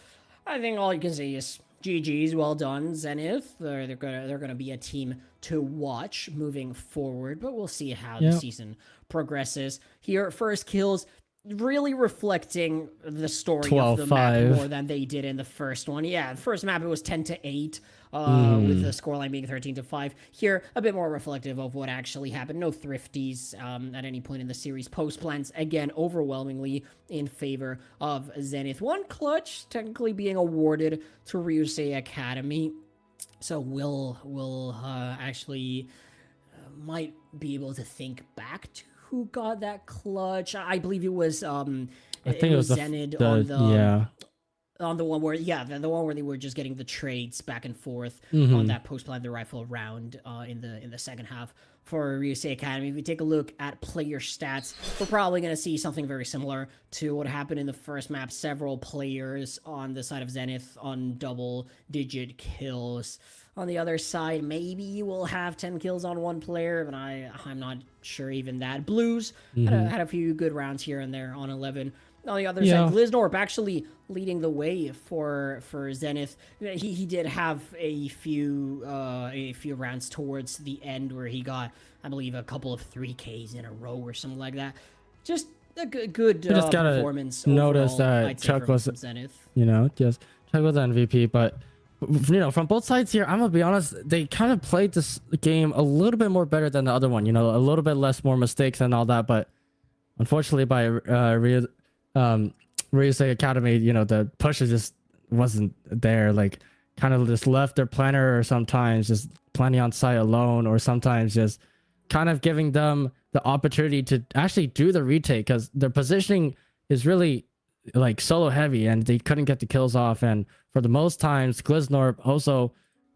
I think all you can say is GG's, well done, Zenith. They're gonna be a team to watch moving forward, but we'll see how the season progresses. Here, first kills really reflecting the story of the map more than they did in the first one. Yeah, the first map it was 10-8. With the scoreline being 13-5. Here, a bit more reflective of what actually happened. No thrifties at any point in the series. Post plans, again, overwhelmingly in favor of Zenith. One clutch technically being awarded to Ryusei Academy. So we'll actually might be able to think back to who got that clutch. I believe it was I think it was Zenith on the one where the one where they were just getting the trades back and forth on that post-plan the rifle round in the second half for Ryusei Academy. If we take a look at player stats, we're probably going to see something very similar to what happened in the first map. Several players on the side of Zenith on double-digit kills. On the other side, maybe you will have 10 kills on one player, but I'm not sure even that. Blues had a few good rounds here and there on 11. On the other side, Gliznorp actually leading the way for Zenith. He did have a few rounds towards the end where he got, I believe, a couple of 3Ks in a row or something like that. Just a good just gotta performance. Notice overall, that I'd say, Chuck was, from Zenith. just Chuck was the MVP, but from both sides here, I'm gonna be honest, they kind of played this game a little bit more better than the other one. A little bit less, more mistakes and all that, but unfortunately, by Ryusei Academy, the pushes just wasn't there. Like, kind of just left their planner, or sometimes just planning on site alone, or sometimes just kind of giving them the opportunity to actually do the retake, because their positioning is really like solo heavy and they couldn't get the kills off. And for the most times, Gliznorp also,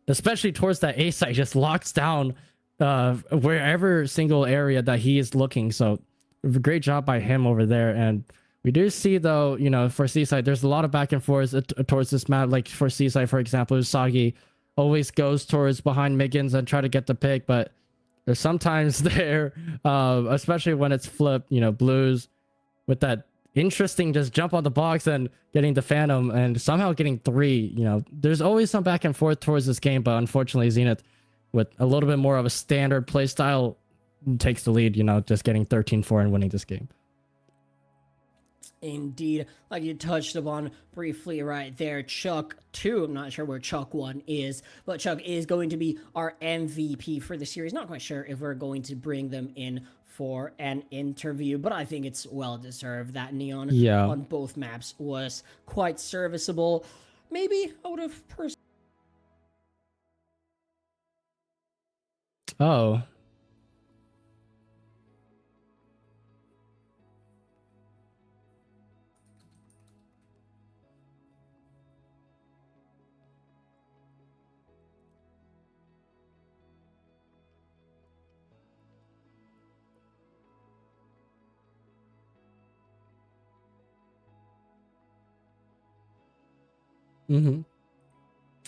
especially towards that A site, just locks down wherever single area that he is looking. So great job by him over there. And we do see, though, for Seaside, there's a lot of back and forth towards this map. Like for Seaside, for example, Usagi always goes towards behind Miggins and try to get the pick, but there's sometimes there, especially when it's flipped, Blues with that interesting just jump on the box and getting the Phantom and somehow getting 3. There's always some back and forth towards this game, but unfortunately Zenith, with a little bit more of a standard play style, takes the lead, just getting 13-4 and winning this game. Indeed, like you touched upon briefly right there, Chuck 2, I'm not sure where Chuck 1 is, but Chuck is going to be our MVP for the series. Not quite sure if we're going to bring them in for an interview, but I think it's well deserved. That Neon on both maps was quite serviceable. Maybe I would have Oh.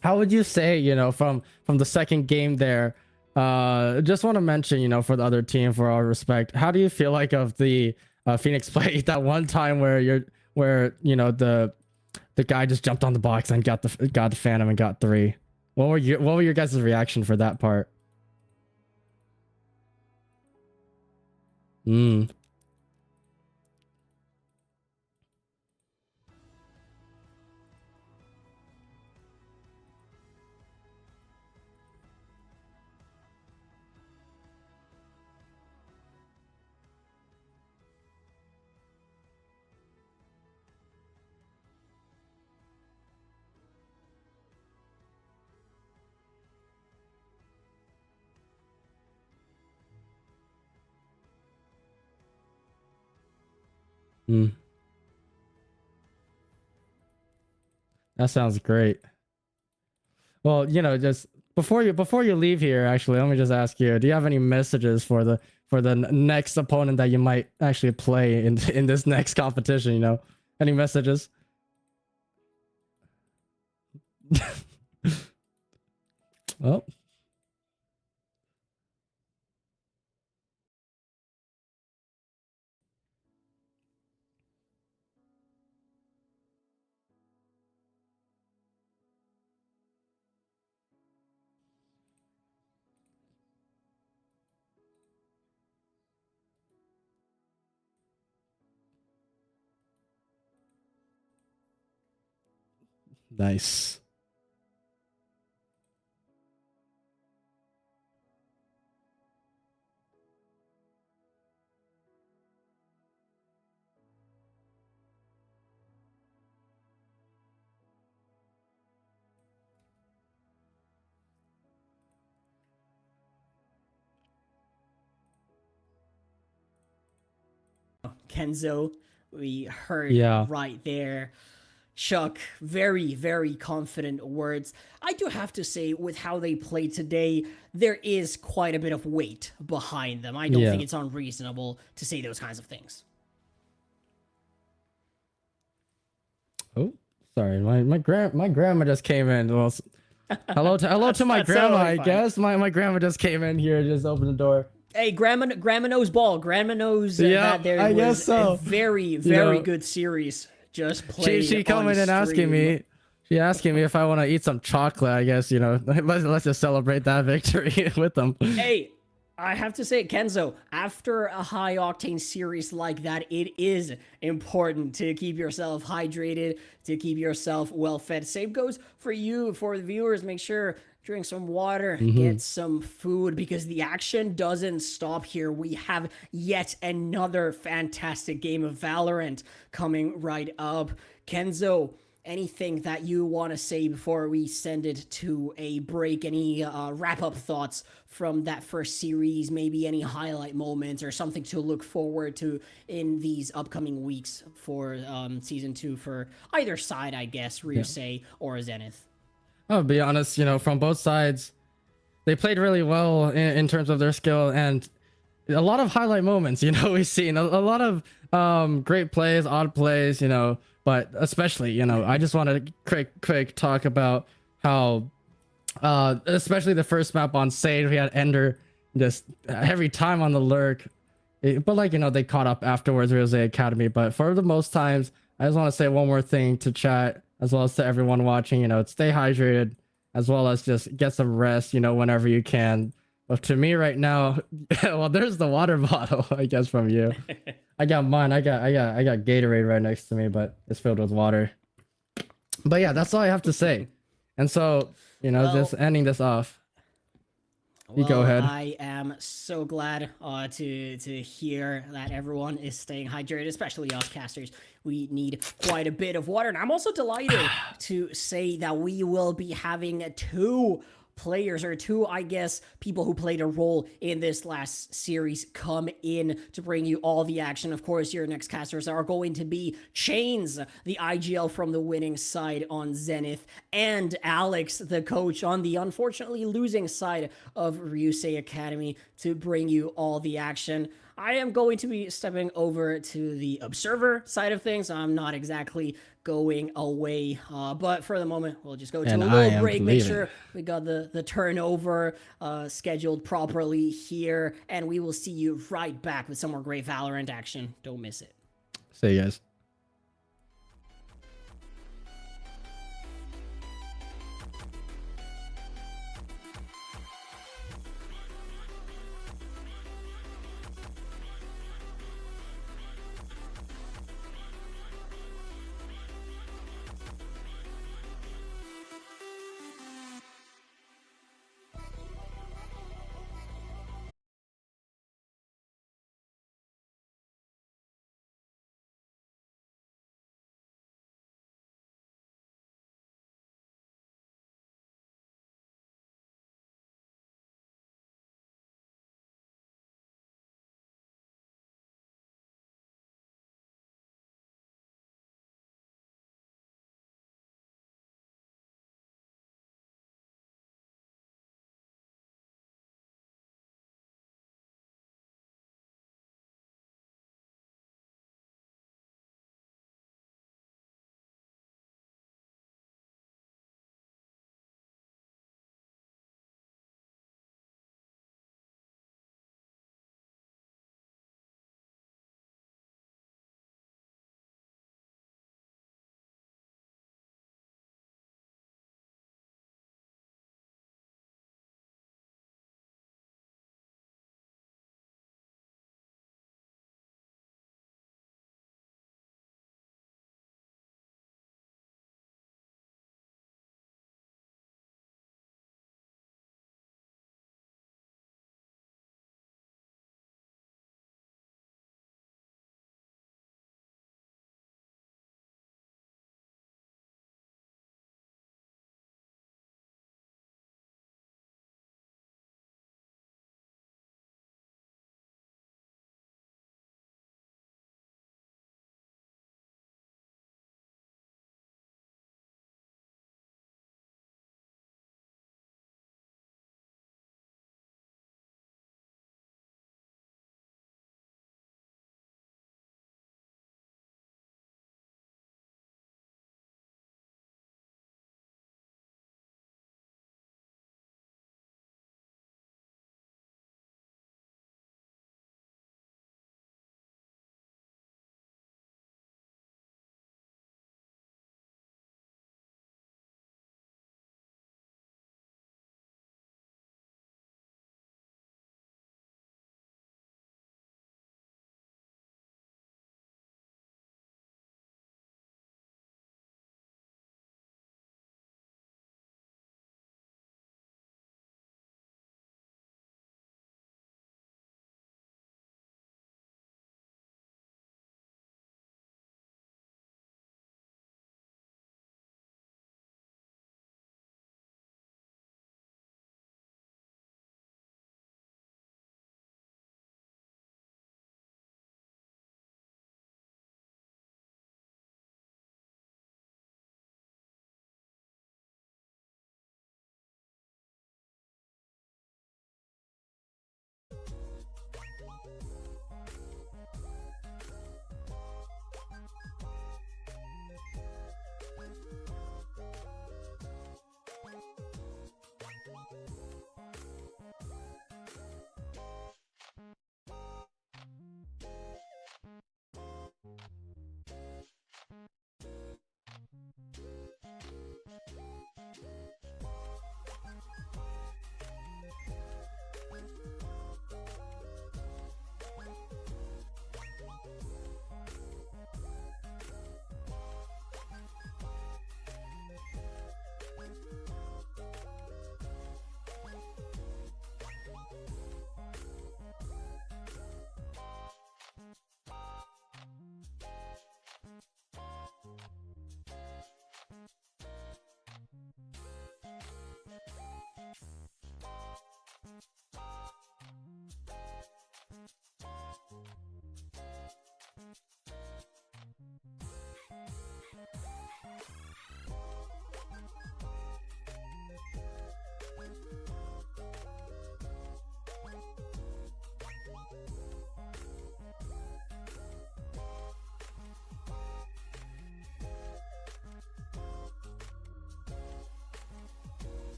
How would you say, from the second game there, just want to mention, for the other team, for our respect, how do you feel like of the Phoenix play that one time where the guy just jumped on the box and got the Phantom and got 3? What were your guys' reaction for that part? That sounds great. Well, just before you leave here, actually, let me just ask you: do you have any messages for the next opponent that you might actually play in this next competition? Any messages? Oh. Nice. Kenzo, we heard right there. Chuck, very, very confident words. I do have to say, with how they play today, there is quite a bit of weight behind them. I don't think it's unreasonable to say those kinds of things. Oh, sorry, my grandma just came in. Well, Hello to my That's grandma, totally I fine. guess. My grandma just came in here, just opened the door. Hey, grandma knows ball. Grandma knows Yeah, that there I guess was so. a very, You very know, good series just played she on coming and asking stream. me. She asking me if I want to eat some chocolate. I guess let's just celebrate that victory with them. Hey, I have to say, Kenzo, after a high octane series like that, it is important to keep yourself hydrated, to keep yourself well fed. Same goes for you, for the viewers. Make sure drink some water, get some food, because the action doesn't stop here. We have yet another fantastic game of Valorant coming right up. Kenzo, anything that you want to say before we send it to a break? Any wrap-up thoughts from that first series? Maybe any highlight moments or something to look forward to in these upcoming weeks for season 2 for either side, I guess, Ryusei or Zenith? I'll be honest, from both sides, they played really well in terms of their skill, and a lot of highlight moments. We've seen a lot of great plays, odd plays. But especially, I just want to quick talk about how, especially the first map on Sage, we had Ender just every time on the lurk. But they caught up afterwards. Ryusei Academy. But for the most times, I just want to say one more thing to chat, as well as to everyone watching. Stay hydrated, as well as just get some rest. Whenever you can. But to me right now, well, there's the water bottle, I guess, from you. I got mine. I got Gatorade right next to me, but it's filled with water. But yeah, that's all I have to say. And so, just ending this off. You go ahead. I am so glad to hear that everyone is staying hydrated, especially us casters. We need quite a bit of water. And I'm also delighted to say that we will be having two players, or two, I guess, people who played a role in this last series come in to bring you all the action. Of course, your next casters are going to be Chains, the IGL from the winning side on Zenith, and Alex, the coach, on the unfortunately losing side of Ryusei Academy, to bring you all the action. I am going to be stepping over to the observer side of things. I'm not exactly going away, but for the moment, we'll just go to a little break, make sure we got the turnover scheduled properly here, and we will see you right back with some more great Valorant action. Don't miss it. See you guys.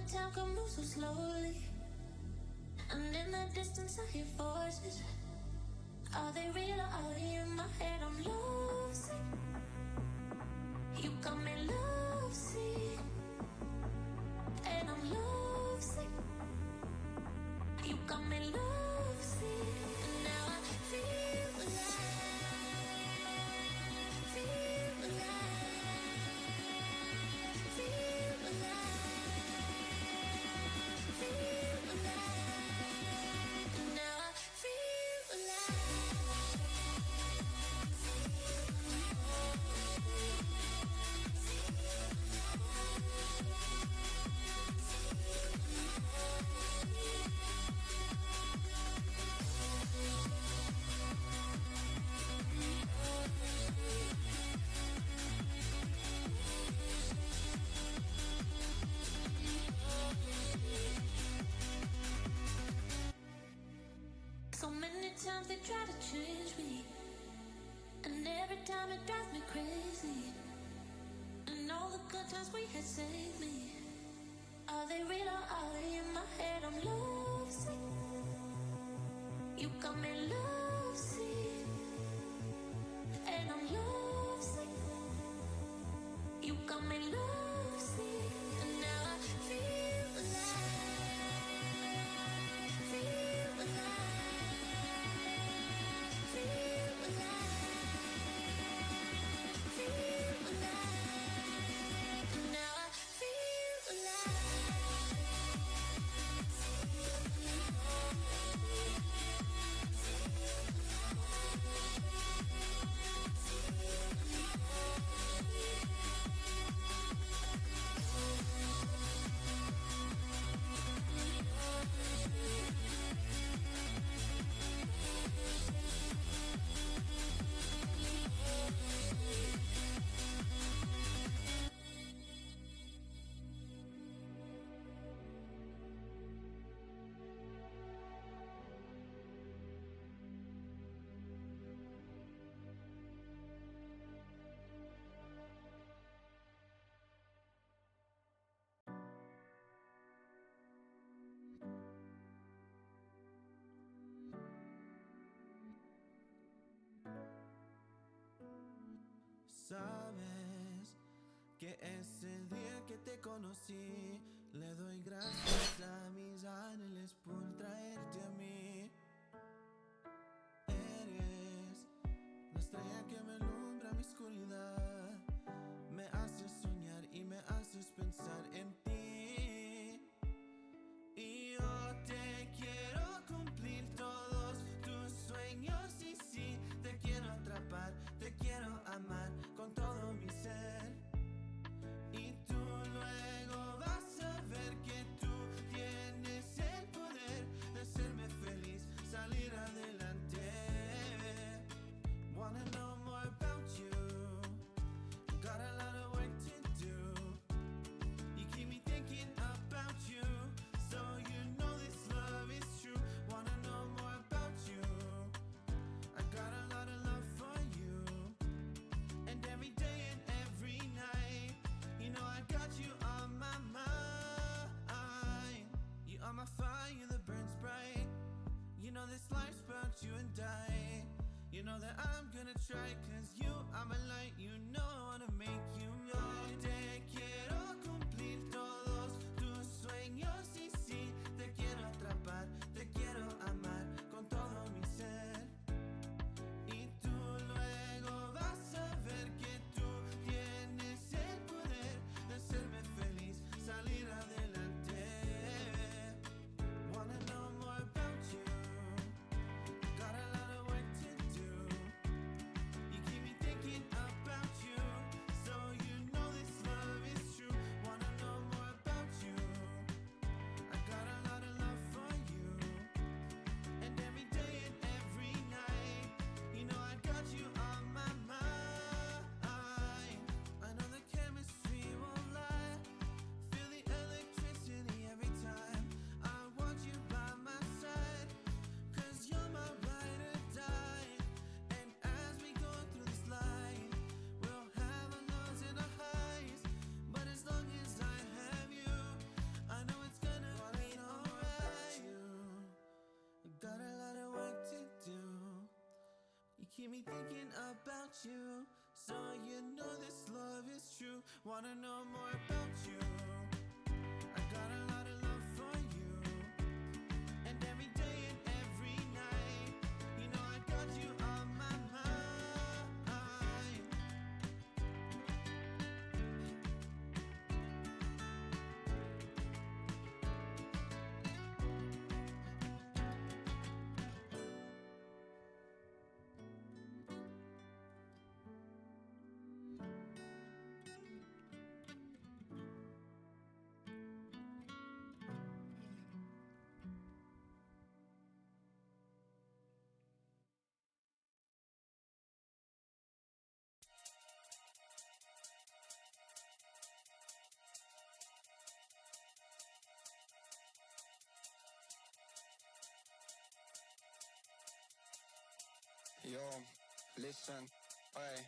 when time can move so slowly. And in the distance I hear voices. Are they real or are they in my head? I'm lovesick. You got me lovesick. And I'm lovesick. You got me lovesick. And now I feel alive. Feel alive. Feel alive. Feel alive. And now I feel alive. So many times they try to change me, and every time it drives me crazy. And all the good times we had saved me. Are they real or are they in my head? I'm lovesick. You got me lovesick. And I'm lovesick. You got me lovesick. And now I feel alive. Feel alive. Feel alive. Feel alive. And now I feel alive. Sabes que ese día que te conocí, le doy gracias a mis ángeles por traerte a mí. Eres la estrella que me alumbra mi oscuridad, me haces soñar y me haces pensar en ti. Y yo te quiero cumplir todos tus sueños y sí, te quiero atrapar, te quiero amar con todo mi ser. Y tú luego vas a ver que tú tienes el poder de hacerme feliz, salir adelante. Wanna know more about you, got a lot of work to do. You keep me thinking about you, so you know this love is true. Wanna know more about you, I got a lot of love for you. And every day and every night, you know I got you on my mind. You are my fire that burns bright. You know this life's about you and I. You know that I'm gonna try, cause you are my light. You know I wanna make you mine. Te quiero cumplir todos tus sueños y sí, te quiero atrapar, te quiero amar con todo mi ser. Y tú luego vas a ver que tú tienes el poder de hacerme feliz, salir adelante. Wanna know more about you, got a lot of work to do. You keep me thinking about you, so you know keep me thinking about you. So you know this love is true. Wanna know more about you. I got a lot of love for you. And every day and every night, you know I got you on my mind. Yo, listen, oi.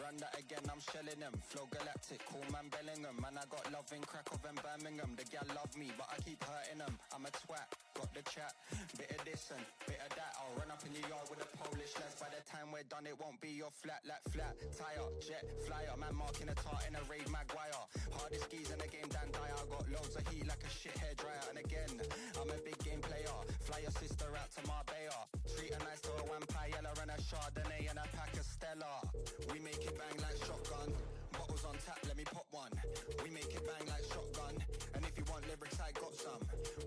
Run that again, I'm shelling them. Flow galactic, cool man Bellingham. Man, I got love in Krakow and Birmingham. The gal love me, but I keep hurting them. I'm a twat, got the chat. Bit of this and bit of that. I'll run up in your yard with a Polish lads. By the time we're done, it won't be your flat, like flat. Tire, jet, flyer. Man marking a tart in a raid Maguire. Hardest skis in the game, Dan Dyer. I got loads of heat like a shit hair dryer. And again, I'm a big game player. Fly your sister out to Marbella. Treat her nice to a vampire and a Chardonnay and a pack of Stella. We make it bang like shotgun. Bottles on tap, let me pop one. We make it bang like shotgun. And if you want lyrics, I got some.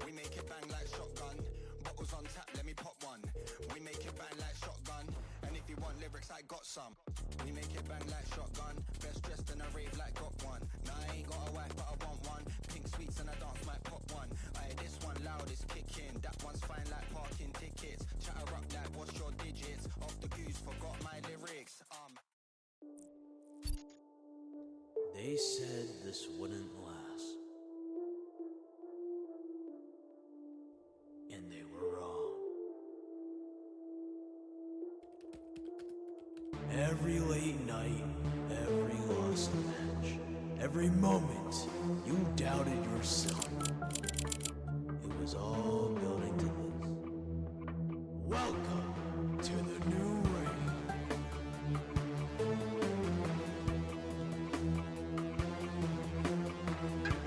We make it bang like shotgun. Bottles on tap, let me pop one. We make it bang like shotgun. And if you want lyrics, I got some. We make it bang like shotgun. Best dressed in a rave like got one. Nah, I ain't got a wife, but I want one. Pink sweets and a dance might pop one. Aye, this one loud is kicking. That one's fine like parking tickets. Chatter up like what's your digits? Off the goose, forgot my lyrics. They said this wouldn't last. And they were wrong. Every late night, every lost match, every moment you doubted yourself. It was all building to this. Welcome to the new reign.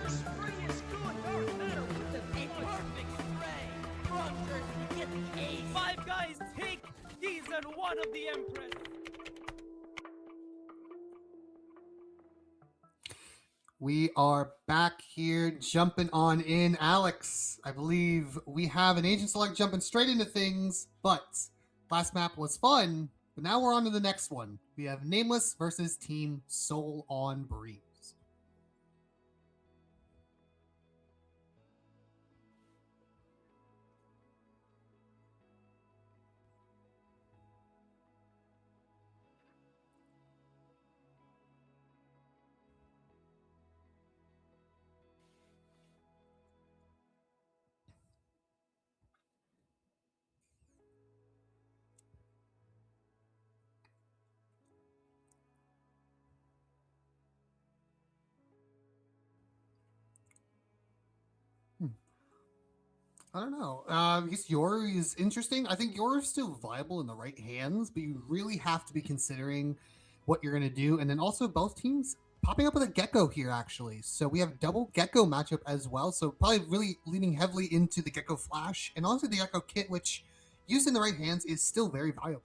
The spring is good. Dark matter with the perfect spray. From Jersey, we get the ace. 5 guys take season 1 of the Empress. We are back here jumping on in. Alex, I believe we have an agent select jumping straight into things, but last map was fun, but now we're on to the next one. We have Nameless versus Team Soul on Breeze. I don't know. I guess yours is interesting. I think yours is still viable in the right hands, but you really have to be considering what you're going to do. And then also both teams popping up with a Gecko here, actually. So we have double Gecko matchup as well. So probably really leaning heavily into the Gecko Flash and also the Gecko Kit, which used in the right hands is still very viable.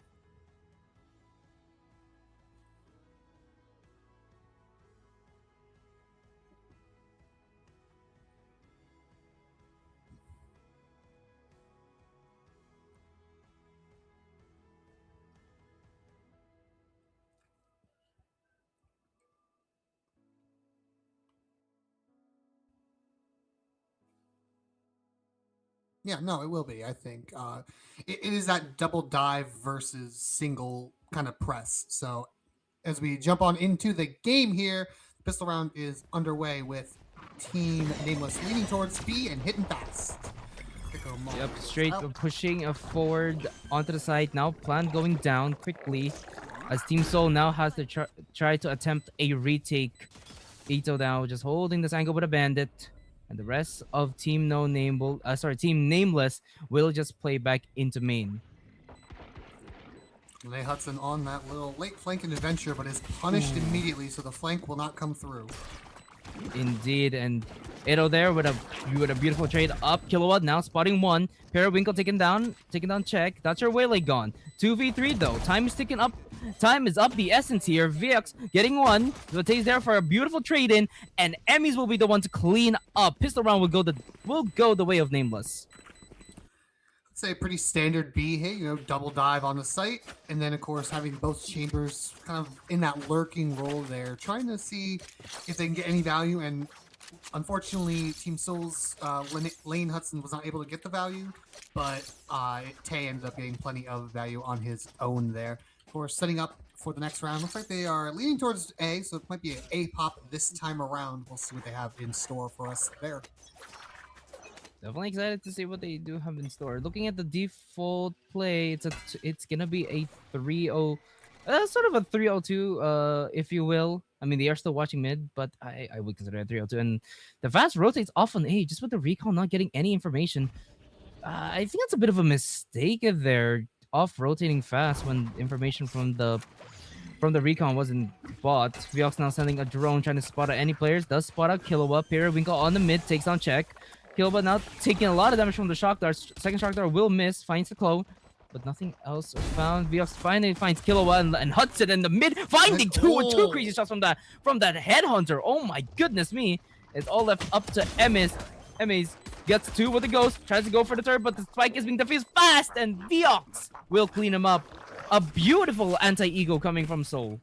Yeah, no, it will be. I think it is that double dive versus single kind of press. So as we jump on into the game here, the pistol round is underway with Team Nameless leaning towards B and hitting fast. Yep, straight pushing forward onto the side now. Plan going down quickly as Team Soul now has to try to attempt a retake. Ito now just holding this angle with a bandit. And the rest of Team Team Nameless will just play back into main. Lene Hudson on that little late flank adventure, but is punished immediately, so the flank will not come through. Indeed, and Edo there with a beautiful trade up. Kilowatt now spotting one. Periwinkle taken down check. That's your waylay gone. 2v3 though. Time is ticking up. Time is up the essence here. Vix getting one. Zote's there for a beautiful trade in, and Emmys will be the one to clean up. Pistol round will go the way of Nameless. Say pretty standard B hit, double dive on the site, and then of course having both chambers kind of in that lurking role there, trying to see if they can get any value. And unfortunately, Team Soul's Lane Hudson was not able to get the value, but Tay ended up getting plenty of value on his own there. Of course, setting up for the next round. Looks like they are leaning towards A, so it might be an A pop this time around. We'll see what they have in store for us there. Definitely excited to see what they do have in store. Looking at the default play, it's gonna be a 3-0, sort of a 3-0-2, if you will. I mean, they are still watching mid, but I would consider it 3-0-2. And the fast rotates off on A, just with the recon not getting any information. I think that's a bit of a mistake if they're off rotating fast when information from the recon wasn't bought. Viox now sending a drone trying to spot out any players. Does spot out Kilowatt. Periwinkle on the mid takes on check. Kilowatt now taking a lot of damage from the shock dart. Second shock dart will miss. Finds the clone, but nothing else found. Viox finally finds Kilowatt and Hudson in the mid, finding two crazy shots from that headhunter. Oh my goodness me! It's all left up to Emmys. Emmys gets two with the ghost. Tries to go for the third, but the spike is being defused fast, and Viox will clean him up. A beautiful anti-ego coming from Soul.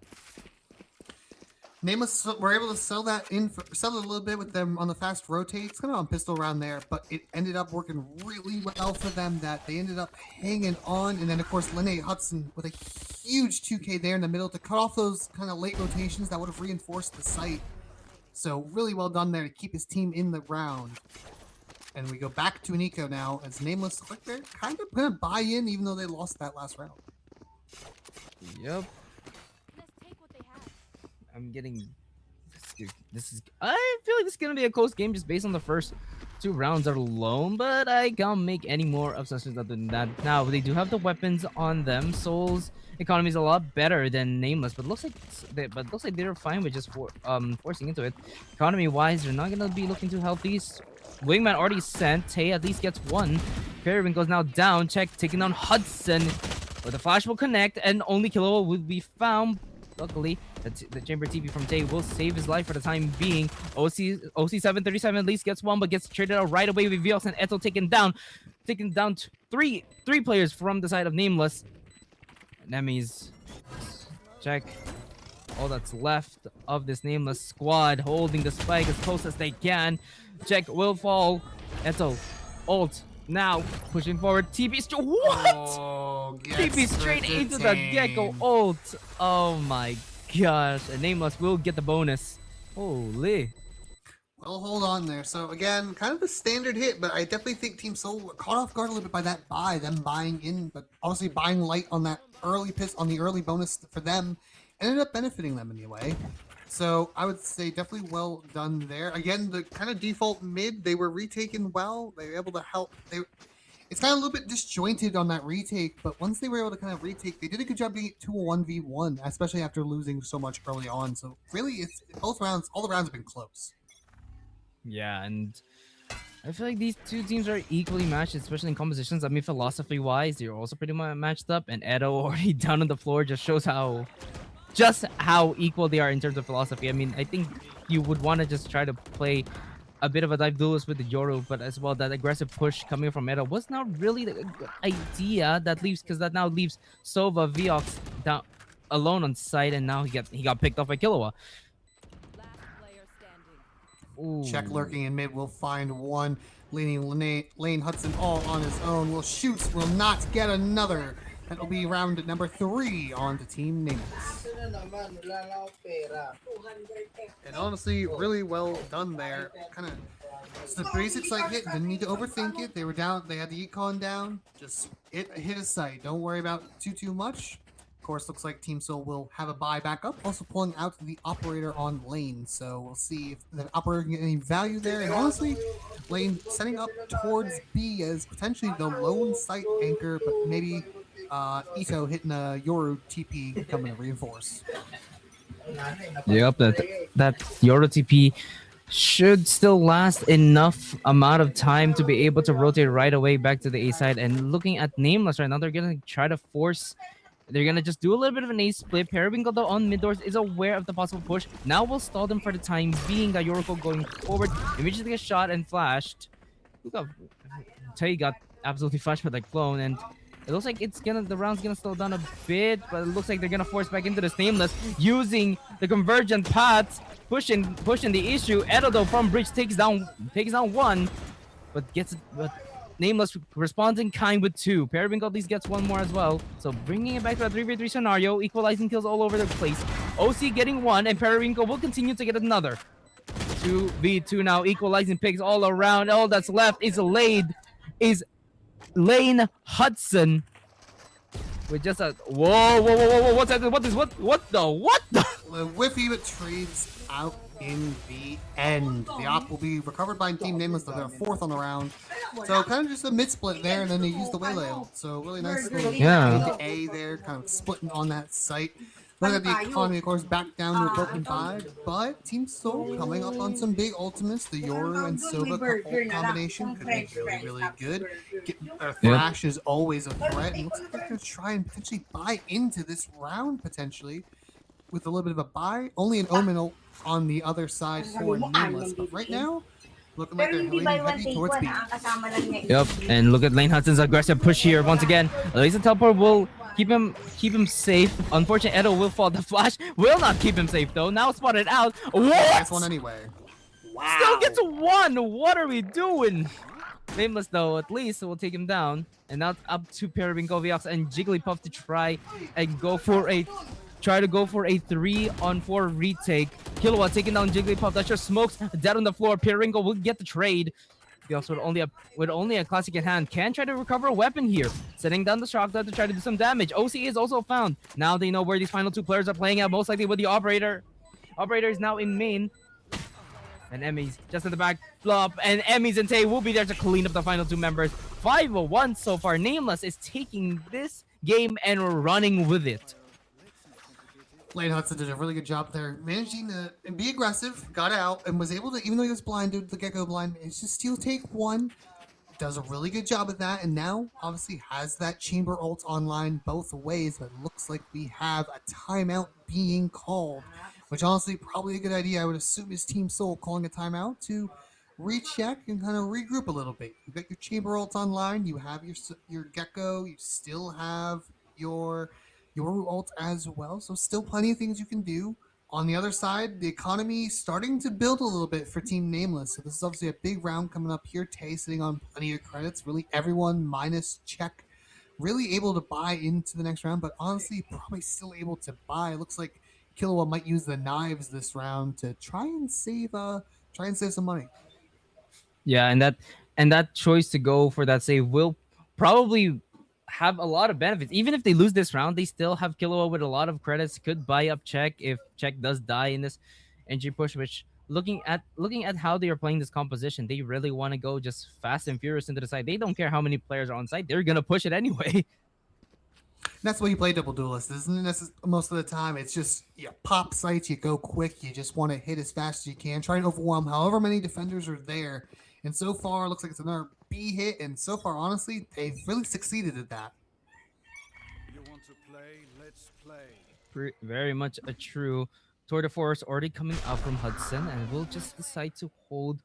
Nameless were able to sell it a little bit with them on the fast rotate. It's kind of on pistol round there, but it ended up working really well for them that they ended up hanging on. And then, of course, Lene Hudson with a huge 2K there in the middle to cut off those kind of late rotations that would have reinforced the site. So really well done there to keep his team in the round. And we go back to an eco now as Nameless look they're kind of going to buy in even though they lost that last round. Yep. I'm getting this is I feel like this is gonna be a close game just based on the first two rounds alone, but I can't make any more assumptions other than that. Now they do have the weapons on them. Soul's economy is a lot better than Nameless, but looks like they're fine with just forcing into it. Economy wise, they're not gonna be looking too healthy. Wingman already sent. Tay at least gets one. Periwinkle goes now down. Check taking down Hudson, but the flash will connect and only Kilowatt will be found. Luckily, the chamber TP from Tay will save his life for the time being. OC737 at least gets one, but gets traded out right away with Viox and Eto taken down three players from the side of Nameless. Nemis check all that's left of this Nameless squad, holding the spike as close as they can. Check will fall. Eto ult now pushing forward. TP what? Oh, TP straight into the Gecko ult. Oh my gosh. And Nameless will get the bonus. Holy. Well, hold on there. So again, kind of a standard hit, but I definitely think Team Soul were caught off guard a little bit by that buy, them buying in, but obviously buying light on that early early bonus for them ended up benefiting them anyway. So I would say definitely well done there. Again, the kind of default mid, they were retaken well. They were able to help. It's kind of a little bit disjointed on that retake, but once they were able to kind of retake, they did a good job being it to a 1v1, especially after losing so much early on. So really, it's all the rounds have been close. Yeah, and I feel like these two teams are equally matched, especially in compositions. I mean, philosophy-wise, they're also pretty much matched up, and Edo already down on the floor just shows how equal they are in terms of philosophy. I mean, I think you would want to just try to play a bit of a dive duelist with the Yoru, but as well that aggressive push coming from Edo was not really a good idea. That now leaves Sova Viox down alone on site, and now he got picked off by Kilowatt. Ooh. Check lurking in mid will find one, leaning Lane Hudson all on his own. Will shoot, will not get another. That'll be round number 3 on to Team Nameless. And honestly, really well done there. Kind of, it's the basics like it. Didn't need to overthink it. They were down. They had the econ down. Just hit a site. Don't worry about too much. Of course, looks like Team Soul will have a buy back up. Also pulling out the operator on lane. So we'll see if the operator can get any value there. And honestly, lane setting up towards B as potentially the lone site anchor, but maybe Ito hitting your TP coming to reinforce. Yep, that Yoro TP should still last enough amount of time to be able to rotate right away back to the A side. And looking at Nameless right now, they're gonna try to force. They're gonna just do a little bit of an ace split. Periwinkle though on mid doors is aware of the possible push. Now we'll stall them for the time being. That Yoriko going forward immediately gets shot and flashed. Tay got absolutely flashed by the clone, and it looks like the round's gonna slow down a bit, but it looks like they're gonna force back into this Nameless using the convergent paths, pushing the issue. Edo though from bridge takes down one, but Nameless responds in kind with 2. Periwinkle at least gets 1 more as well. So bringing it back to a 3v3 scenario, equalizing kills all over the place. OC getting 1, and Periwinkle will continue to get another. 2v2 now, equalizing picks all around. All that's left is Lane Hudson with just a whoa, what's that? What the? The whiffy but trades out in the end. The op will be recovered by Team Nameless, though they're 4th on the round. So kind of just a mid split there, and then they use the waylay ult. So really nice little A there, kind of splitting on that site. Look at the economy, of course, back down to a broken 5, but Team Soul coming up on some big ultimates. The Yoru and Silva ult combination could be really, really good. Thrash is always a threat, and looks like they're going to try and potentially buy into this round, potentially, with a little bit of a buy. Only an Omen ult on the other side for Nameless, but right now, looking like they're leaning heavy towards B. Yep, and look at Lane Hudson's aggressive push here once again. Laser teleport will keep him safe. Unfortunately, Edo will fall. The flash will not keep him safe though. Now spotted out. What? Gets 1 anyway. Wow. Still gets 1. What are we doing? Nameless though, at least will take him down. And now it's up to Periwinkle, Viox, and Jigglypuff to try and go for a 3-on-4 retake. Killua taking down Jigglypuff. That just smokes dead on the floor. Periwinkle will get the trade. Viox with only a classic in hand can try to recover a weapon here. Setting down the shock dart to try to do some damage. OC is also found. Now they know where these final 2 players are playing out, most likely with the operator. Operator is now in main. And Emmy's just in the back. Flop. And Emmy's and Tay will be there to clean up the final 2 members. 5-1 so far. Nameless is taking this game and running with it. Lane Hudson did a really good job there, managing to be aggressive, got out, and was able to, even though he was blinded, the Gecko blind, managed to still take 1. Does a really good job at that, and now obviously has that chamber ult online both ways, but it looks like we have a timeout being called, which honestly probably a good idea. I would assume is Team Soul calling a timeout to recheck and kind of regroup a little bit. You've got your chamber ults online, you have your Gecko, you still have your ult as well, so still plenty of things you can do. On the other side, the economy starting to build a little bit for Team Nameless, so this is obviously a big round coming up here. Tay sitting on plenty of credits, really everyone minus Check really able to buy into the next round, but honestly probably still able to buy. It looks like Killua might use the knives this round to try and save some money. Yeah, and that choice to go for that save will probably have a lot of benefits. Even if they lose this round, they still have Killua with a lot of credits. Could buy up Check if Check does die in this entry push, which looking at how they are playing this composition, they really want to go just fast and furious into the side. They don't care how many players are on site. They're going to push it anyway. That's why you play Double Duelist, isn't it? Most of the time, it's just you pop sites, you go quick, you just want to hit as fast as you can, try and overwhelm however many defenders are there. And so far, it looks like it's another B hit, and so far, honestly, they've really succeeded at that. You want to play? Let's play. Very much a true tour de force already coming out from Hudson, and we'll just decide to hold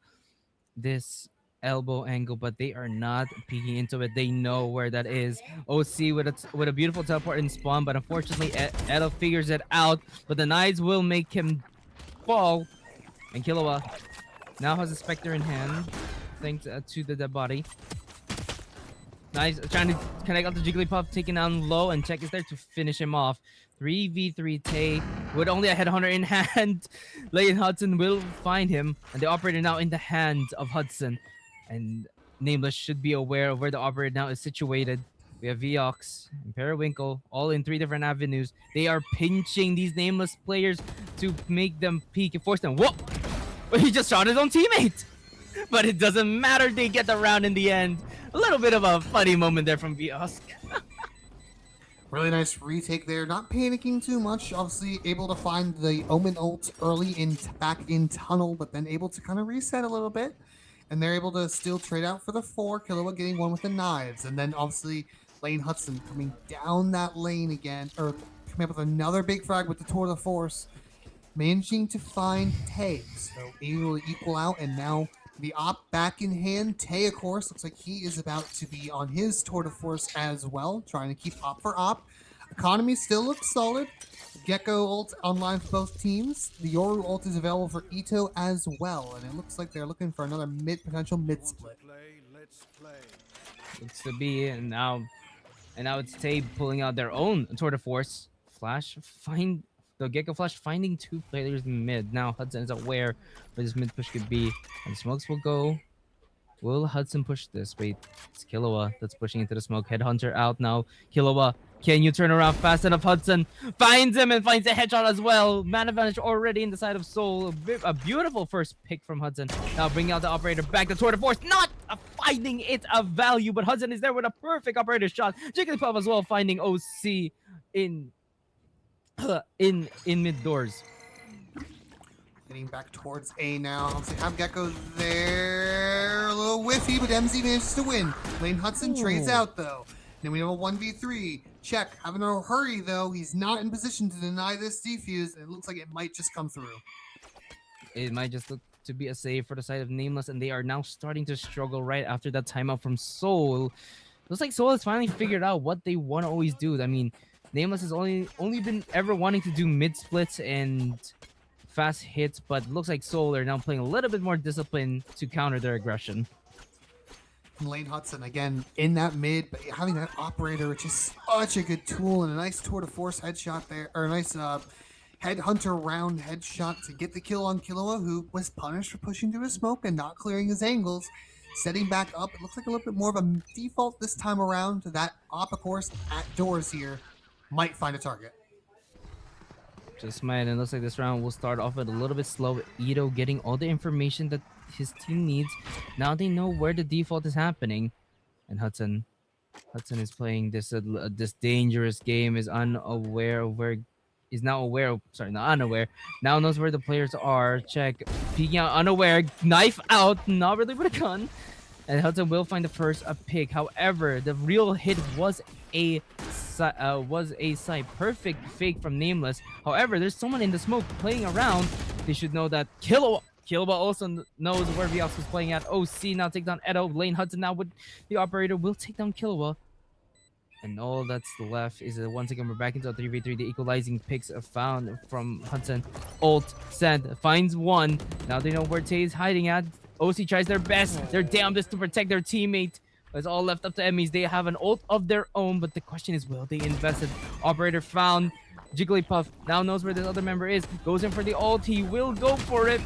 this elbow angle, but they are not peeking into it. They know where that is. OC with a beautiful teleport in spawn, but unfortunately, Edo figures it out, but the knives will make him fall, and Killua now has a Spectre in hand, thanks to the dead body. Nice, trying to connect out the Jigglypuff, taking down low, and Check is there to finish him off. 3v3 Tay with only a headhunter in hand. Lane Hudson will find him, and the operator now in the hands of Hudson. And Nameless should be aware of where the operator now is situated. We have Viox and Periwinkle all in 3 different avenues. They are pinching these Nameless players to make them peek and force them. Whoa! He just shot his own teammate! But it doesn't matter, they get the round in the end. A little bit of a funny moment there from Viox. Really nice retake there. Not panicking too much. Obviously able to find the Omen ult early back in tunnel, but then able to kind of reset a little bit. And they're able to still trade out for the 4. Killua getting one with the knives. And then obviously Lane Hudson coming down that lane again, or coming up with another big frag with the Tour de Force. Managing to find Tay. So able to equal out, and now the op back in hand. Tay, of course, looks like he is about to be on his Tour de Force as well, trying to keep op for op. Economy still looks solid. Gecko ult online for both teams. The Yoru ult is available for Ito as well, and it looks like they're looking for another potential mid split. Looks to be, and now it's Tay pulling out their own Tour de Force. The Gecko Flash finding 2 players in mid. Now Hudson is aware where this mid push could be, and smokes will go. Will Hudson push this? Wait, it's Killua that's pushing into the smoke. Headhunter out now. Killua, can you turn around fast enough? Hudson finds him and finds a headshot as well. Man advantage already in the side of Soul. A beautiful first pick from Hudson. Now bringing out the operator back. The Tour de Force not finding it a value, but Hudson is there with a perfect operator shot. Jigglypuff as well finding OC in mid doors. Getting back towards A now. Obviously have Gecko there. A little whiffy, but MZ manages to win. Lane Hudson trades out though. Then we have a 1v3. Check. Having a hurry though. He's not in position to deny this defuse, and it looks like it might just come through. It might just look to be a save for the side of Nameless, and they are now starting to struggle right after that timeout from Soul. Looks like Soul has finally figured out what they want to always do. I mean, Nameless has only been ever wanting to do mid splits and fast hits, but looks like Soul are now playing a little bit more discipline to counter their aggression. Lane Hudson again in that mid, but having that operator, which is such a good tool, and a nice Tour de Force headshot there, or a nice headhunter round headshot to get the kill on Killua, who was punished for pushing through his smoke and not clearing his angles. Setting back up, it looks like a little bit more of a default this time around. That op, of course, at doors here. Might find a target. Just might, and it looks like this round will start off with a little bit slow. Ito getting all the information that his team needs. Now they know where the default is happening, and Hudson is playing this dangerous game. Is unaware of where. Is now aware. Sorry, not unaware. Now knows where the players are. Check, peeking out, unaware. Knife out, not really with a gun. And Hudson will find the first pick. However, the real hit was a side perfect fake from Nameless. However, there's someone in the smoke playing around. They should know that Killua also knows where Viox was playing at. OC now take down Edo. Lane Hudson now with the operator will take down Killua. And all that's left is once again we're back into a 3v3. The equalizing picks are found from Hudson. Ult, send, finds one. Now they know where Tay is hiding at. OC tries their best, their damnedest to protect their teammate. It's all left up to enemies. They have an ult of their own, but the question is, will they invest it? Operator found. Jigglypuff now knows where this other member is. Goes in for the ult. He will go for it,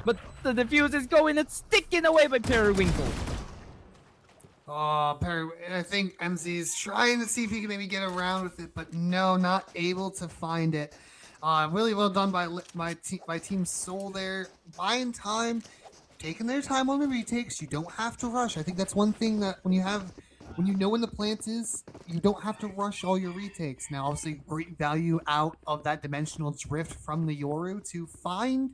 but the defuse is going. It's sticking away by Periwinkle. Oh, Perry, I think MZ's trying to see if he can maybe get around with it, but no, not able to find it. Really well done by Team Soul there. Buying time, taking their time on the retakes. You don't have to rush. I think that's one thing that when you know when the plant is, you don't have to rush all your retakes. Now, obviously, great value out of that dimensional drift from the Yoru to find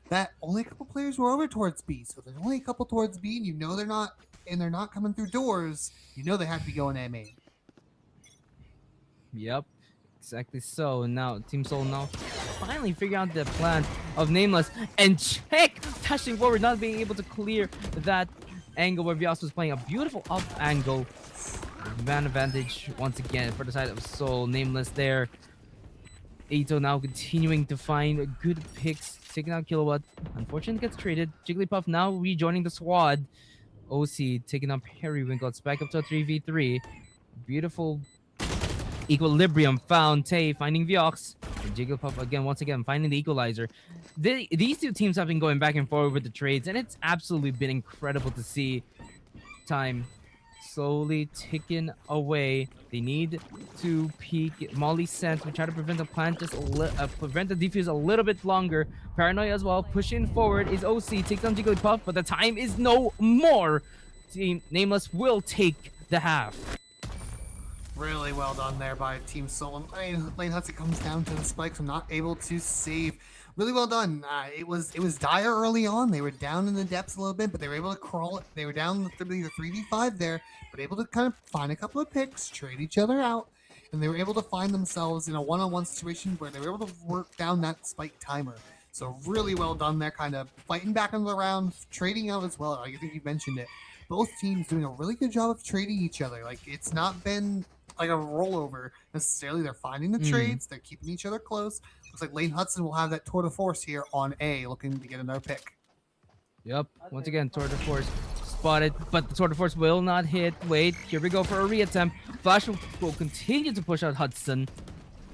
that only a couple players were over towards B. So there's only a couple towards B, and you know they're not coming through doors. You know they have to be going MA. Yep, exactly so. Now Team Soul now finally figure out the plan of Nameless, and check, dashing forward, not being able to clear that angle where Vyas was playing a beautiful up angle. Man advantage once again for the side of Soul. Nameless there. Ito now continuing to find good picks, taking out Kilowatt. Unfortunately gets traded. Jigglypuff now rejoining the squad. OC taking up Periwinkle. It's back up to a 3v3. Beautiful equilibrium found. Tay finding Viox. And Jigglypuff again, once again, finding the equalizer. These two teams have been going back and forth with the trades, and it's absolutely been incredible to see. Time slowly ticking away. They need to peek Molly Sense. We try to prevent the plant, just prevent the defuse a little bit longer. Paranoia as well. Pushing forward is OC. Takes on Jigglypuff, but the time is no more. Team Nameless will take the half. Really well done there by Team Soul. And Lane Hudson comes down to the spikes. I'm not able to save. Really well done. It was dire early on. They were down in the depths a little bit, but they were able to crawl it. They were down the 3v5 there, but able to kind of find a couple of picks, trade each other out, and they were able to find themselves in a one-on-one situation where they were able to work down that spike timer. So really well done there, kind of fighting back into the round, trading out as well. I think you mentioned it. Both teams doing a really good job of trading each other. Like, it's not been like a rollover necessarily. They're finding the trades. They're keeping each other close. Looks like Lane Hudson will have that tour de force here on A, looking to get another pick. Yep. Once again, tour de force spotted, but the tour de force will not hit. Wait, here we go for a reattempt. Flash will continue to push out Hudson.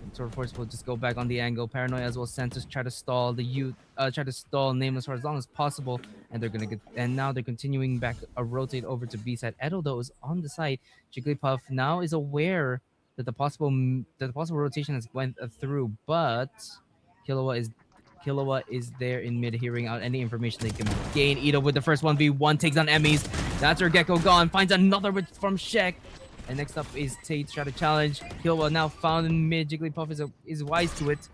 And tour de force will just go back on the angle. Paranoid as well. Santos try to stall Nameless for as long as possible, and they're gonna get. And now they're continuing back a rotate over to B side. Edo though is on the side. Jigglypuff now is aware that the possible rotation has went through, but Killua is there in mid, hearing out any information they can gain. Ito with the first 1v1 takes on Emmys. That's her Gecko gone. Finds another from Shek. And next up is Tate try to challenge. Killua now found in mid. Jigglypuff is wise to it.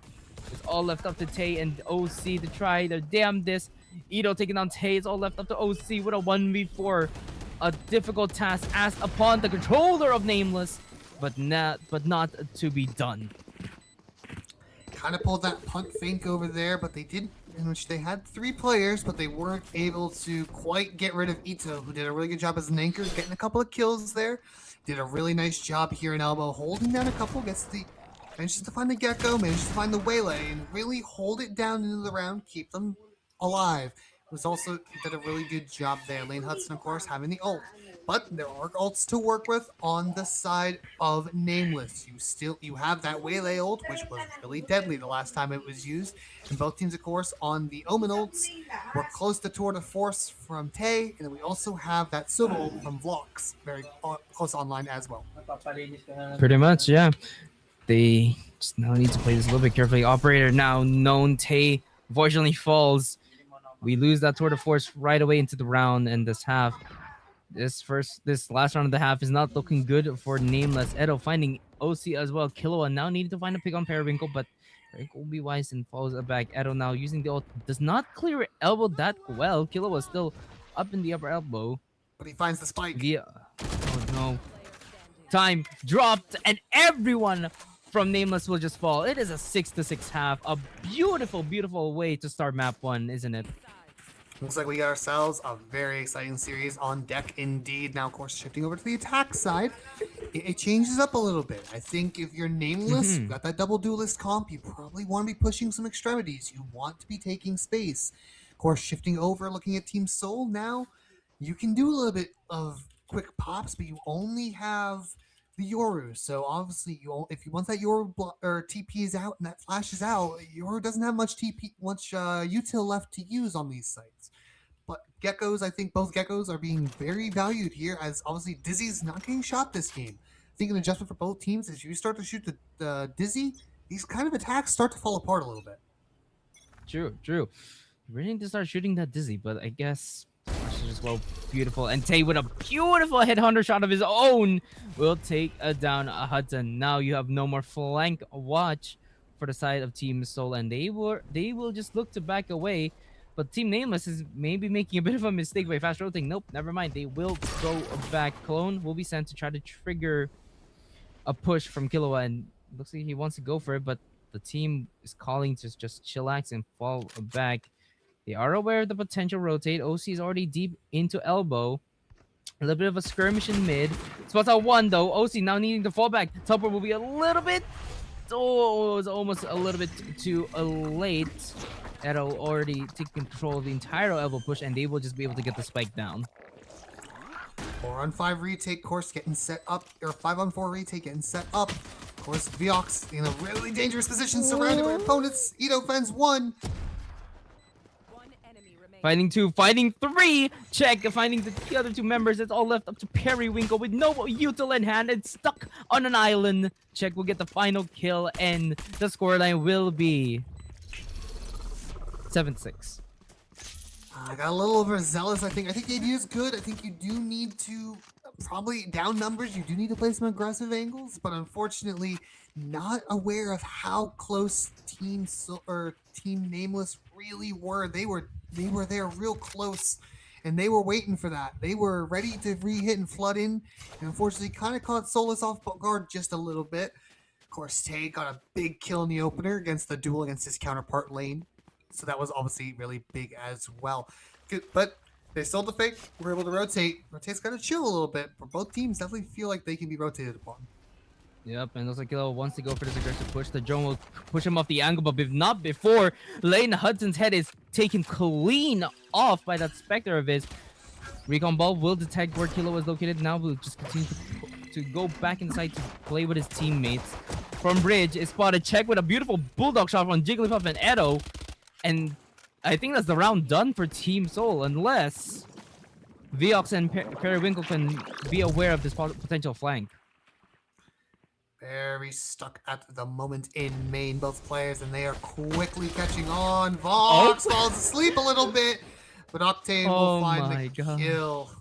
It's all left up to Tay and OC to try their damnedest. Ito taking on Tay. It's all left up to OC with a 1v4. A difficult task asked upon the controller of Nameless, but not to be done. Kind of pulled that punt fake over there, but they did, in which they had 3 players, but they weren't able to quite get rid of Ito, who did a really good job as an anchor, getting a couple of kills there. Did a really nice job here in elbow, holding down a couple, manages to find the Gecko, manages to find the Waylay, and really hold it down into the round, keep them alive. Was also did a really good job there. Lane Hudson, of course, having the ult. But there are ults to work with on the side of Nameless. You have that Waylay ult, which was really deadly the last time it was used. And both teams, of course, on the Omen ults. We're close to tour de force from Tay, and then we also have that Silver ult from Vlox, very close online as well. Pretty much, yeah. They just now need to play this a little bit carefully. Operator now known. Tay unfortunately falls. We lose that tour de force right away into the round, and this last round of the half is not looking good for Nameless. Edo finding OC as well. Killua now needing to find a pick on Periwinkle, but Periwinkle will be wise and falls back. Edo now using the ult does not clear elbow that well. Killua still up in the upper elbow, but he finds the spike. Oh no! Time dropped, and everyone from Nameless will just fall. It is a 6-6 half. A beautiful, beautiful way to start map 1, isn't it? Looks like we got ourselves a very exciting series on deck indeed. Now, of course, shifting over to the attack side, it changes up a little bit. I think if you're Nameless, you got that double duelist comp, you probably want to be pushing some extremities. You want to be taking space. Of course, shifting over, looking at Team Soul now, you can do a little bit of quick pops, but you only have the Yoru. So obviously, once that Yoru TP is out and that flash is out, Yoru doesn't have much util left to use on these sites. But Geckos, I think both Geckos are being very valued here, as obviously Dizzy's not getting shot this game. I think an adjustment for both teams is you start to shoot the Dizzy, these kind of attacks start to fall apart a little bit. True. You really need to start shooting that Dizzy, but I guess just well, beautiful. And Tay with a beautiful headhunter shot of his own will take down Hudson. Now you have no more flank watch for the side of Team Soul, and they will just look to back away. But Team Nameless is maybe making a bit of a mistake by fast rotating. Nope, never mind. They will go back. Clone will be sent to try to trigger a push from Killua, and looks like he wants to go for it, but the team is calling to just chillax and fall back. They are aware of the potential rotate. OC is already deep into elbow. A little bit of a skirmish in mid. Spots out 1 though. OC now needing to fall back. Teleport will be a little bit. Oh, it was almost a little bit too late. Edo already taking control of the entire elbow push, and they will just be able to get the spike down. 4-on-5 retake, course getting set up, or 5-on-4 retake getting set up. Of course, Viox in a really dangerous position, surrounded by opponents. Ito fends 1. Fighting 2, fighting 3. Check, finding the other 2 members. It's all left up to Periwinkle with no util in hand and stuck on an island. Check will get the final kill, and the scoreline will be 7-6. I got a little overzealous, I think. I think the idea is good. I think you do need to probably down numbers. You do need to play some aggressive angles, but unfortunately, not aware of how close Team Nameless really were. They were there real close, and they were waiting for that. They were ready to re-hit and flood in, and unfortunately, kind of caught Solus off guard just a little bit. Of course, Tay got a big kill in the opener against the duel against his counterpart Lane, so that was obviously really big as well. Good, but they sold the fake. We're able to rotate. Rotate's got to chill a little bit, but both teams definitely feel like they can be rotated upon. Yep, and looks like Kilo wants to go for this aggressive push. The drone will push him off the angle, but if not before, Lane Hudson's head is taken clean off by that Spectre of his. Recon Ball will detect where Kilo is located. Now we'll just continue to go back inside to play with his teammates. From Bridge is spotted. Check with a beautiful Bulldog shot from Jigglypuff and Edo. And I think that's the round done for Team Soul, unless Viox and Periwinkle can be aware of this potential flank. Very stuck at the moment in main, both players, and they are quickly catching on. Vox falls asleep a little bit, but Octane will find the kill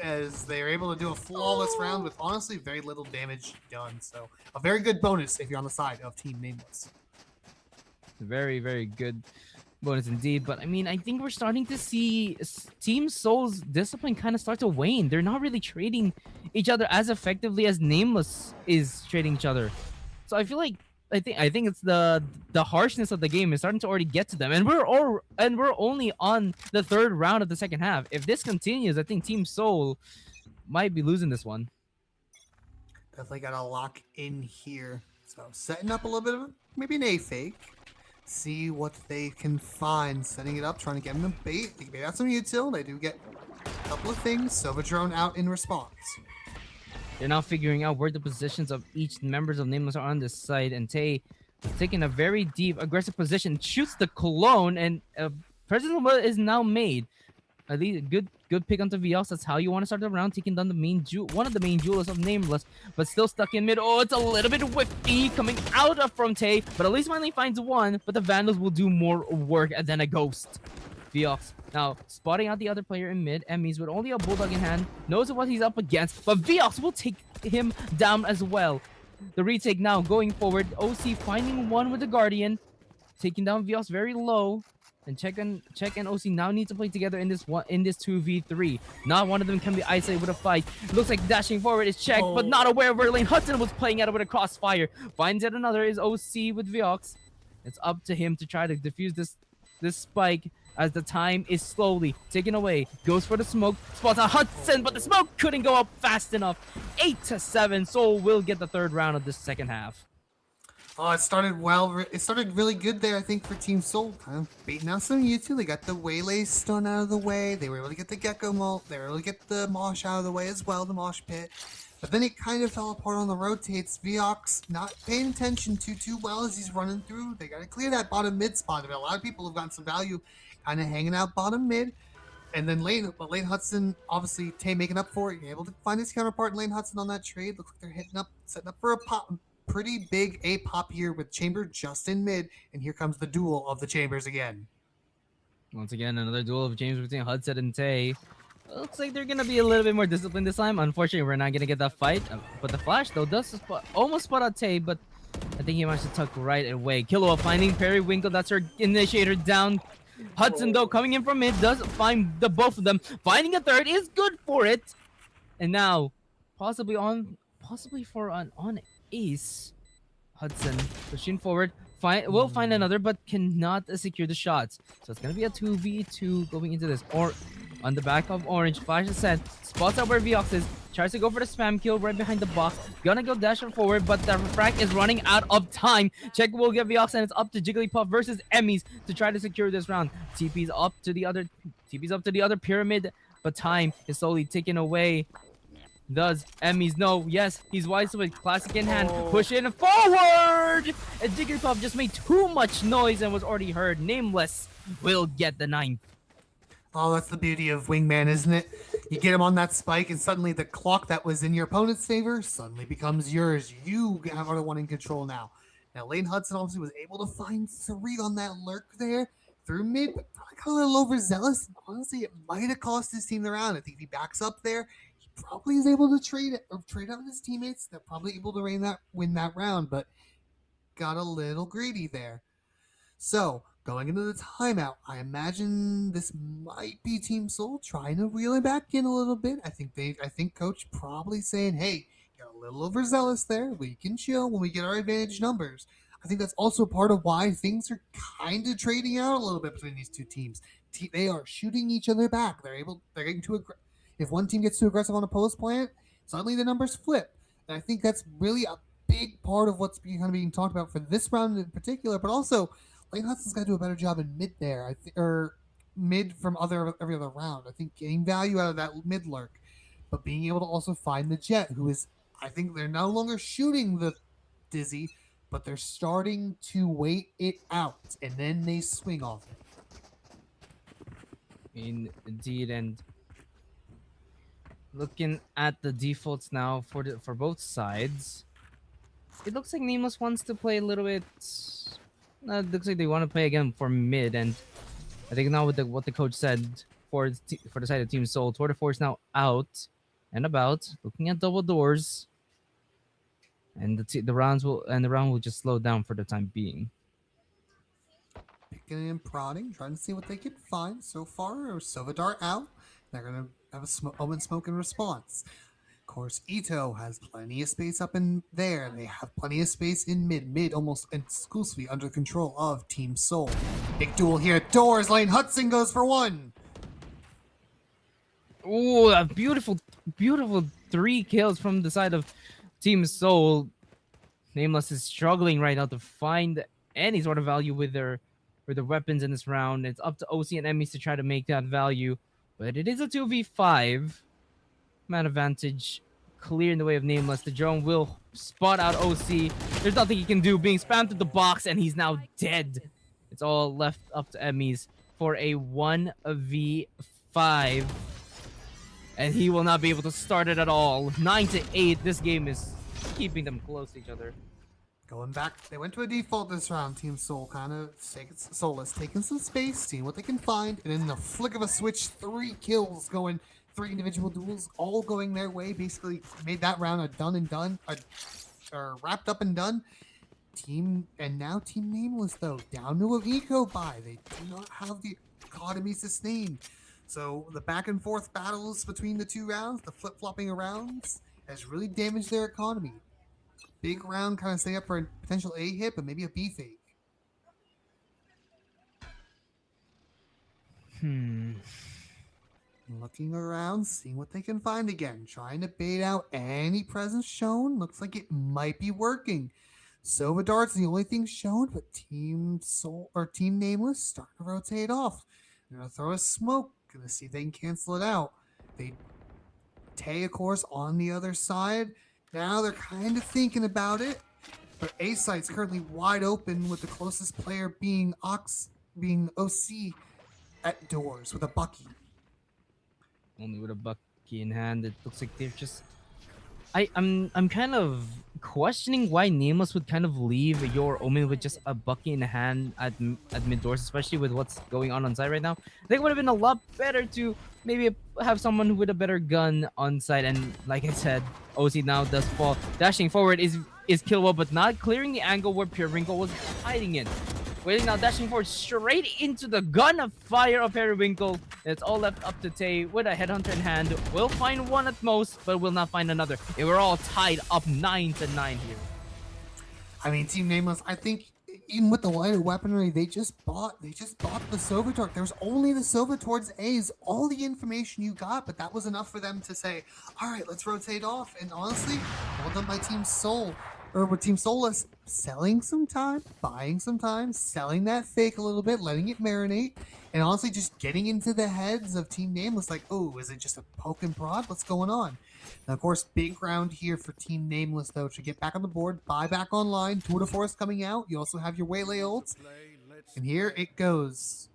as they are able to do a flawless round with honestly very little damage done. So a very good bonus if you're on the side of Team Nameless. Very, very good bonus indeed. But I mean, I think we're starting to see Team Soul's discipline kind of start to wane. They're not really trading each other as effectively as Nameless is trading each other. So I feel like I think it's the harshness of the game is starting to already get to them, and we're only on the third round of the second half. If this continues, I think Team Soul might be losing this one. Definitely got to lock in here. So setting up a little bit of maybe an A fake. See what they can find. Setting it up, trying to get them to bait. They bait out some util. They do get a couple of things. Sova drone out in response. They're now figuring out where the positions of each members of Nameless are on this side, and Tay taking a very deep, aggressive position, shoots the cologne, and President is now made. At least good pick onto Viox. That's how you want to start the round, taking down the main one of the main jewelers of Nameless, but still stuck in mid. Oh, it's a little bit whiffy coming out from Tay, but at least finally finds one. But the Vandals will do more work than a ghost. Viox now spotting out the other player in mid. Emmys with only a Bulldog in hand, knows what he's up against, but Viox will take him down as well. The retake now going forward. OC finding one with the Guardian, taking down Viox very low. And Check and OC now need to play together in this 2v3. Not one of them can be isolated with a fight. Looks like dashing forward is Check, but not aware of where Lane Hudson was playing at it with a crossfire. Finds yet another is OC with Viox. It's up to him to try to defuse this spike as the time is slowly taken away. Goes for the smoke, spots a Hudson, but the smoke couldn't go up fast enough. 8-7. Soul will get the third round of this second half. Oh, it started well. It started really good there, I think, for Team Soul. Kind of beating out some U2. They got the Waylay stun out of the way. They were able to get the Gecko Molt. They were able to get the Mosh out of the way as well, the Mosh Pit. But then it kind of fell apart on the rotates. Viox not paying attention too well as he's running through. They got to clear that bottom mid spot. A lot of people have gotten some value kind of hanging out bottom mid. And then Lane Hudson, obviously, Tay making up for it. You're able to find his counterpart, Lane Hudson, on that trade. Looks like they're setting up for a pop. Pretty big A pop here with Chamber just in mid, and here comes the duel of the Chambers again. Once again, another duel of James between Hudson and Tay. Looks like they're gonna be a little bit more disciplined this time. Unfortunately, we're not gonna get that fight. But the Flash though does almost spot out Tay, but I think he managed to tuck right away. Killua finding Periwinkle. That's her initiator down. Hudson though coming in from mid does find the both of them. Finding a third is good for it, and now possibly for an on ace. Hudson pushing forward, will find another, but cannot secure the shots. So it's gonna be a 2v2 going into this. Or on the back of Orange, Flash ascent, spots out where Viox is, tries to go for the spam kill right behind the box. Gonna go dashing forward, but the frac is running out of time. Check will get Viox, and it's up to Jigglypuff versus Emmys to try to secure this round. TP's up to the other pyramid, but time is slowly taken away. Does Emmys know? Yes, he's wise with classic in hand. Pushing forward! And Jigglypuff just made too much noise and was already heard. Nameless will get the 9th. Oh, that's the beauty of Wingman, isn't it? You get him on that spike, and suddenly the clock that was in your opponent's favor suddenly becomes yours. You are the one in control now. Now, Lane Hudson obviously was able to find 3 on that lurk there through mid, but probably got a little overzealous. Honestly, it might have cost his team the round. I think if he backs up there, he probably is able to trade out with his teammates. They're probably able to win that round, but got a little greedy there. So going into the timeout, I imagine this might be Team Soul trying to reel it back in a little bit. I think Coach probably saying, "Hey, you're a little overzealous there. We can chill when we get our advantage numbers." I think that's also part of why things are kind of trading out a little bit between these two teams. They are shooting each other back. They're getting too aggressive. If one team gets too aggressive on a post plant, suddenly the numbers flip. And I think that's really a big part of what's kind of being talked about for this round in particular. But also, Lane Hudson's got to do a better job in mid there, or mid from every other round. I think getting value out of that mid lurk, but being able to also find the Jet, who is, I think they're no longer shooting the Dizzy, but they're starting to wait it out, and then they swing off it. Indeed, and looking at the defaults now for both sides, it looks like Nameless wants to play a little bit. It looks like they want to play again for mid, and I think now with what the coach said for the side of Team Soul, Tour de Force now out and about, looking at double doors, and the round will just slow down for the time being. Picking and prodding, trying to see what they can find. So far, Sovadar out. They're going to have a open smoke in response. Of course, Ito has plenty of space up in there. They have plenty of space in mid almost exclusively under control of Team Soul. Big duel here. Doors, Lane Hudson goes for one. Oh, a beautiful 3 kills from the side of Team Soul. Nameless is struggling right now to find any sort of value with their weapons in this round. It's up to OC and enemies to try to make that value, but it is a 2v5. Man advantage clear in the way of Nameless. The drone will spot out OC. There's nothing he can do. Being spammed to the box, and he's now dead. It's all left up to enemies for a 1v5. And he will not be able to start it at all. 9-8. This game is keeping them close to each other. Going back, they went to a default this round. Team Soul kind of Soulless, taking some space, seeing what they can find, and in the flick of a switch, 3 kills going, 3 individual duels, all going their way. Basically, made that round a done and done, or wrapped up and done. Team Nameless though down to a eco buy. They do not have the economy sustained. So the back and forth battles between the 2 rounds, the flip flopping rounds, has really damaged their economy. Big round kind of setting up for a potential A hit, but maybe a B fake. Looking around, seeing what they can find again. Trying to bait out any presence shown. Looks like it might be working. Sovadart's the only thing shown, but Team Nameless starting to rotate off. They're going to throw a smoke. Going to see if they can cancel it out. Tay, of course, on the other side. Now they're kind of thinking about it, but A site's currently wide open with the closest player being OC at doors with a Bucky. Only with a Bucky in hand. It looks like they're just. I'm kind of questioning why Nameless would kind of leave your Omen with just a Bucky in hand at mid doors, especially with what's going on site right now. I think it would have been a lot better to maybe have someone with a better gun on site. And like I said, OC now does fall. Dashing forward is killable, but not clearing the angle where Pure Wrinkle was hiding in. Waiting now, dashing forward straight into the gun of fire of Periwinkle. It's all left up to Tay with a headhunter in hand. Will find one at most, but will not find another. We're all tied up 9-9 here. I mean, Team Nameless, I think even with the lighter weaponry, they just bought the Sovatort. There's only the Sovator's A's, all the information you got, but that was enough for them to say, all right, let's rotate off. And honestly, well done by Team Soul. Or with Team Soulless, selling some time, buying some time, selling that fake a little bit, letting it marinate, and honestly just getting into the heads of Team Nameless like, oh, is it just a poke and prod? What's going on? Now, of course, big round here for Team Nameless, though, to get back on the board, buy back online, Tour de Force coming out. You also have your Waylay ults, and here it goes.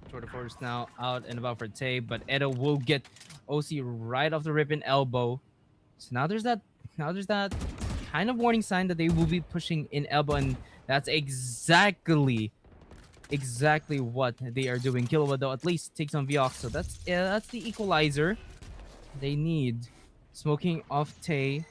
Tour de Force now out and about for Tay, but Edo will get OC right off the ribbon elbow. So now there's that kind of warning sign that they will be pushing in elbow, and that's exactly what they are doing. Killua though at least takes on Viox, so that's the equalizer. they need. Smoking off Tay.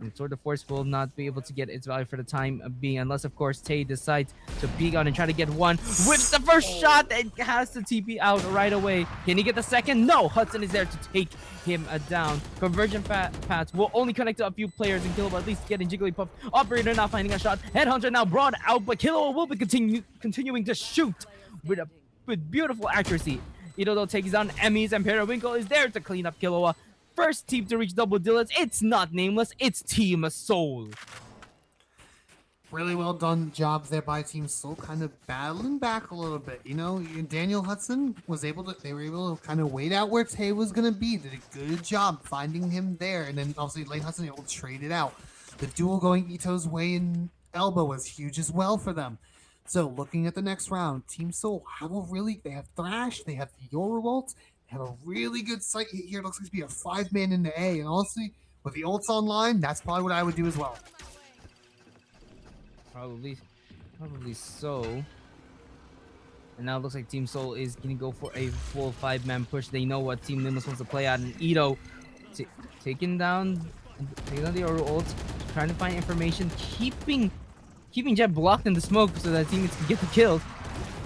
And Sword of Force will not be able to get its value for the time being, unless, of course, Tay decides to peek out and try to get one. Whips the first shot and has to TP out right away. Can he get the second? No! Hudson is there to take him down. Convergent paths will only connect to a few players, and Killua at least getting Jigglypuff. Operator now finding a shot. Headhunter now brought out, but Killua will be continuing to shoot with beautiful accuracy. Ito though takes down Emmys, and Periwinkle is there to clean up Killua. First team to reach double digits. It's not Nameless, it's Team Soul. Really well done job there by Team Soul, kind of battling back a little bit. You know, Daniel Hudson they were able to kind of wait out where Tay was going to be. Did a good job finding him there. And then obviously Lane Hudson able to trade it out. The duel going Ito's way in elbow was huge as well for them. So looking at the next round, Team Soul they have Thrash, they have the Yorubolt, they have a really good site here. It looks like to be a 5-man in the A. And honestly, with the ults online, that's probably what I would do as well. Probably so. And now it looks like Team Soul is going to go for a full 5-man push. They know what Team Nimbus wants to play at. And Ito taking down the Oro ult, trying to find information, keeping Jet blocked in the smoke so that teammates can get the kill.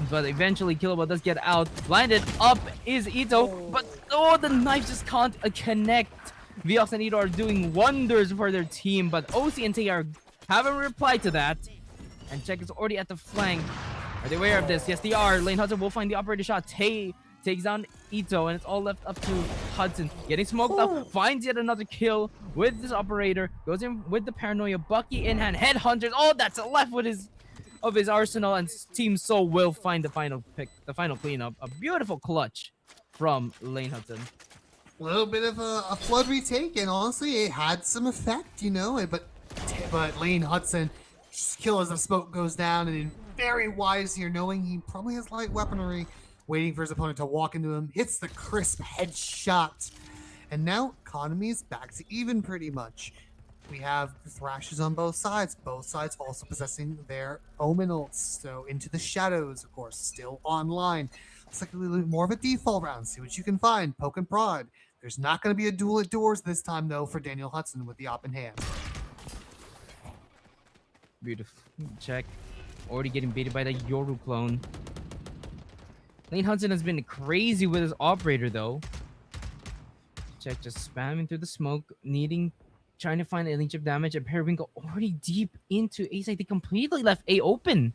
But eventually Killua does get out. Blinded up is Ito, but the knife just can't connect. Viox and Ito are doing wonders for their team, but OC and Tay haven't replied to that. And Check is already at the flank. Are they aware of this? Yes, they are. Lane Hudson will find the operator shot. Tay takes down Ito, and it's all left up to Hudson. Getting smoked up, finds yet another kill with this operator. Goes in with the paranoia. Bucky in hand. Headhunters. All that's left with his arsenal, and Team Soul will find the final pick, the final cleanup. A beautiful clutch from Lane Hudson. A little bit of a flood retake, and honestly, it had some effect, you know. But Lane Hudson just kill as the smoke goes down, and then very wise here, knowing he probably has light weaponry, waiting for his opponent to walk into him, hits the crisp headshot, and now economy is back to even pretty much. We have Thrashes on both sides also possessing their Omen ults. So Into the Shadows, of course, still online. Looks like a little bit more of a default round. See what you can find. Poke and prod. There's not going to be a duel at doors this time, though, for Daniel Hudson with the op in hand. Beautiful. Check. Already getting baited by the Yoru clone. Lane Hudson has been crazy with his operator, though. Check just spamming through the smoke, trying to find a link of damage, and Periwinkle already deep into A site. They completely left A open.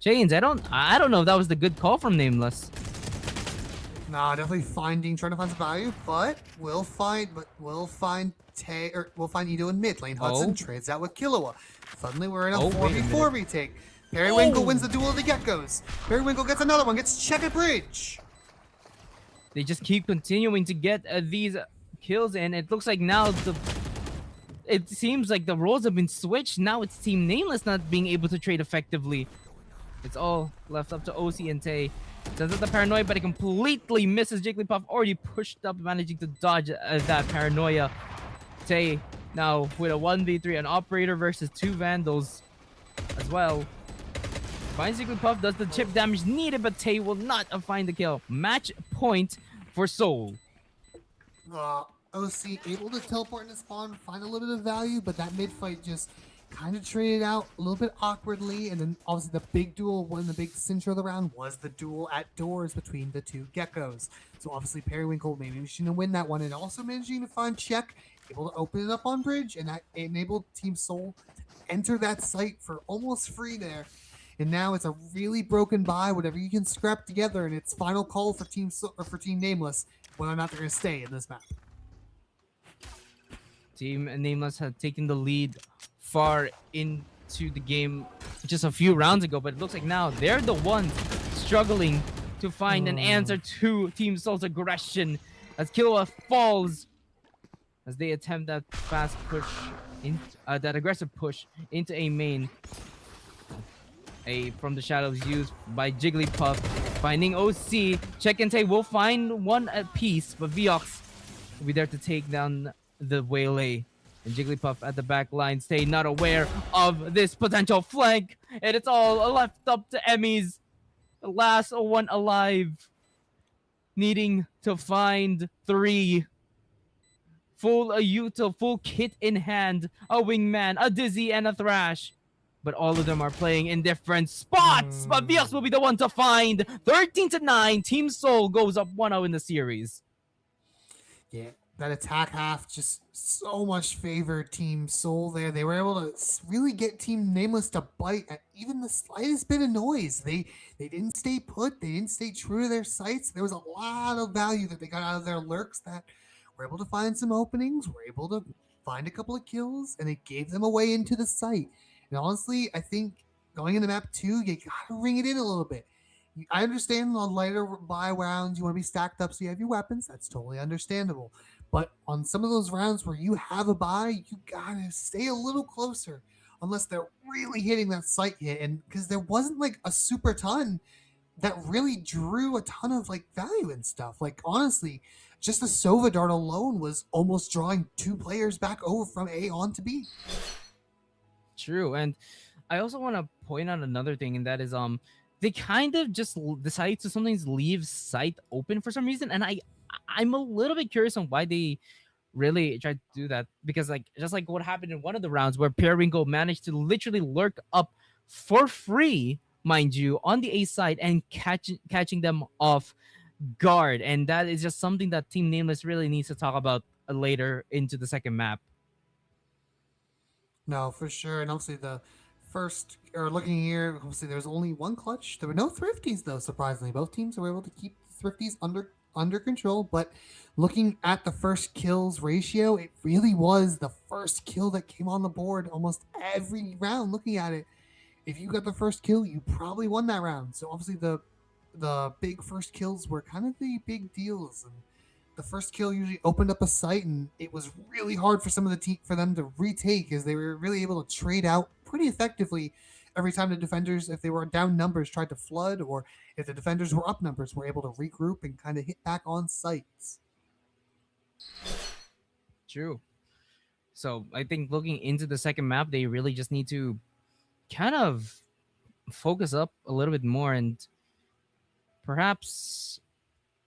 James, I don't know if that was the good call from Nameless. Nah, definitely trying to find some value, but we'll find Ito in mid. Lane Hudson trades out with Killua. Suddenly we're in a 4v4 retake. Periwinkle wins the duel of the geckos. Periwinkle gets another one, gets check at bridge. They just keep continuing to get these kills in. It looks like now it seems like the roles have been switched. Now it's Team Nameless not being able to trade effectively. It's all left up to OC and Tay. Sends out the paranoia, but it completely misses. Jigglypuff already pushed up, managing to dodge that paranoia. Tay now with a 1v3, an operator versus 2 vandals as well. Finds Jigglypuff, does the chip damage needed, but Tay will not find the kill. Match point for Soul. OC able to teleport into spawn, find a little bit of value, but that mid fight just kind of traded out a little bit awkwardly. And then obviously the big duel, one of the big center of the round, was the duel at doors between the two geckos. So obviously Periwinkle maybe managing to win that one, and also managing to find Check, able to open it up on bridge, and that enabled Team Soul to enter that site for almost free there. And now it's a really broken buy, whatever you can scrap together, and it's final call for Team Nameless whether or not they're going to stay in this map. Team Nameless had taken the lead far into the game just a few rounds ago, but it looks like now they're the ones struggling to find an answer to Team Soul's aggression as Killua falls as they attempt that fast push, that aggressive push into A main. From the shadows used by Jigglypuff, finding OC. Check and Tay will find one apiece, but Viox will be there to take down the waylay. And Jigglypuff at the back line stay not aware of this potential flank, and it's all left up to Emmys, the last one alive, needing to find 3 full Yuto, full kit in hand, a wingman, a Dizzy, and a Thrash. But all of them are playing in different spots. But Viox will be the one to find. 13-9. Team Soul goes up 1-0 in the series. Yeah, that attack half just so much favored Team Soul there. They were able to really get Team Nameless to bite at even the slightest bit of noise. They didn't stay put. They didn't stay true to their sights. There was a lot of value that they got out of their lurks that were able to find some openings, were able to find a couple of kills, and it gave them a way into the site. And honestly, I think going into map 2, you gotta ring it in a little bit. I understand on lighter buy rounds, you want to be stacked up so you have your weapons. That's totally understandable. But on some of those rounds where you have a buy, you gotta stay a little closer unless they're really hitting that site hit. And because there wasn't like a super ton that really drew a ton of like value and stuff. Like honestly, just the Sova dart alone was almost drawing 2 players back over from A on to B. True, and I also want to point out another thing, and that is they kind of just decide to sometimes leave site open for some reason, and I'm a little bit curious on why they really tried to do that, because like just like what happened in one of the rounds where Periwinkle managed to literally lurk up for free, mind you, on the A side and catching them off guard, and that is just something that Team Nameless really needs to talk about later into the second map. No, for sure. And obviously the first, or looking here, obviously there's only one clutch. There were no thrifties though, surprisingly. Both teams were able to keep the thrifties under control. But looking at the first kills ratio, it really was the first kill that came on the board almost every round. Looking at it, if you got the first kill, you probably won that round. So obviously the big first kills were kind of the big deals. And the first kill usually opened up a site, and it was really hard for some of the for them to retake, as they were really able to trade out pretty effectively every time the defenders, if they were down numbers, tried to flood, or if the defenders were up numbers, were able to regroup and kind of hit back on sites. True. So I think looking into the second map, they really just need to kind of focus up a little bit more and perhaps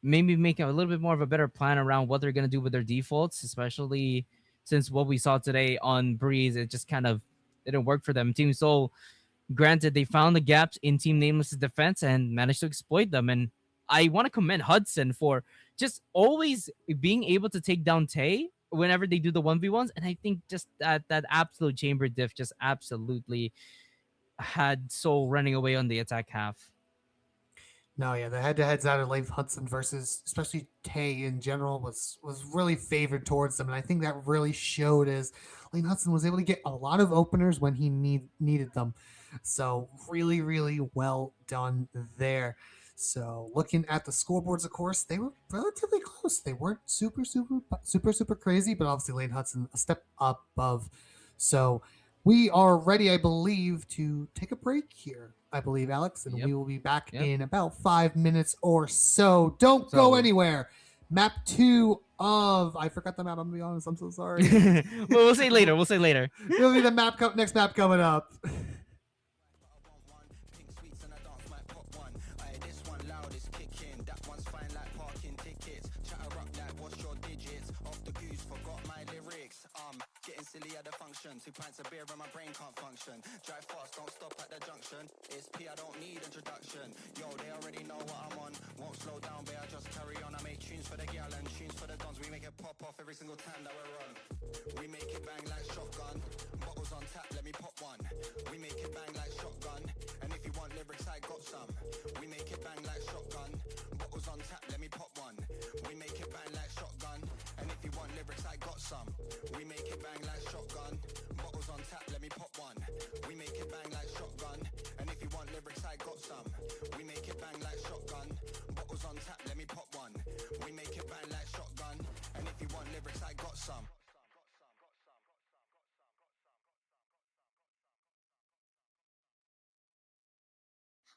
maybe make a little bit more of a better plan around what they're going to do with their defaults, especially since what we saw today on Breeze, it just kind of didn't work for them. Team Soul, granted, they found the gaps in Team Nameless's defense and managed to exploit them. And I want to commend Hudson for just always being able to take down Tay whenever they do the 1v1s. And I think just that absolute chamber diff just absolutely had Soul running away on the attack half. No, yeah, the head-to-heads out of Leif Hudson versus especially Tay in general was really favored towards them, and I think that really showed as Leif Hudson was able to get a lot of openers when he needed them. So really, really well done there. So looking at the scoreboards, of course, they were relatively close. They weren't super crazy, but obviously Leif Hudson a step above. So we are ready, I believe, to take a break here. I believe, Alex, and we will be back in about 5 minutes or so. Don't go anywhere. Map 2 of, I forgot the map, I'm gonna be honest, I'm so sorry. Well, we'll say later. It'll be the next map coming up. Getting silly at the function. 2 pints of beer and my brain can't function. Drive fast, don't stop at the junction. It's P, I don't need introduction. Yo, they already know what I'm on. Won't slow down, but I just carry on. I make tunes for the gal and tunes for the dons. We make it pop off every single time that we're on. We make it bang like shotgun. Bottles on tap, let me pop one. We make it bang like shotgun. And if you want lyrics, I got some. We make it bang like shotgun. Bottles on tap, let me pop one. We make it bang like shotgun. And if you want lyrics, I got some. We make it bang like shotgun. Bottles on tap, let me pop one. We make it bang like shotgun. And if you want lyrics, I got some. We make it bang like shotgun. Bottles on tap, let me pop one. We make it bang like shotgun. And if you want lyrics, I got some.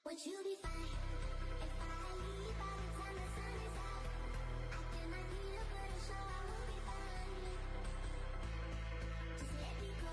Would you be fine if I leave by the time the sun is out? I cannot need a better show, I will be fine. Just let me go.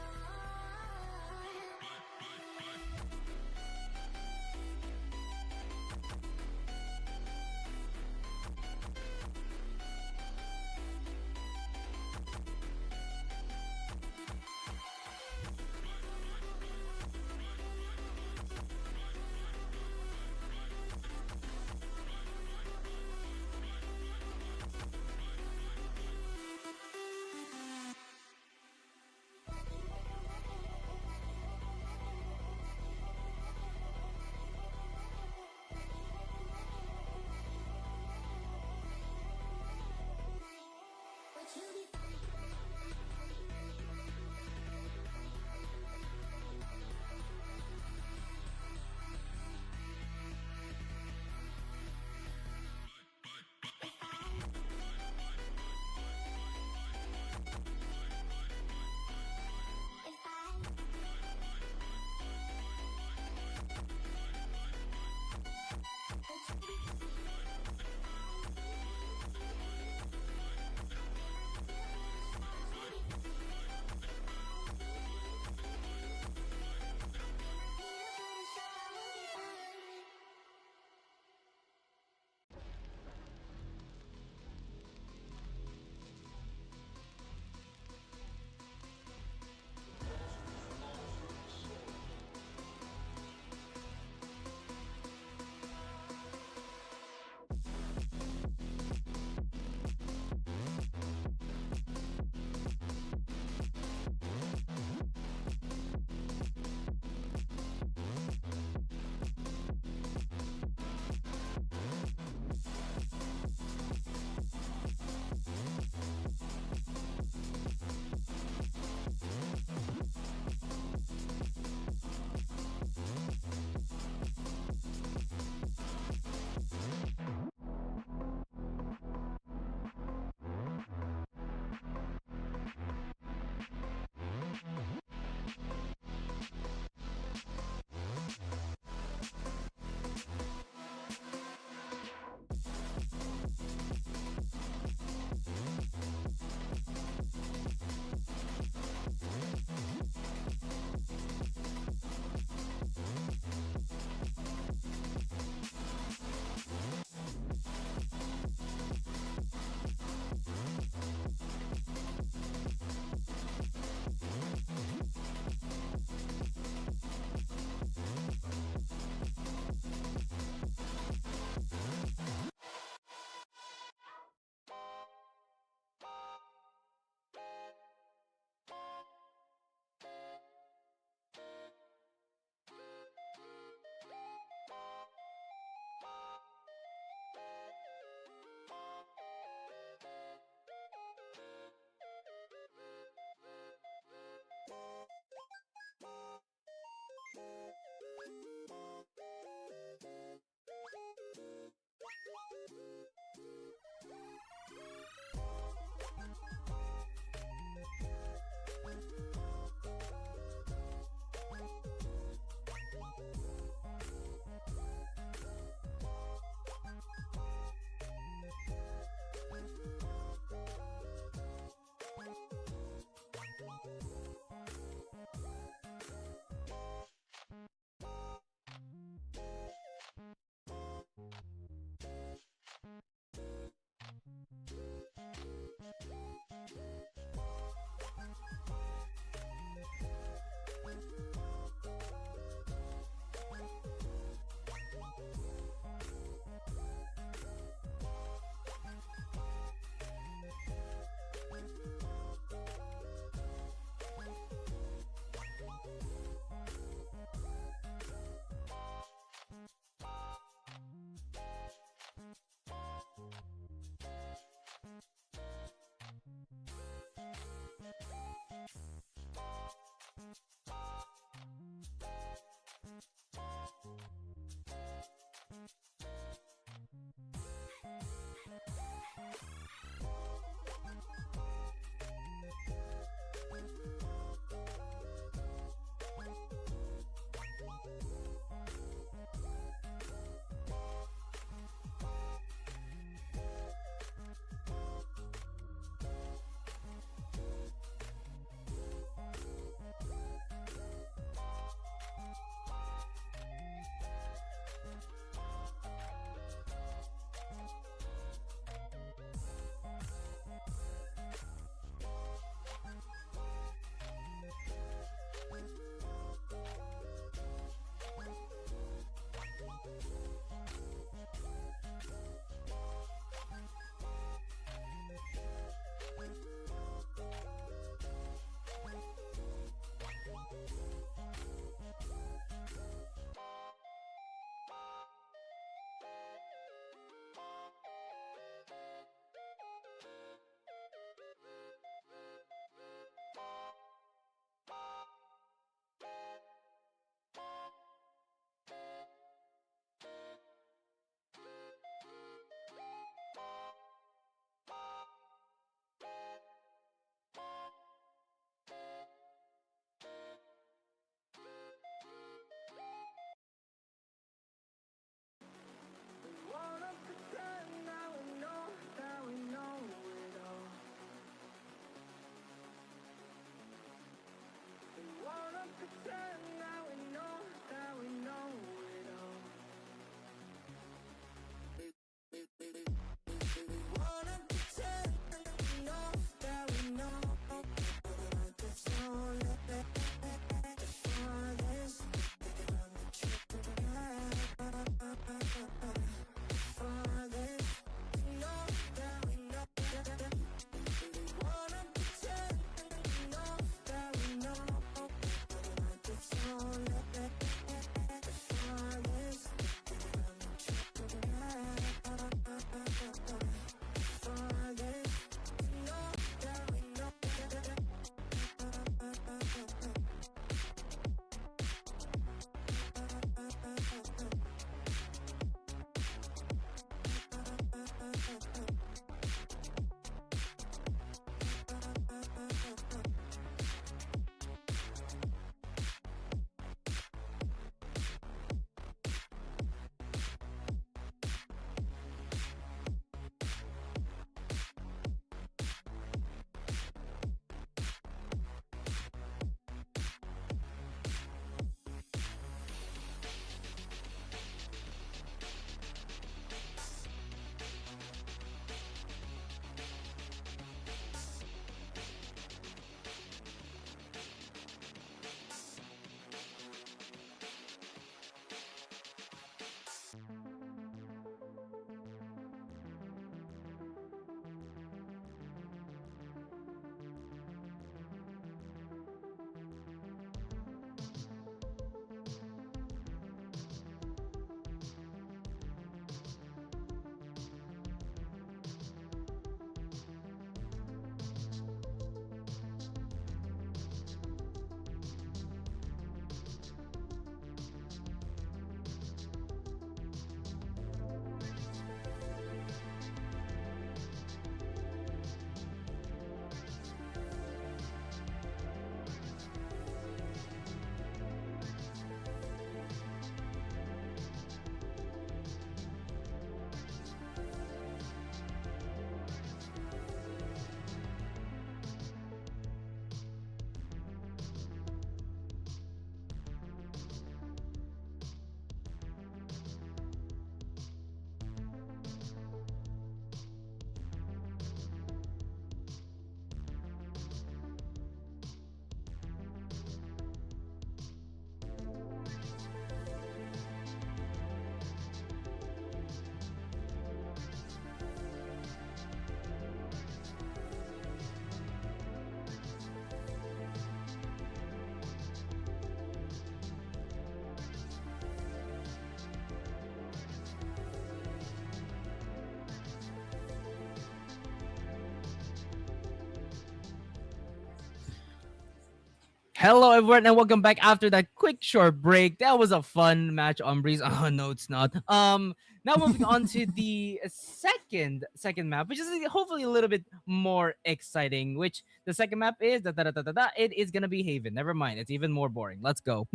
Hello everyone and welcome back after that quick short break. That was a fun match on Breeze. Oh no, it's not. Now moving on to the second map, which is hopefully a little bit more exciting. Which the second map is it is gonna be Haven. Never mind, it's even more boring. Let's go.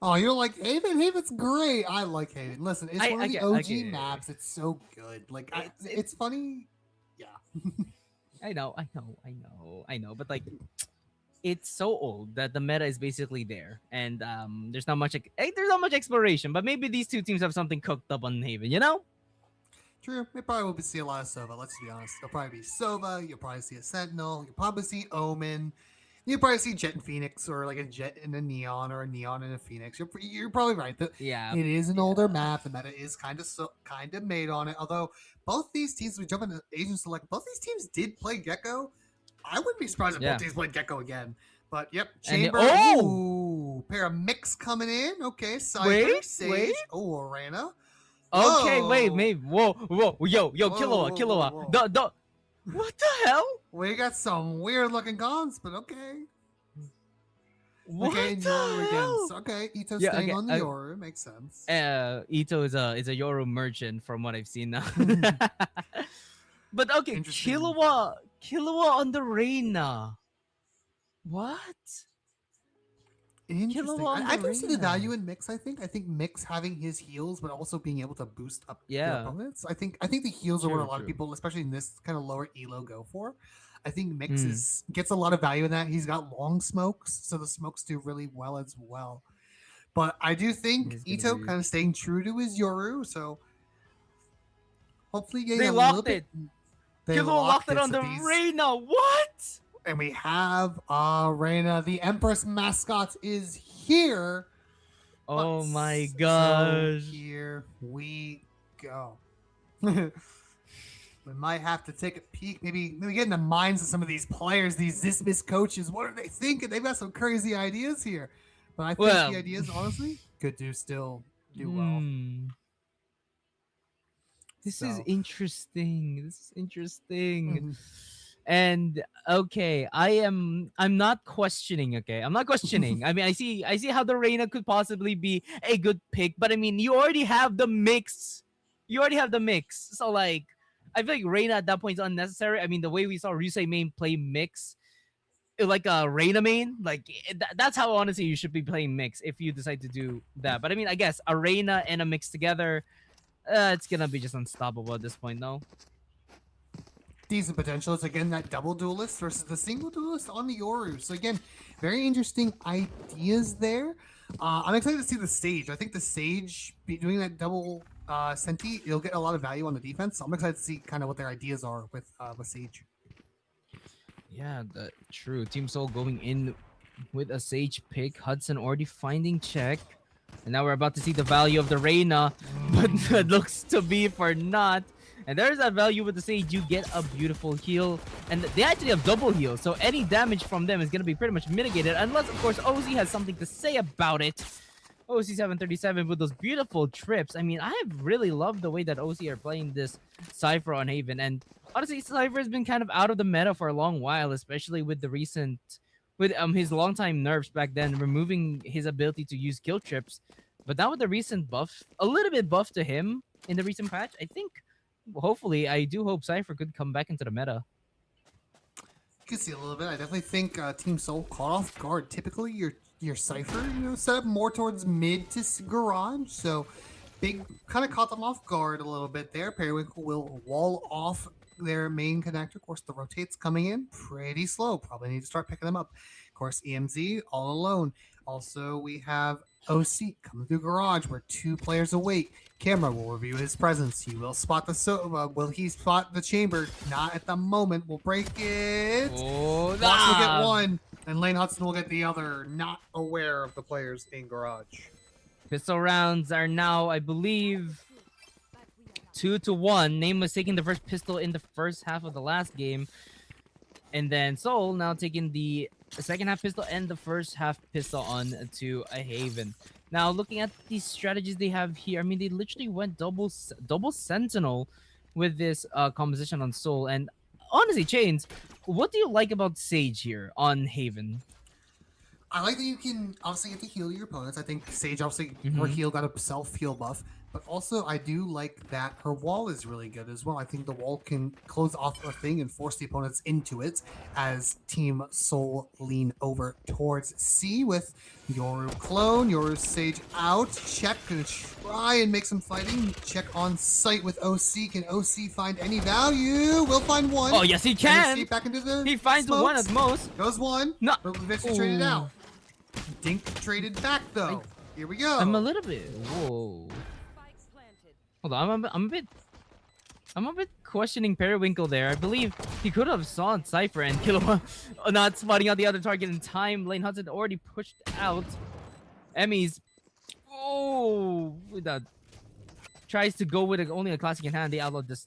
Oh, you're like Haven? Haven's great. I like Haven. Listen, it's one of the OG get it. maps. It's so good. Like, it's funny. Yeah. I know. But like, it's so old that the meta is basically there, and there's not much exploration. But maybe these two teams have something cooked up on Haven, you know? True. We probably will see a lot of Sova. Let's be honest. There'll probably be Sova. You'll probably see a Sentinel. You'll probably see Omen. You'll probably see Jet and Phoenix, or like a Jet and a Neon, or a Neon and a Phoenix. You're probably right. Yeah. It is an older map. The meta is kind of made on it. Although both these teams, we jump into Asian Select. Both these teams did play Gecko. I wouldn't be surprised if both teams played Gecko again. But yep, Chamber. Ooh, pair of mix coming in. Okay, Cypher, Sage. Oh, Arena. Okay, Whoa. wait. Whoa, yo, Kilowatt. What the hell? We got some weird looking guns, but okay. What okay, the Yoru hell? again. Okay, Ito staying on the Yoru makes sense. Ito is a Yoru merchant from what I've seen now. But okay, Kilowatt on the Reina. What? Interesting. I can see the value in Mix. I think Mix having his heals, but also being able to boost up the opponents. I think the heals are what a lot of people, especially in this kind of lower elo, go for. I think Mix gets a lot of value in that. He's got long smokes, so the smokes do really well as well. But I do think Ito kind of staying true to his Yoru, so hopefully they locked it. Kilo locked it on the Reina. What? And we have Reina, the Empress mascot, is here. Oh my gosh. So here we go. We might have to take a peek, maybe get in the minds of some of these players, these Zismis coaches. What are they thinking? They've got some crazy ideas here. But I think the ideas, honestly, could do well. This is interesting. And okay, I'm not questioning. Okay, I'm not questioning. I mean, I see how the Reina could possibly be a good pick, but I mean, you already have the mix. So like, I feel like Reina at that point is unnecessary. I mean, the way we saw Ryusei main play mix, like a Reina main, like that's how honestly you should be playing mix if you decide to do that. But I mean, I guess a Reina and a mix together, it's gonna be just unstoppable at this point, no? Decent potential. It's again that double duelist versus the single duelist on the Yoru. So again, very interesting ideas there. I'm excited to see the Sage. I think the Sage doing that double Senti, you'll get a lot of value on the defense. So I'm excited to see kind of what their ideas are with Sage. Yeah, true. Team Soul going in with a Sage pick. Hudson already finding check. And now we're about to see the value of the Reina, but it looks to be for not. And there's that value with the Sage. You get a beautiful heal. And they actually have double heal. So any damage from them is going to be pretty much mitigated. Unless, of course, OZ has something to say about it. OC737 with those beautiful trips. I mean, I have really loved the way that OC are playing this Cypher on Haven. And honestly, Cypher has been kind of out of the meta for a long while, especially with the recent... with his longtime nerfs back then, removing his ability to use kill trips. But now with the recent buff, a little bit buff to him in the recent patch, I think... hopefully, I do hope Cypher could come back into the meta. You can see a little bit. I definitely think Team Soul caught off guard. Typically, your Cypher, set up more towards mid to garage. So, big kind of caught them off guard a little bit there. Periwinkle will wall off their main connector. Of course, the rotates coming in pretty slow. Probably need to start picking them up. Of course, EMZ all alone. Also, we have OC coming through garage. We're 2 players await. Camera will review his presence. He will spot the will he spot the chamber? Not at the moment. We'll break it. Oh, Fox will get 1, and Lane Hudson will get the other. Not aware of the players in garage. Pistol rounds are now, I believe, 2-1. Name was taking the first pistol in the first half of the last game. And then Soul now taking the second half pistol and the first half pistol on to a Haven. Now, looking at the strategies they have here, I mean, they literally went double Sentinel with this composition on Soul. And honestly, Chains, what do you like about Sage here on Haven? I like that you can obviously get to heal your opponents. I think Sage obviously her Mhm. heal got a self-heal buff, but also I do like that her wall is really good as well. I think the wall can close off a thing and force the opponents into it as Team Soul lean over towards C with your clone, your Sage out. Check, gonna try and make some fighting. Check on site with OC. Can OC find any value? We'll find one. Oh, yes, he And can. escape back into the He finds one smokes. at most. Goes one. No. But eventually traded Ooh. out. Dink traded back though. Here we go. I'm a little bit. Whoa. Hold on. I'm a bit questioning Periwinkle there. I believe he could have saw Cypher and Killua not spotting out the other target in time. Lane Hudson already pushed out. Emmy's. Oh, with that tries to go with only a classic in hand. The outlaw just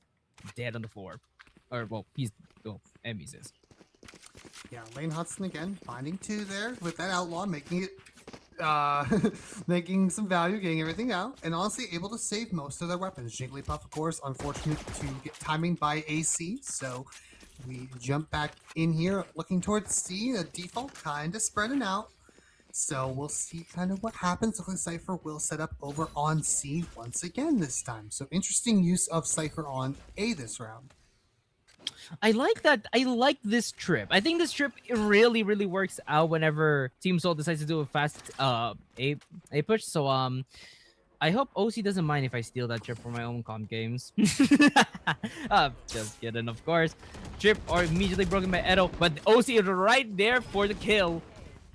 dead on the floor. Or well, Emmy's is. Yeah, Lane Hudson again, finding two there with that outlaw, making it making some value, getting everything out, and honestly able to save most of their weapons. Jigglypuff, of course, unfortunate to get timing by AC, so we jump back in here looking towards C. The default kind of spreading out. So we'll see kind of what happens. Looks like Cypher will set up over on C once again this time. So interesting use of Cypher on A this round. I like that. I like this trip. I think this trip really works out whenever Team Soul decides to do a fast A push. So I hope OC doesn't mind if I steal that trip for my own comp games. Just kidding, of course. Trip are immediately broken by Edo, but OC is right there for the kill.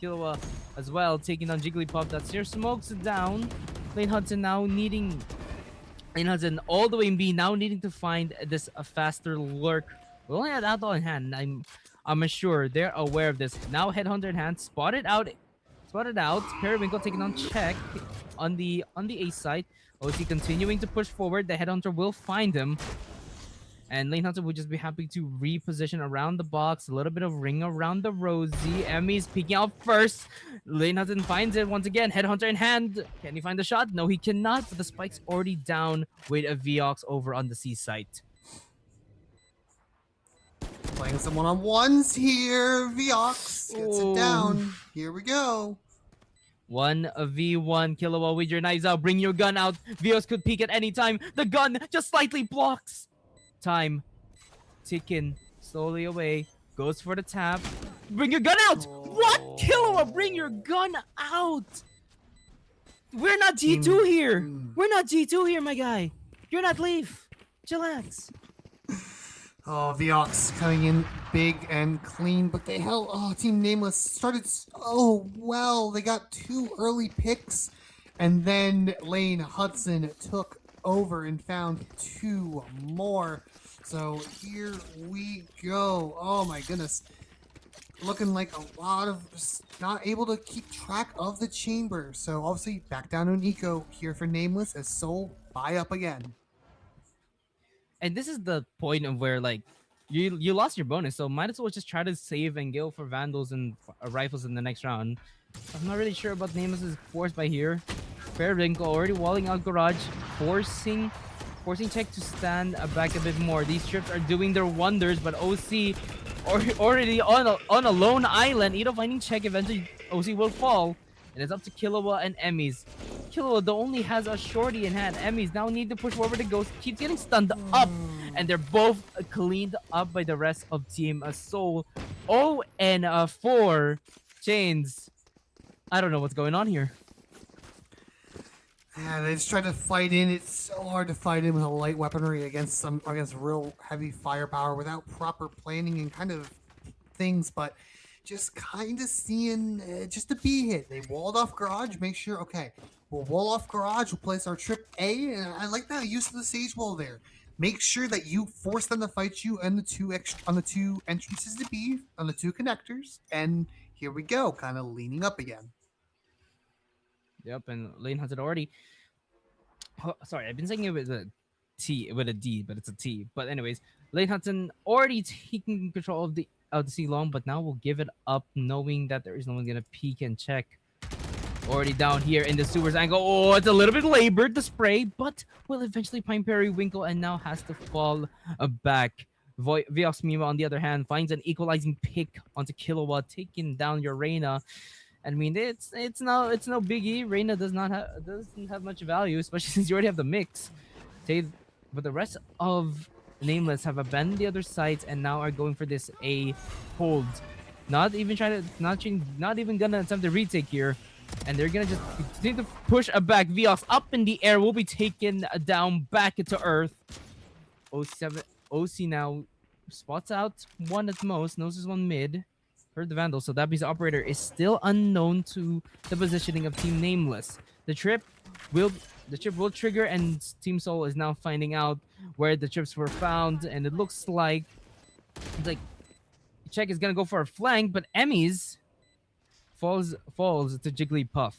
Killua as well, taking on Jigglypuff. That's here, smokes it down. Lane Hudson now needing. Lane Hudson all the way in B, now needing to find this faster lurk. We only had Outlaw in hand. I'm sure they're aware of this. Now Headhunter in hand, spotted out. Periwinkle taking on check on the A side. OC continuing to push forward. The Headhunter will find him. And Lane Hunter would just be happy to reposition around the box. A little bit of ring around the Rosie. Emmy's peeking out first. Lane Hunter finds it once again. Headhunter in hand. Can he find the shot? No, he cannot. But the spike's already down with a Viox over on the C site. Playing some one-on-ones here. Viox gets it down. Here we go. 1v1. Killua with your knives out. Bring your gun out. Viox could peek at any time. The gun just slightly blocks. Time ticking slowly away. Goes for the tap. Bring your gun out. What? Killua, bring your gun out. We're not G2 here. We're not G2 here, my guy. You're not Leaf. Chillax. Oh, Viox coming in big and clean, but they held. Oh, Team Nameless started so well. They got 2 early picks, and then Lane Hudson took over and found 2 more. So here we go. Oh my goodness. Looking like a lot of not able to keep track of the chamber. So obviously back down to an eco here for Nameless as Soul buy up again. And this is the point of where like you lost your bonus, so might as well just try to save and go for Vandals and rifles in the next round. I'm not really sure about Nameless's force by here. Periwinkle already walling out garage, forcing Check to stand back a bit more. These trips are doing their wonders, but OC already on a lone island. Edo finding Check, eventually OC will fall. And it's up to Killua and Emmys. Killua though only has a shorty in hand. Emmys now need to push forward the ghost. Keeps getting stunned up. And they're both cleaned up by the rest of Team Soul. 0-4 Chains. I don't know what's going on here. Yeah, they just tried to fight in. It's so hard to fight in with a light weaponry against real heavy firepower without proper planning and kind of things. But just kind of seeing just a B hit. They walled off garage. Make sure, okay, we'll wall off garage. We'll place our trip A, and I like that use of the sage wall there. Make sure that you force them to fight you on the two entrances to B, on the 2 connectors, and here we go, kind of leaning up again. Yep, and Lane has it already. Oh, sorry, I've been saying it with a D, but it's a T. But anyways, Lane Hudson already taking control of the C long, but now we'll give it up, knowing that there is no one gonna peek and check. Already down here in the sewers angle. Oh, it's a little bit labored, the spray, but will eventually find Periwinkle and now has to fall back. Viox Mima, on the other hand, finds an equalizing pick onto Killua, taking down Urena. I mean, it's no biggie. Reina doesn't have much value, especially since you already have the mix. But the rest of Nameless have abandoned the other sites and now are going for this A hold. Not even gonna attempt the retake here. And they're gonna just continue to push back. Viox up in the air will be taken down back to earth. 07 OC now spots out one at most, noses one mid. Heard the Vandal, so that means the operator is still unknown to the positioning of Team Nameless. The trip will trigger, and Team Soul is now finding out where the trips were found, and it looks like Check is gonna go for a flank, but Emmys falls to Jigglypuff.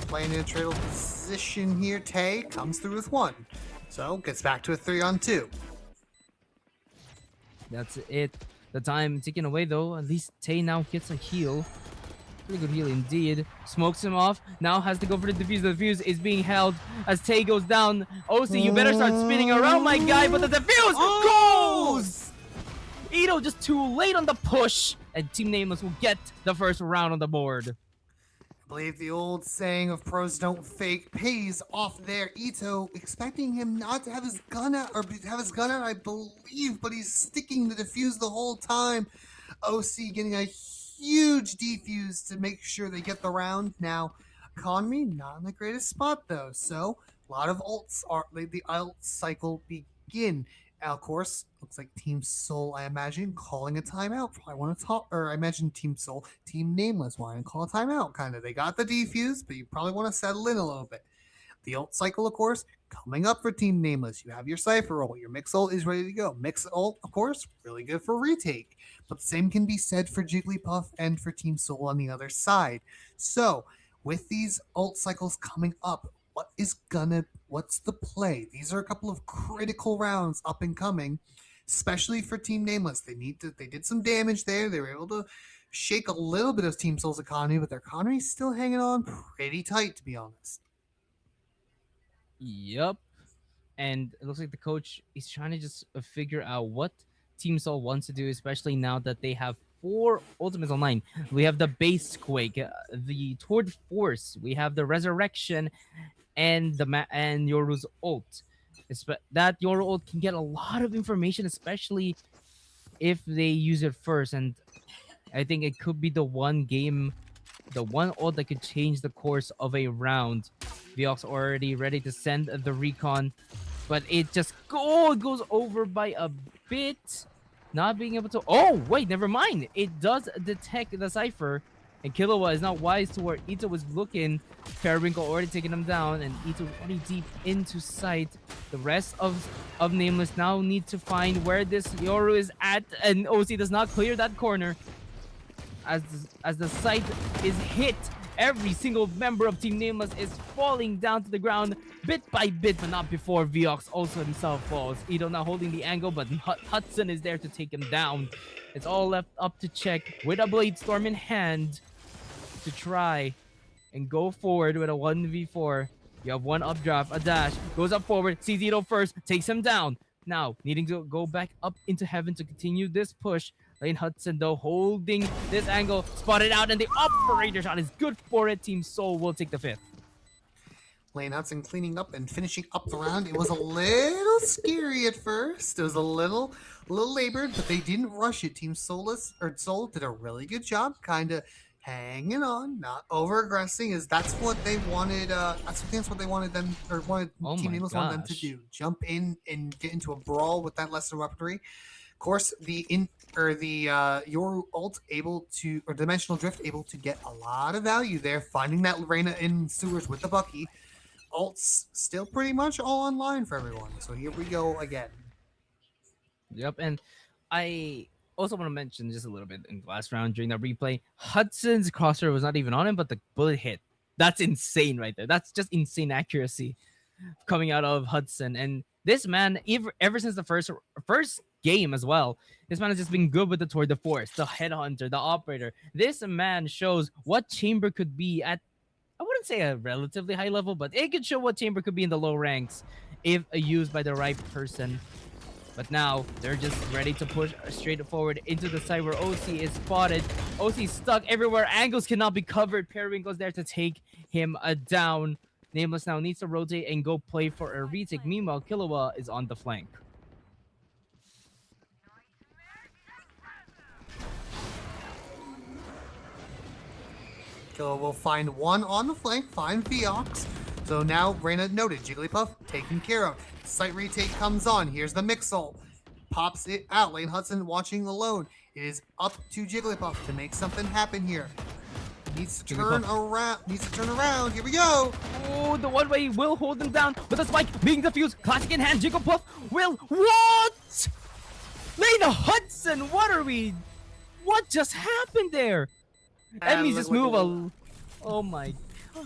Playing in a trail position here, Tay comes through with 1. So gets back to a 3-on-2. That's it. The time ticking away though. At least Tay now gets a heal. Pretty good heal indeed. Smokes him off. Now has to go for the defuse. The defuse is being held as Tay goes down. OC, you better start spinning around, my guy. But the defuse goes! Ito just too late on the push. And Team Nameless will get the first round on the board. I believe the old saying of pros don't fake pays off there. Ito expecting him not to have his gun out, or have his gun out, I believe, but he's sticking the defuse the whole time. OC getting a huge defuse to make sure they get the round. Now, Economy not in the greatest spot though, so a lot of ults are the ult cycle begin. Now, of course, looks like Team Soul, I imagine, calling a timeout. Probably want to talk, or I imagine Team Soul, Team Nameless, wanting to call a timeout, kind of. They got the defuse, but you probably want to settle in a little bit. The ult cycle, of course, coming up for Team Nameless. You have your Cypher ult. Your Mix ult is ready to go. Mix ult, of course, really good for retake. But the same can be said for Jigglypuff and for Team Soul on the other side. So, with these ult cycles coming up, what's the play? These are a couple of critical rounds up and coming, especially for Team Nameless. They did some damage there. They were able to shake a little bit of Team Soul's economy, but their economy is still hanging on pretty tight, to be honest. Yep. And it looks like the coach is trying to just figure out what Team Soul wants to do, especially now that they have 4 ultimates online. We have the Base Quake, the Toward Force, we have the Resurrection, and and Yoru's ult. That Yoru ult can get a lot of information, especially if they use it first. And I think it could be the one ult that could change the course of a round. Viox already ready to send the recon, but it just goes over by a bit. Not being able to. Oh wait, never mind. It does detect the Cypher. And Killua is not wise to where Ito was looking. Periwinkle already taking him down, and Ito already deep into sight. The rest of Nameless now need to find where this Yoru is at, and OC does not clear that corner. As the sight is hit, every single member of Team Nameless is falling down to the ground bit by bit, but not before Viox also himself falls. Ito now holding the angle, but Hudson is there to take him down. It's all left up to Check with a Blade Storm in hand to try and go forward with a 1v4. You have one updraft, a dash, goes up forward, sees Ito first, takes him down. Now, needing to go back up into heaven to continue this push. Lane Hudson, though, holding this angle, spotted out, and the operator shot is good for it. Team Soul will take the 5th. Lane Hudson cleaning up and finishing up the round. It was a little scary at first. It was a little labored, but they didn't rush it. Team Soul did a really good job, kind of hanging on, not over aggressing. That's what they wanted. That's what they wanted them, or Team Nameless wanted them to do. Jump in and get into a brawl with that lesser weaponry. Of course, your ult able to, or Dimensional Drift able to get a lot of value there, finding that Reina in sewers with the Bucky. Ults still pretty much all online for everyone. So here we go again. Yep, and I also want to mention just a little bit in the last round during that replay, Hudson's crosshair was not even on him, but the bullet hit. That's insane right there. That's just insane accuracy coming out of Hudson. And this man, ever since the first game as well, this man has just been good with the Tour de Force, the Headhunter, the Operator. This man shows what Chamber could be at, I wouldn't say a relatively high level, but it could show what Chamber could be in the low ranks if used by the right person. But now they're just ready to push straight forward into the side where OC is spotted. OC stuck everywhere. Angles cannot be covered. Periwinkle's there to take him down. Nameless now needs to rotate and go play for a retake. Meanwhile, Killua is on the flank. Killua will find one on the flank, find Viox. So now Reyna noted, Jigglypuff taken care of. Site retake comes on. Here's the Mixel. Pops it out. Lane Hudson watching alone. It is up to Jigglypuff to make something happen here. Needs to turn around. Here we go. Oh, the one way will hold them down with a spike being defused. Classic in hand. Jigglypuff will. What? Lane Hudson, what just happened there? Enemies just move oh my gosh.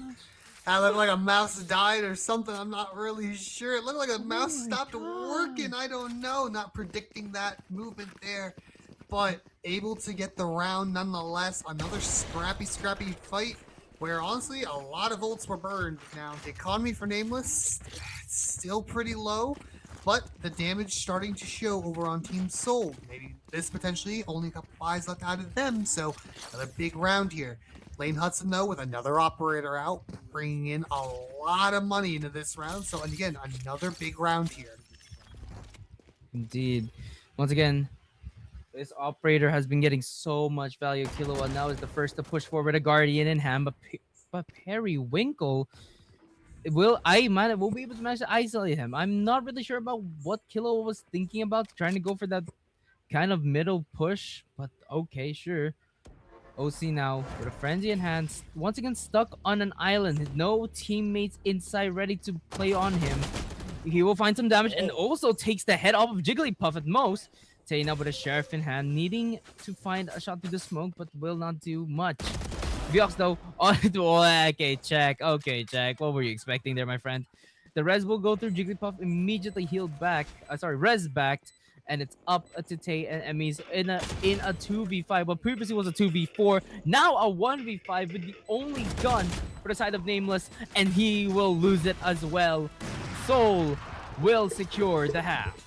That looked like a mouse died or something. I'm not really sure. It looked like a mouse stopped working. I don't know. Not predicting that movement there. But able to get the round nonetheless. Another scrappy fight where honestly a lot of ults were burned. Now the economy for Nameless still pretty low. But the damage starting to show over on Team Soul. Maybe this potentially only a couple buys left out of them. So another big round here. Lane Hudson, though, with another operator out, bringing in a lot of money into this round. So, and again, another big round here. Indeed. Once again, this operator has been getting so much value. Killua now is the first to push forward a Guardian in hand, but Periwinkle will be able to manage to isolate him. I'm not really sure about what Killua was thinking about, trying to go for that kind of middle push, but okay, sure. OC now with a frenzy in hand, once again stuck on an island. No teammates inside ready to play on him. He will find some damage and also takes the head off of Jigglypuff at most. Tay now with a sheriff in hand, needing to find a shot through the smoke, but will not do much. Viox though, okay, check. What were you expecting there, my friend? The res will go through. Jigglypuff immediately healed back. Res backed. And it's up to Tay and Emmys in a 2v5. What previously was a 2v4, now a 1v5 with the only gun for the side of Nameless, and he will lose it as well. Soul will secure the half.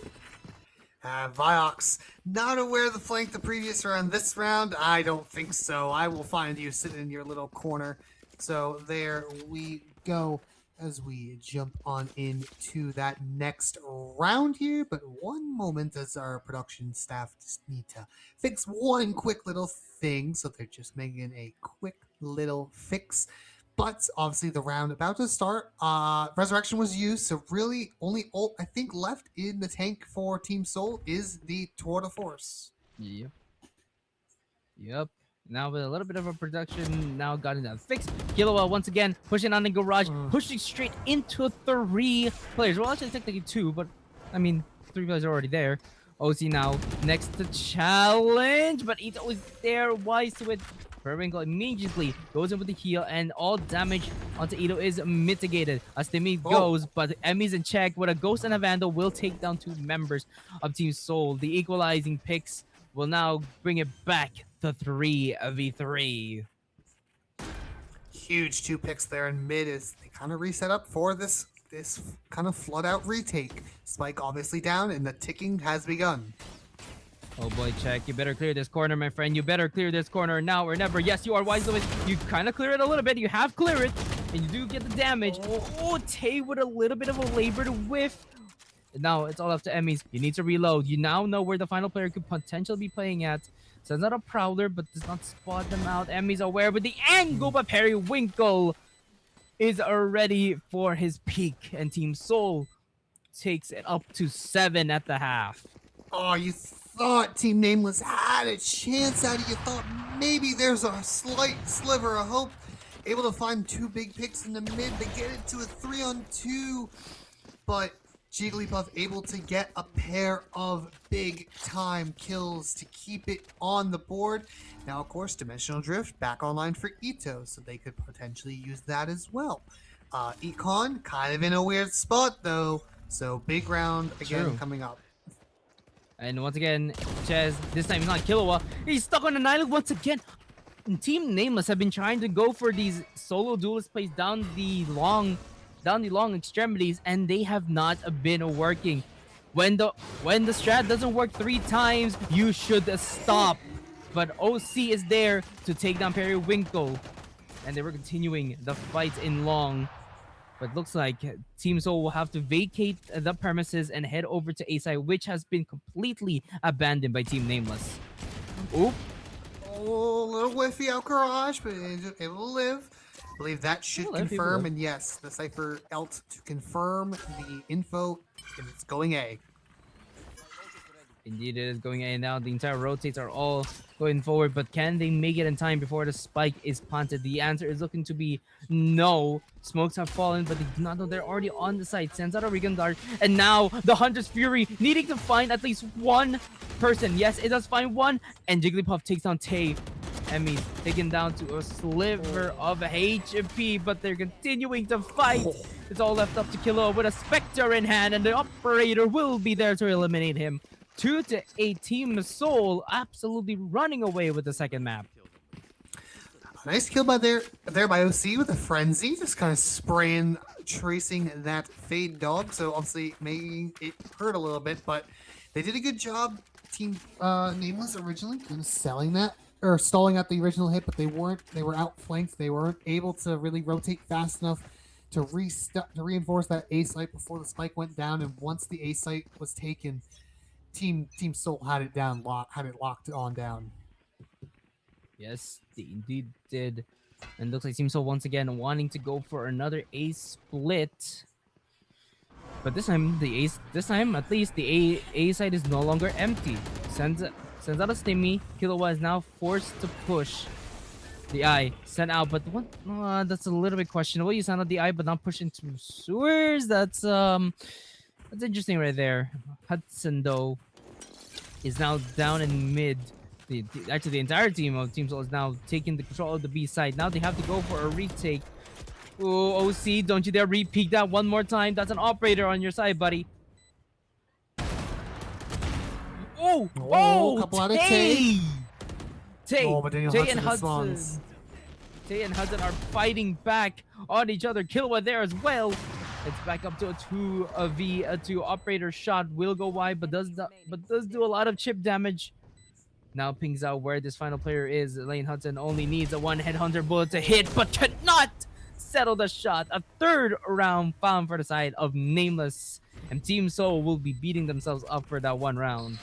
Viox, not aware of the flank the previous round. This round, I don't think so. I will find you sitting in your little corner. So there we go. As we jump on into that next round here. But one moment, as our production staff just need to fix one quick little thing. So they're just making a quick little fix. But obviously the round about to start. Resurrection was used. So really only ult I think left in the tank for Team Soul is the Tour de Force. Yep. Now with a little bit of a production, now gotten that fixed. Killua once again pushing on the garage, pushing straight into 3 players. Well, actually technically 2, but I mean 3 players are already there. OC now next to challenge, but Ito is there. Wise to it. Periwinkle immediately goes in with the heal, and all damage onto Ito is mitigated as Timmy goes, but Emmy's in check with a Ghost and a Vandal will take down 2 members of Team Soul. The equalizing picks will now bring it back to 3v3. Huge 2 picks there in mid as they kind of reset up for this kind of flood out retake. Spike obviously down and the ticking has begun. Oh boy, check. You better clear this corner, my friend. You better clear this corner now or never. Yes, you are wise to it. You kind of clear it a little bit. You have clear it, and you do get the damage. Oh, Tay with a little bit of a labored whiff. Now it's all up to Emmys. You need to reload. You now know where the final player could potentially be playing at. Sends out a Prowler, but does not spot them out. Emmy's aware with the angle, but Periwinkle is ready for his peak, and Team Soul takes it up to 7 at the half. Oh, you thought Team Nameless had a chance at it. You thought maybe there's a slight sliver of hope. Able to find 2 big picks in the mid. They get it to a 3-on-2, but Jigglypuff able to get a pair of big time kills to keep it on the board. Now, of course, Dimensional Drift back online for Ito, so they could potentially use that as well. Econ kind of in a weird spot though, so big round again coming up. And once again, Chaz, this time not Killua. He's stuck on an island once again. And Team Nameless have been trying to go for these solo duelist plays down the long extremities, and they have not been working. When the strat doesn't work 3 times, you should stop. But OC is there to take down Periwinkle, and they were continuing the fight in long. But looks like Team Soul will have to vacate the premises and head over to A side, which has been completely abandoned by Team Nameless. Oop. Oh, a little whiffy out garage, but it will live. I believe that should confirm. And yes, the Cypher elt to confirm the info, and it's going A. Indeed, it is going A now. The entire rotates are all going forward, but can they make it in time before the spike is planted? The answer is looking to be no. Smokes have fallen, but they do not know they're already on the site. Sends out a recon dart, and now the Hunter's Fury needing to find at least one person. Yes, it does find one, and Jigglypuff takes down Tay. Emmy's taken down to a sliver of HP, but they're continuing to fight. It's all left up to Kilo with a Spectre in hand, and the operator will be there to eliminate him. 2-8 Team Soul absolutely running away with the second map. Nice kill by there by OC with a frenzy, just kind of spraying, tracing that Fade Dog. So obviously maybe it hurt a little bit, but they did a good job. Team Nameless originally kind of selling that or stalling out the original hit, but they weren't. They were outflanked. They weren't able to really rotate fast enough to reinforce that A site before the spike went down. And once the A site was taken, Team Soul had it locked on down. Yes, they indeed did. And looks like Team Soul once again wanting to go for another A split. But this time at least the A side is no longer empty. Sends out a stimmy. Killua is now forced to push the eye. Sent out, but what? That's a little bit questionable. You send out the eye, but not push into sewers. That's interesting right there. Hudson though is now down in mid. Actually, the entire team of Team Soul is now taking the control of the B side. Now they have to go for a retake. Oh, OC, don't you dare re-peek that one more time. That's an operator on your side, buddy. Oh, couple out of Tay. Tay and Hudson are fighting back on each other. Killua there as well. It's back up to a 2v2 operator shot. Will go wide, but does do a lot of chip damage. Now pings out where this final player is. Lane Hudson only needs a one headhunter bullet to hit, but cannot settle the shot. A third round found for the side of Nameless, and Team Soul will be beating themselves up for that one round.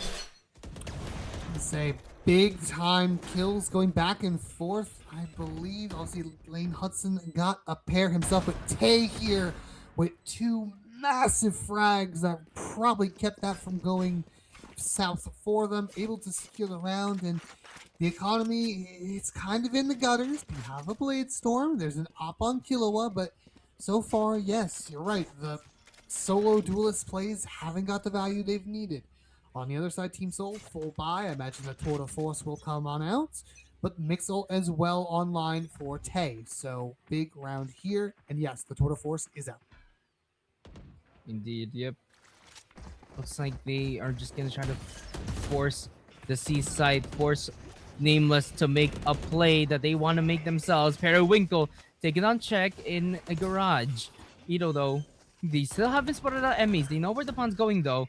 Say big time kills going back and forth. I believe obviously Lane Hudson got a pair himself with Tay here with 2 massive frags that probably kept that from going south for them, able to secure the round. And the economy, it's kind of in the gutters. You have a Blade Storm, there's an op on Killua, but so far, yes, you're right, the solo duelist plays haven't got the value they've needed. On the other side, Team Soul, full buy. I imagine the Tour de Force will come on out, but Mixel as well online for Tay. So big round here, and yes, the Tour de Force is out. Indeed, yep. Looks like they are just gonna try to force the C side, force Nameless to make a play that they want to make themselves. Periwinkle taking on check in a garage. Ito though, they still haven't spotted out Emmys. They know where the pawn's going though.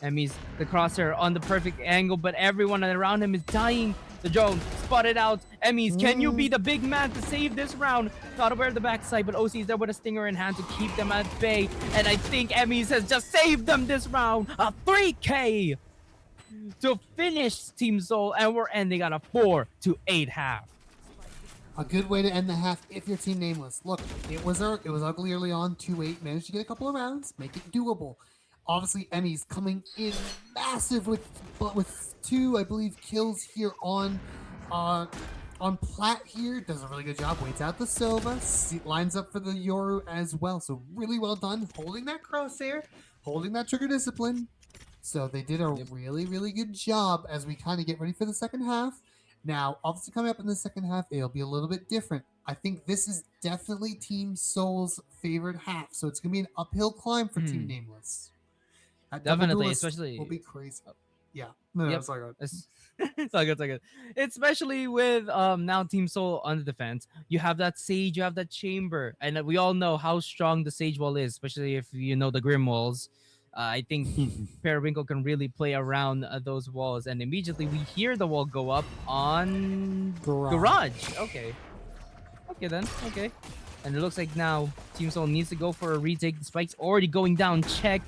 Emmys, the crosshair on the perfect angle, but everyone around him is dying. The drone spotted out. Emmys, can you be the big man to save this round? Not aware of the backside, but OC is there with a stinger in hand to keep them at bay. And I think Emmys has just saved them this round. A 3K to finish Team Soul, and we're ending on a 4-8 half. A good way to end the half if you're Team Nameless. Look, it was ugly early on, 2-8. Managed to get a couple of rounds, make it doable. Obviously, Emmy's coming in massive with 2, I believe, kills here on Platt here. Does a really good job. Waits out the Sova. Lines up for the Yoru as well. So really well done. Holding that crosshair. Holding that trigger discipline. So they did a really, really good job as we kind of get ready for the second half. Now, obviously coming up in the second half, it'll be a little bit different. I think this is definitely Team Soul's favorite half. So it's going to be an uphill climb for Team Nameless. Definitely, especially will be crazy. Yeah, no, yep. It's all good. It's all good. Especially with now Team Soul on the defense, you have that Sage, you have that Chamber, and we all know how strong the Sage wall is, especially if you know the Grim walls. I think Periwinkle can really play around those walls, and immediately we hear the wall go up on Garage. Okay. Okay then. Okay. And it looks like now Team Soul needs to go for a retake. The spike's already going down. Check.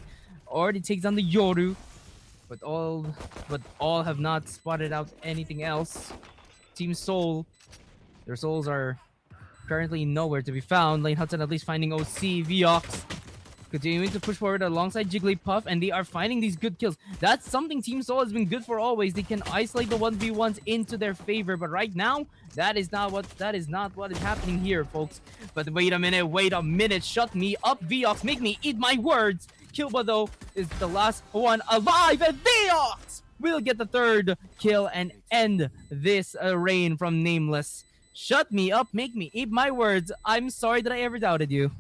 Already takes down the Yoru. But all have not spotted out anything else. Team Soul, their souls are currently nowhere to be found. Lane Hudson at least finding OC. Viox continuing to push forward alongside Jigglypuff, and they are finding these good kills. That's something Team Soul has been good for always. They can isolate the 1v1s into their favor, but right now, that is not what is happening here, folks. But wait a minute, shut me up, Viox, make me eat my words. Kilba, though, is the last one alive, and Viox will get the third kill and end this reign from Nameless. Shut me up, make me eat my words. I'm sorry that I ever doubted you.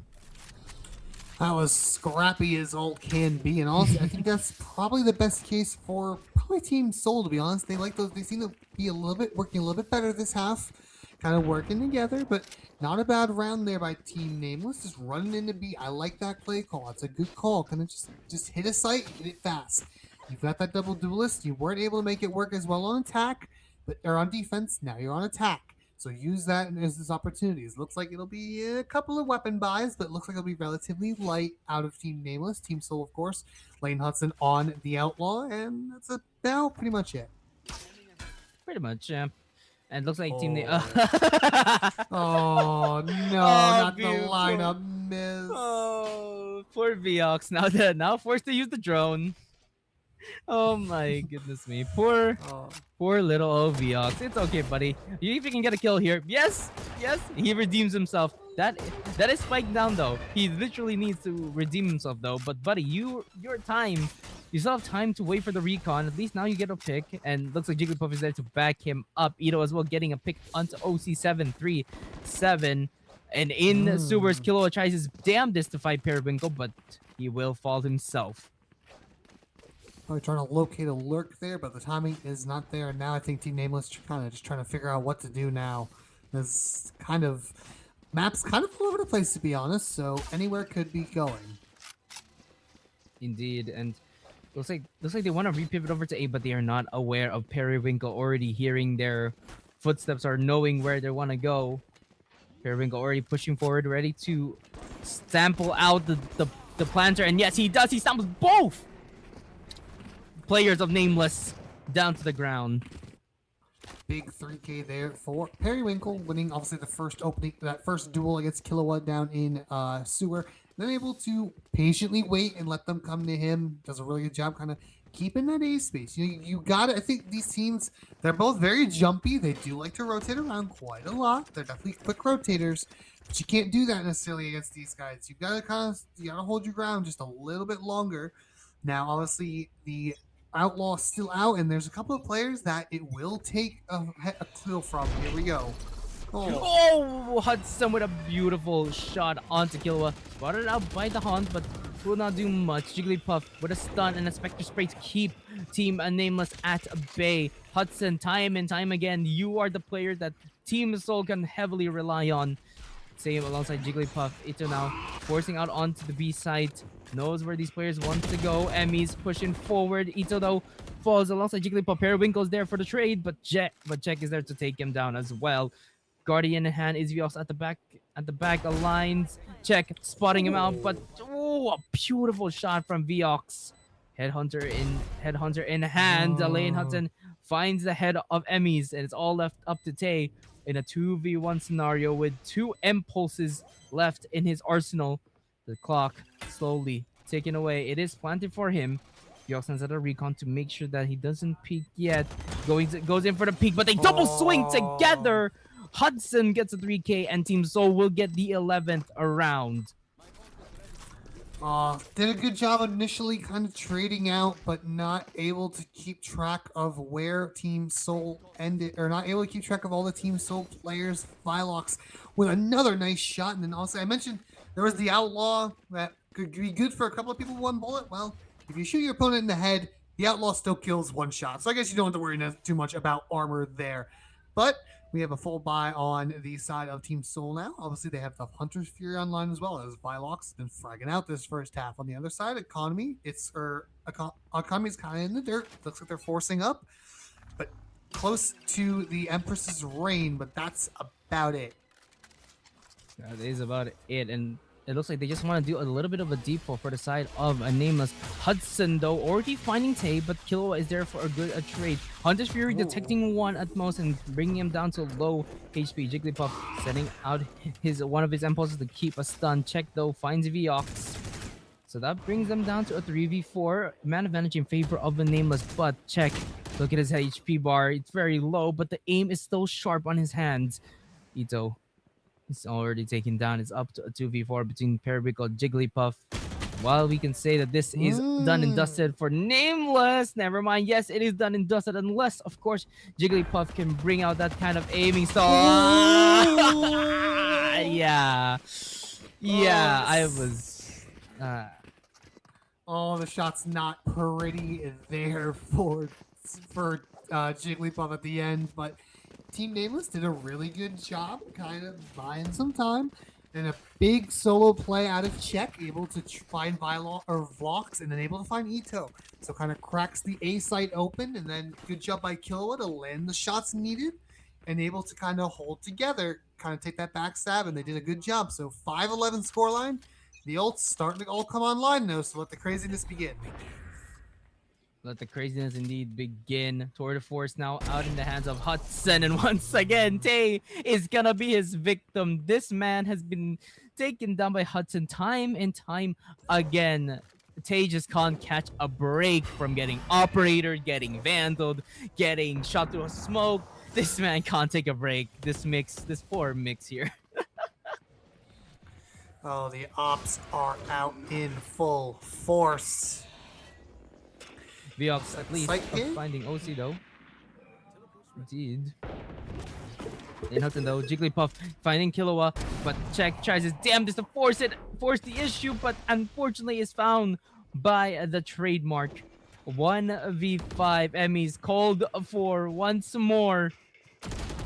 That was scrappy as all can be, and honestly, I think that's probably the best case for probably Team Soul. To be honest, they like those. They seem to be working a little bit better this half, kind of working together. But not a bad round there by Team Nameless, just running into B. I like that play call. It's a good call. Kind of just hit a site, hit it fast. You've got that double duelist. You weren't able to make it work as well on attack, or on defense. Now you're on attack. So use that as this opportunities. Looks like it'll be a couple of weapon buys, but looks like it'll be relatively light out of Team Nameless. Team Soul, of course. Lane Hudson on the Outlaw, and that's about pretty much it. Pretty much, yeah. And looks like Team Oh no, not beautiful. The lineup miss. Oh, poor Viox. Now forced to use the drone. Oh my goodness me. Poor little old Viox. It's okay, buddy. If you can get a kill here. Yes! He redeems himself. That is spiked down, though. He literally needs to redeem himself, though. But, buddy, you still have time to wait for the recon. At least now you get a pick. And looks like Jigglypuff is there to back him up. Ito as well getting a pick onto OC737. And in Sewers, Killua tries his damnedest to fight Periwinkle, but he will fall himself. Probably trying to locate a lurk there, but the timing is not there. And now I think Team Nameless kind of just trying to figure out what to do now. This map's kind of all over the place, to be honest. So anywhere could be going. Indeed, and looks like they want to repivot over to A, but they are not aware of Periwinkle already hearing their footsteps or knowing where they want to go. Periwinkle already pushing forward, ready to sample out the planter, and yes, he does. He samples both players of Nameless down to the ground. Big 3K there for Periwinkle, winning obviously the first opening, that first duel against Killua down in Sewer. Then able to patiently wait and let them come to him. Does a really good job kind of keeping that A space. You got it. I think these teams, they're both very jumpy. They do like to rotate around quite a lot. They're definitely quick rotators, but you can't do that necessarily against these guys. You gotta hold your ground just a little bit longer. Now, obviously, the Outlaw still out, and there's a couple of players that it will take a kill from. Here we go. Oh, Hudson with a beautiful shot onto Killua. Spotted out by the Hunt, but will not do much. Jigglypuff with a stun and a Spectre Spray to keep Team Nameless at bay. Hudson, time and time again, you are the player that Team Soul can heavily rely on. Same alongside Jigglypuff. Ito now forcing out onto the B site. Knows where these players want to go. Emmy's pushing forward. Ito though falls alongside Jigglypuff. Periwinkle's there for the trade, but Jack is there to take him down as well. Guardian in hand. Izvios at the back aligns. Check spotting him out, but a beautiful shot from Viox. Headhunter in hand. Lane Hudson finds the head of Emmys, and it's all left up to Tay in a 2v1 scenario with 2 impulses left in his arsenal. The clock slowly taken away. It is planted for him. Viox sends out a recon to make sure that he doesn't peek yet. Goes in for the peek, but they double swing together. Hudson gets a 3K, and Team Soul will get the 11th round. Did a good job initially kind of trading out, but not able to keep track of where Team Soul ended, or not able to keep track of all the Team Soul players. Vilox with another nice shot. And then also, I mentioned there was the Outlaw that could be good for a couple of people with 1 bullet. Well, if you shoot your opponent in the head, the Outlaw still kills 1 shot. So I guess you don't have to worry too much about armor there. But We have a full buy on the side of Team Soul now. Obviously, they have the Hunter's Fury online as well, as Vilox has been fragging out this first half. On the other side, Economy's kind of in the dirt. Looks like they're forcing up, but close to the Empress's reign, but that's about it. That is about it, and it looks like they just want to do a little bit of a default for the side of a nameless Hudson, though. Already finding Tay, but Killua is there for a good trade. Hunter's Fury detecting one at most and bringing him down to low HP. Jigglypuff setting out one of his impulses to keep a stun. Check, though, finds Viox. So that brings them down to a 3v4. Man advantage in favor of the nameless, but check. Look at his HP bar. It's very low, but the aim is still sharp on his hands. Ito. It's already taken down. It's up to a 2v4 between Parabico and Jigglypuff. While we can say that this is done and dusted for Nameless, never mind. Yes, it is done and dusted, unless, of course, Jigglypuff can bring out that kind of aiming style. Yeah. Yeah, I was... All the shots not pretty there for Jigglypuff at the end, but Team Nameless did a really good job kind of buying some time, and a big solo play out of Check, able to find Vlox and then able to find Ito. So kind of cracks the A site open, and then good job by Killua to land the shots needed and able to kind of hold together, kind of take that backstab, and they did a good job. So 5-11 scoreline. The ult's starting to all come online now, so let the craziness begin. Let the craziness indeed begin. Tour de Force now out in the hands of Hudson, and once again, Tay is gonna be his victim. This man has been taken down by Hudson time and time again. Tay just can't catch a break from getting operator, getting vandaled, getting shot through a smoke. This man can't take a break. This poor mix here. Oh, the ops are out in full force. Viox at least finding OC though. Indeed. In Hudson though, Jigglypuff finding Killua, but Check tries his damnedest to force the issue, but unfortunately is found by the trademark. 1v5 Emmys called for once more.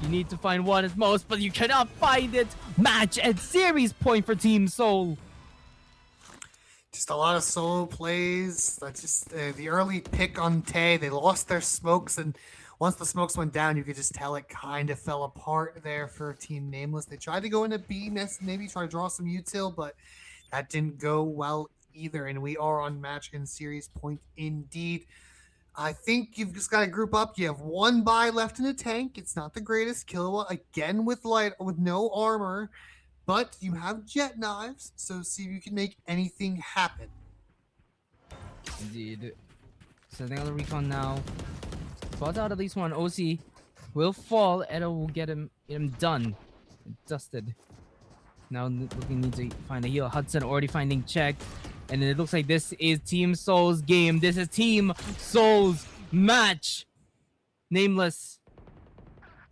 You need to find one at most, but you cannot find it. Match and series point for Team Soul. Just a lot of solo plays. That's just the early pick on Tay. They lost their smokes, and once the smokes went down, you could just tell it kind of fell apart there for Team Nameless. They tried to go into B, maybe try to draw some util, but that didn't go well either. And we are on match and series point indeed. I think you've just got to group up. You have one buy left in the tank. It's not the greatest. Killua again with no armor. But you have jet knives, so see if you can make anything happen. Indeed. Setting out the recon now. Falls out at least one. OC will fall. Edo will get him done. Dusted. Now looking to find a heal. Hudson already finding Check. And it looks like this is Team Soul's game. This is Team Soul's match. Nameless.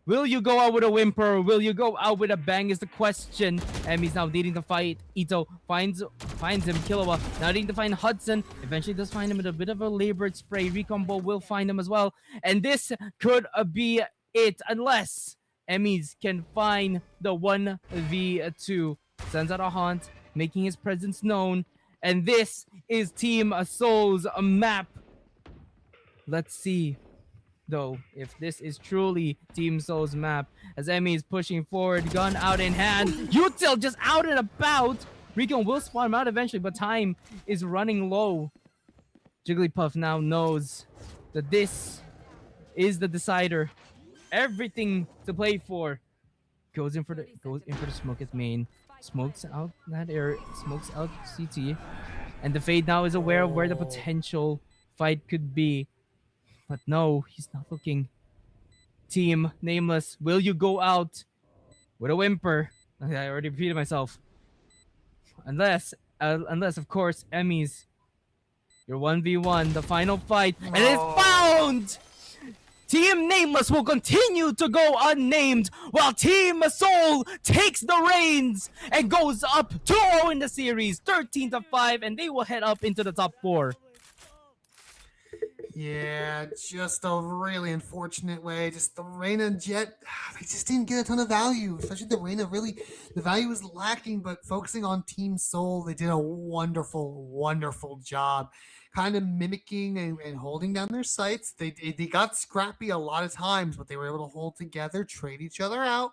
Will you go out with a whimper or will you go out with a bang is the question. Emmy's now needing to fight. Ito finds him. Killua now needing to find Hudson. Eventually does find him with a bit of a labored spray. Recombo will find him as well. And this could be it unless Emmys can find the 1v2. Sends out a haunt, making his presence known. And this is Team Soul's map. Let's see, though, if this is truly Team Soul's map. As Emmy is pushing forward, gun out in hand. Util just out and about. Recon will spawn him out eventually, but time is running low. Jigglypuff now knows that this is the decider. Everything to play for. Goes in for the smoke at main. Smokes out that area, smokes out CT, and the Fade now is aware of where the potential fight could be, but no, he's not looking. Team Nameless, will you go out with a whimper? I already repeated myself. Unless of course, Emmys, your 1v1, the final fight, and it's found. Team Nameless will continue to go unnamed while Team Soul takes the reins and goes up 2-0 in the series, 13-5, and they will head up into the top 4. Yeah, just a really unfortunate way. Just the Reina and Jet, they just didn't get a ton of value. Especially the Reina, really, the value was lacking. But focusing on Team Soul, they did a wonderful, wonderful job, kind of mimicking and holding down their sights. They got scrappy a lot of times, but they were able to hold together, trade each other out,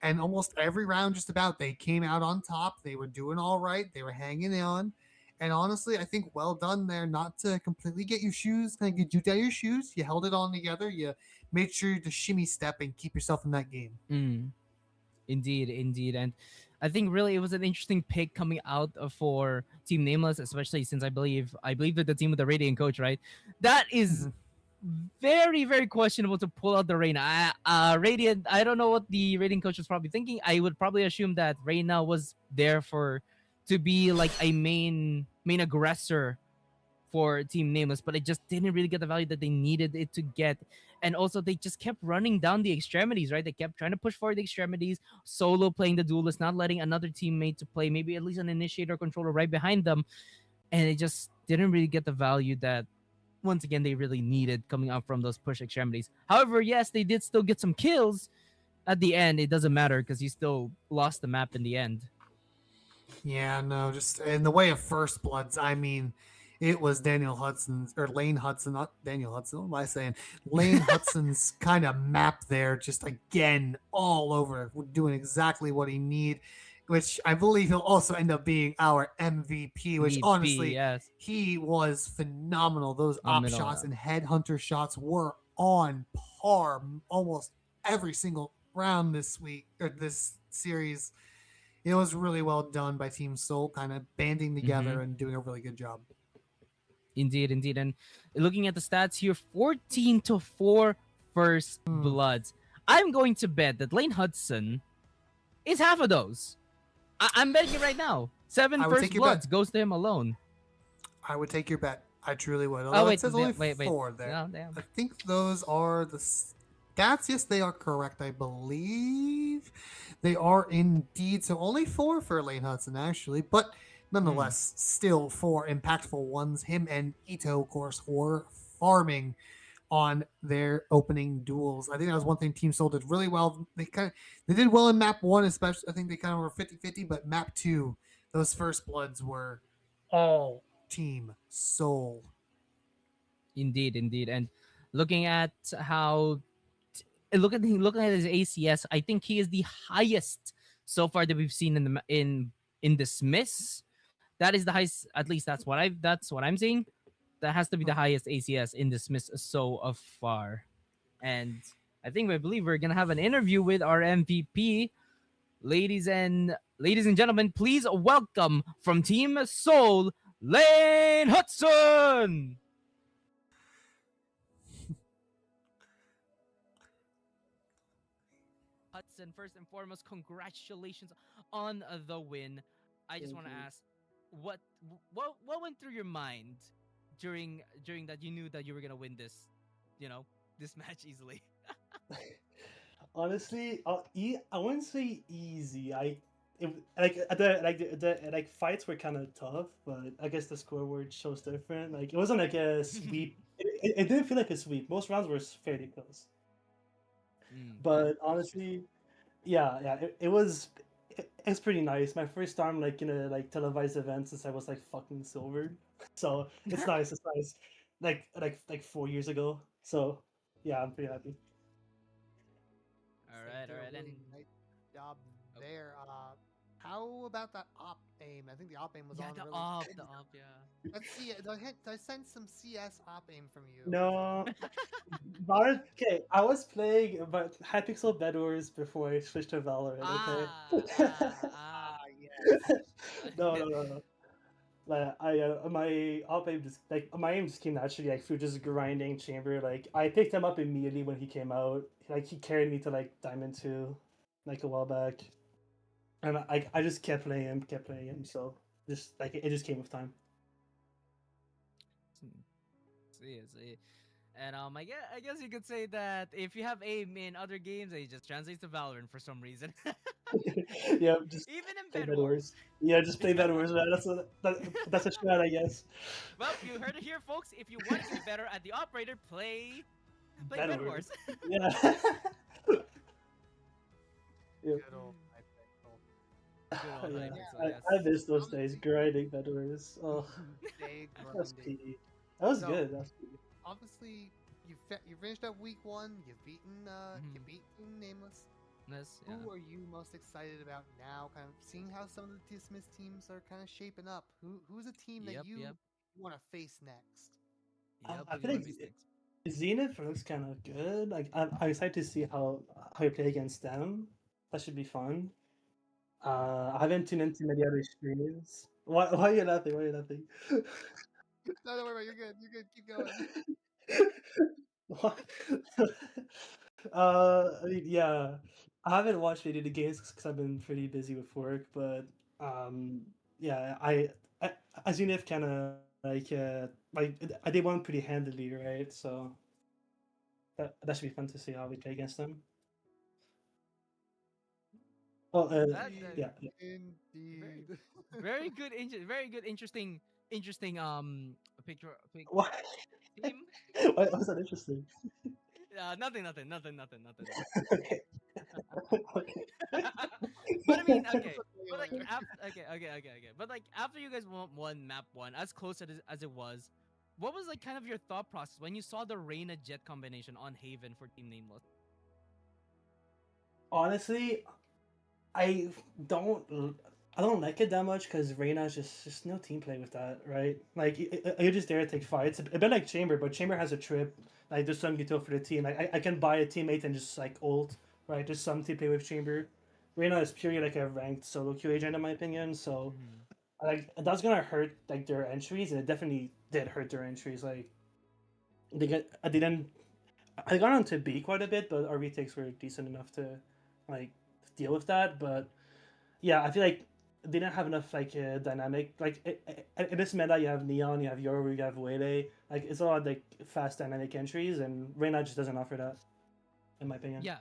and almost every round, just about, they came out on top. They were doing all right. They were hanging on. And honestly, I think well done there, not to completely get your shoes, kind of get juked out of your shoes. You held it on together. You made sure to shimmy step and keep yourself in that game. Indeed, indeed. And I think really it was an interesting pick coming out for Team Nameless, especially since I believe that the team with the Radiant coach, right? That is very, very questionable to pull out the Reina. Radiant, I don't know what the Radiant coach was probably thinking. I would probably assume that Reina was there to be like a main aggressor for Team Nameless, but it just didn't really get the value that they needed it to get. And also, they just kept running down the extremities, right? They kept trying to push forward the extremities, solo playing the duelist, not letting another teammate to play, maybe at least an initiator controller right behind them. And it just didn't really get the value that, once again, they really needed coming out from those push extremities. However, yes, they did still get some kills at the end. It doesn't matter because you still lost the map in the end. Yeah, no, just in the way of First Bloods, I mean, it was Daniel Hudson's or Lane Hudson, not Daniel Hudson. What am I saying? Lane Hudson's kind of map there, just again all over, doing exactly what he need, which I believe he'll also end up being our MVP. Which MVP, honestly, yes. he was phenomenal. Those op Phenomenal, shots yeah. and headhunter shots were on par almost every single round this week or this series. It was really well done by Team Soul, kind of banding together and doing a really good job. Indeed, indeed. And looking at the stats here, 14-4 First Bloods. I'm going to bet that Lane Hudson is half of those. I'm betting it right now. 7 First Bloods goes to him alone. I would take your bet. I truly would. Oh, wait, it says only wait. 4 there. No, damn. I think those are the stats. Yes, they are correct, I believe. They are indeed. So only 4 for Lane Hudson, actually. But nonetheless, still 4 impactful ones. Him and Ito, of course, were farming on their opening duels. I think that was one thing Team Soul did really well. They did well in map 1, especially. I think they kind of were 50-50, but map 2, those First Bloods were all Team Soul. Indeed, indeed. And looking at how looking at his ACS, I think he is the highest so far that we've seen in Dismiss. That is the highest, at least that's what I'm seeing. That has to be the highest ACS in Dismiss so far. And I believe we're gonna have an interview with our MVP. Ladies and gentlemen, please welcome from Team Soul, Lane Hudson. Hudson, first and foremost, congratulations on the win. I just want to ask, what went through your mind during that you knew that you were gonna win this, this match easily? Honestly, I wouldn't say easy. The fights were kind of tough, but I guess the scoreboard shows different. Like, it wasn't like a sweep. It didn't feel like a sweep. Most rounds were fairly close. But honestly, yeah, it's pretty nice. My first time in a televised event since I was fucking silvered, so it's nice. It's nice. Like 4 years ago. So yeah, I'm pretty happy. All right. Really nice job there. How about that op aim? I think the op aim was on. The really op, good. yeah. Let's see. Do I sense some CS op aim from you? No. Okay, I was playing but Hypixel Bed Wars before I switched to Valorant. Okay. Yes. No. Like my op aim my aim just came naturally. Through just grinding chamber. I picked him up immediately when he came out. He carried me to Diamond 2, a while back, and I just kept playing him. So just it just came with time. See. And I guess you could say that if you have aim in other games, it just translates to Valorant for some reason. Yeah, just Even in play Bed Bed Wars. Wars. Yeah, just play Bed Wars, man. That's a strat, I guess. Well, you heard it here, folks. If you want to get better at the operator, play Bed Bed Wars. Wars. Yeah. Yep. Good old high pixel. Good old Yeah, Hypixel, I, yes. I miss those days grinding Bed Wars. Oh, Stay that's grinding. peak. That was So, good. That was good. Obviously, you finished up week 1. You've beaten you beat Team Nameless. Yes, yeah. Who are you most excited about now? Kind of seeing how some of the dismissed teams are kind of shaping up. Who's a team that you want to face next? Yep, I who do feel you like want to face next? Zenith looks kind of good. Like I'm excited to see how you play against them. That should be fun. I haven't tuned into many other streams. Why are you laughing? Why are you laughing? No, don't worry about it. You're good. You're good. Keep going. What? I mean, yeah, I haven't watched any of the games because I've been pretty busy with work. But yeah, I as Zenith kind of like I did one pretty handily, right? So that should be fun to see how we play against them. Oh, yeah, yeah. Indeed. Very good, very good, interesting, picture, What? team. Why was that interesting? Nothing. Okay. Okay. But I mean, okay. But like after, okay. But like after you guys won map 1, as close as it was, what was like kind of your thought process when you saw the Reyna Jet combination on Haven for Team Nameless? Honestly, I don't I don't like it that much because Reyna's just no team play with that, right? Like you're just there to take fights. A bit like Chamber, but Chamber has a trip. Like there's some util for the team. Like I can buy a teammate and just like ult, right? There's some team play with Chamber. Reyna is purely like a ranked solo Q agent in my opinion. So like that's gonna hurt like their entries, and it definitely did hurt their entries. Like I didn't I got onto B quite a bit, but our retakes were decent enough to like deal with that. But yeah, I feel like they didn't have enough like dynamic. Like in this meta, you have Neon, you have Yoru, you have Wele. Like it's a lot of like fast dynamic entries, and Reyna just doesn't offer that, in my opinion. Yeah,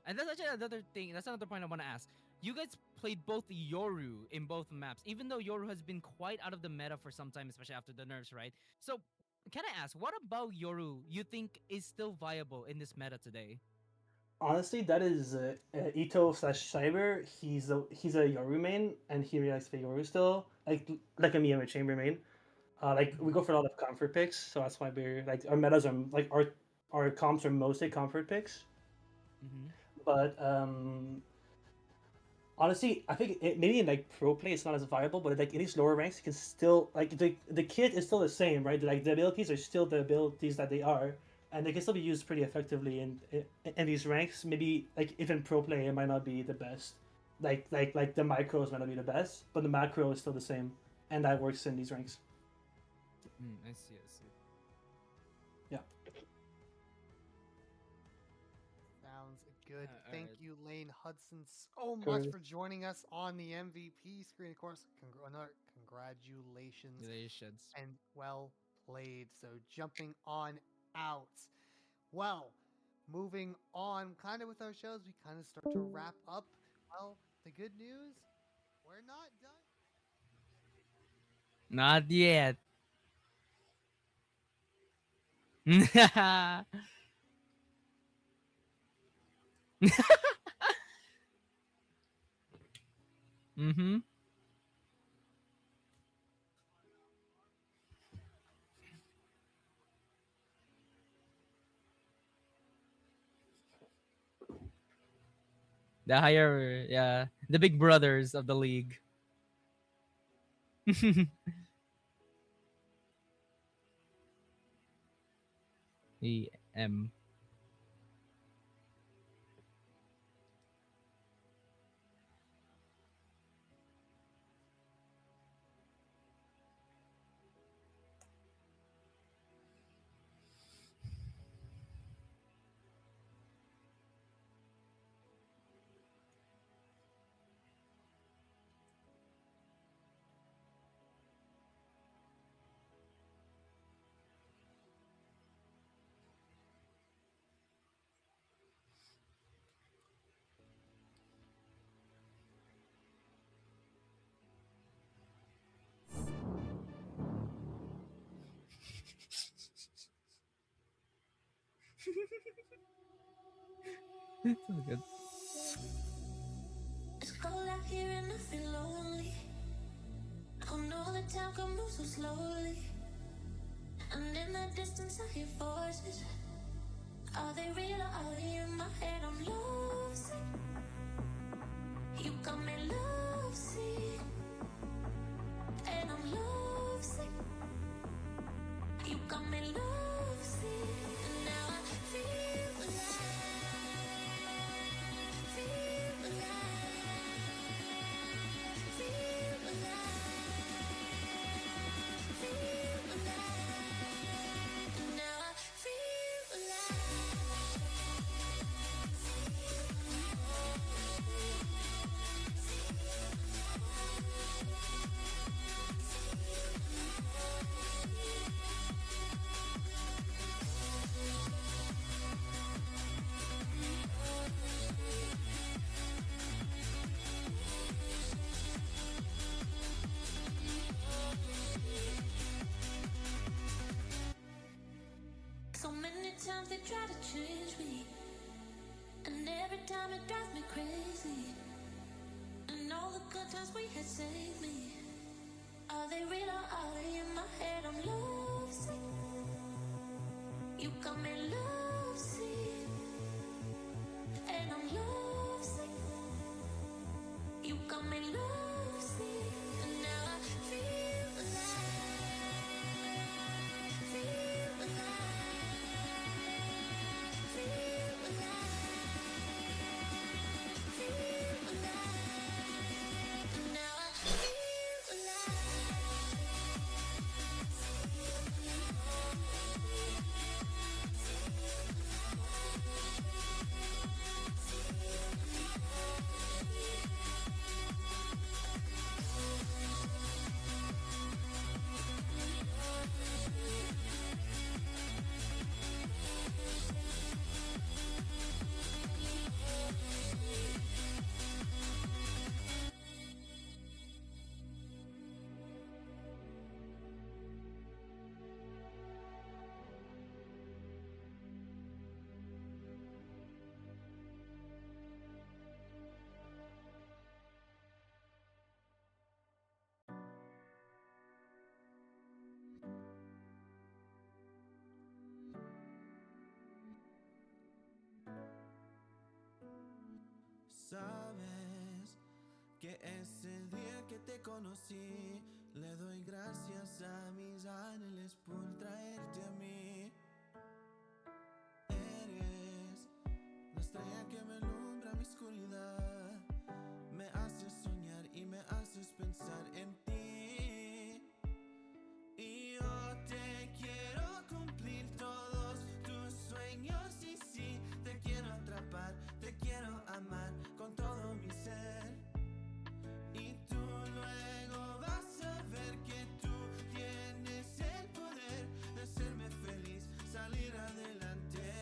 and that's actually another thing. That's another point I want to ask. You guys played both Yoru in both maps, even though Yoru has been quite out of the meta for some time, especially after the nerfs, right? So, can I ask, what about Yoru you think is still viable in this meta today? Honestly, that is Ito slash Cyber. He's a Yoru main, and he really likes to play Yoru still. Like a me, I'm a Chamber main. Like we go for a lot of comfort picks, so that's why we're like our metas are like our comps are mostly comfort picks. But honestly, I think maybe in like pro play it's not as viable, but like in these lower ranks, you can still like the kit is still the same, right? Like the abilities are still the abilities that they are, and they can still be used pretty effectively in these ranks. Maybe like even pro play it might not be the best, like the micros might not be the best, but the macro is still the same, and that works in these ranks. I see. Yeah. Sounds good. Thank alright. you, Lane Hudson, so much Cool. for joining us on the MVP screen. Of course, another congratulations Congratulations. and well played. So jumping on out. Well, moving on kind of with our shows, we kind of start to wrap up. Well, the good news, we're not done. Not yet. Mm-hmm. The higher, yeah, the big brothers of the league. EM. It's all good. It's cold out here and I feel lonely. Oh no, the time can move so slowly. And in the distance I hear voices. Are they real or are they in my head? I'm lovesick. You got me lovesick. And I'm lovesick. You got me lovesick. And now I feel alive. Feel alive. Feel alive. Feel alive. And now I feel alive. So many times they try to change me, and every time it drives me crazy. And all the good times we had saved me. Are they real or are they in my head? I'm lovesick. You got me lovesick. And I'm lovesick. You got me lovesick. And now I feel alive. Feel alive. Feel alive. Feel alive. And now I feel alive. Sabes que ese día que te conocí, le doy gracias a mis ángeles por traerte a mí. Eres la estrella que me alumbra mi oscuridad, me haces soñar y me haces pensar en ti. Y yo te quiero cumplir todos tus sueños y sí, te quiero atrapar, te quiero amar con todo mi ser. Y tú luego vas a ver que tú tienes el poder de hacerme feliz, salir adelante.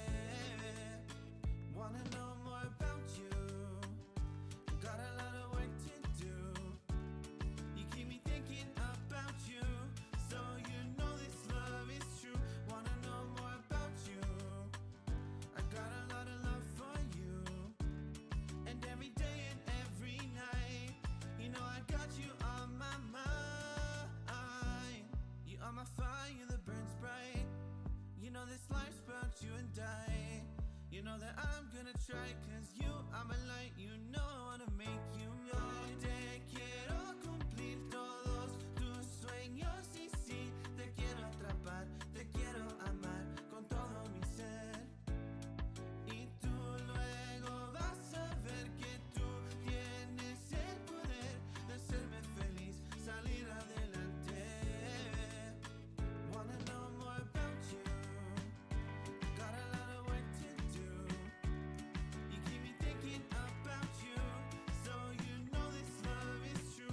Wanna know more about you, got a lot of work to do. You keep me thinking about you, so you know this love is true. Wanna know more about you, I got a lot of love for you. And every day and every night, you know I got you on my mind. You are my fire that burns bright. You know this life's about you and I. You know that I'm gonna try, cause you are my light. You know I wanna make you mine. Te quiero cumplir todos tus sueños y sí, te quiero atrapar, te quiero amar con todo mi ser. Y tú luego vas a ver que tú tienes el poder de hacerme feliz, salir adelante. Wanna know more about you, got a lot of work to do. You keep me thinking about you, so you know this love is true.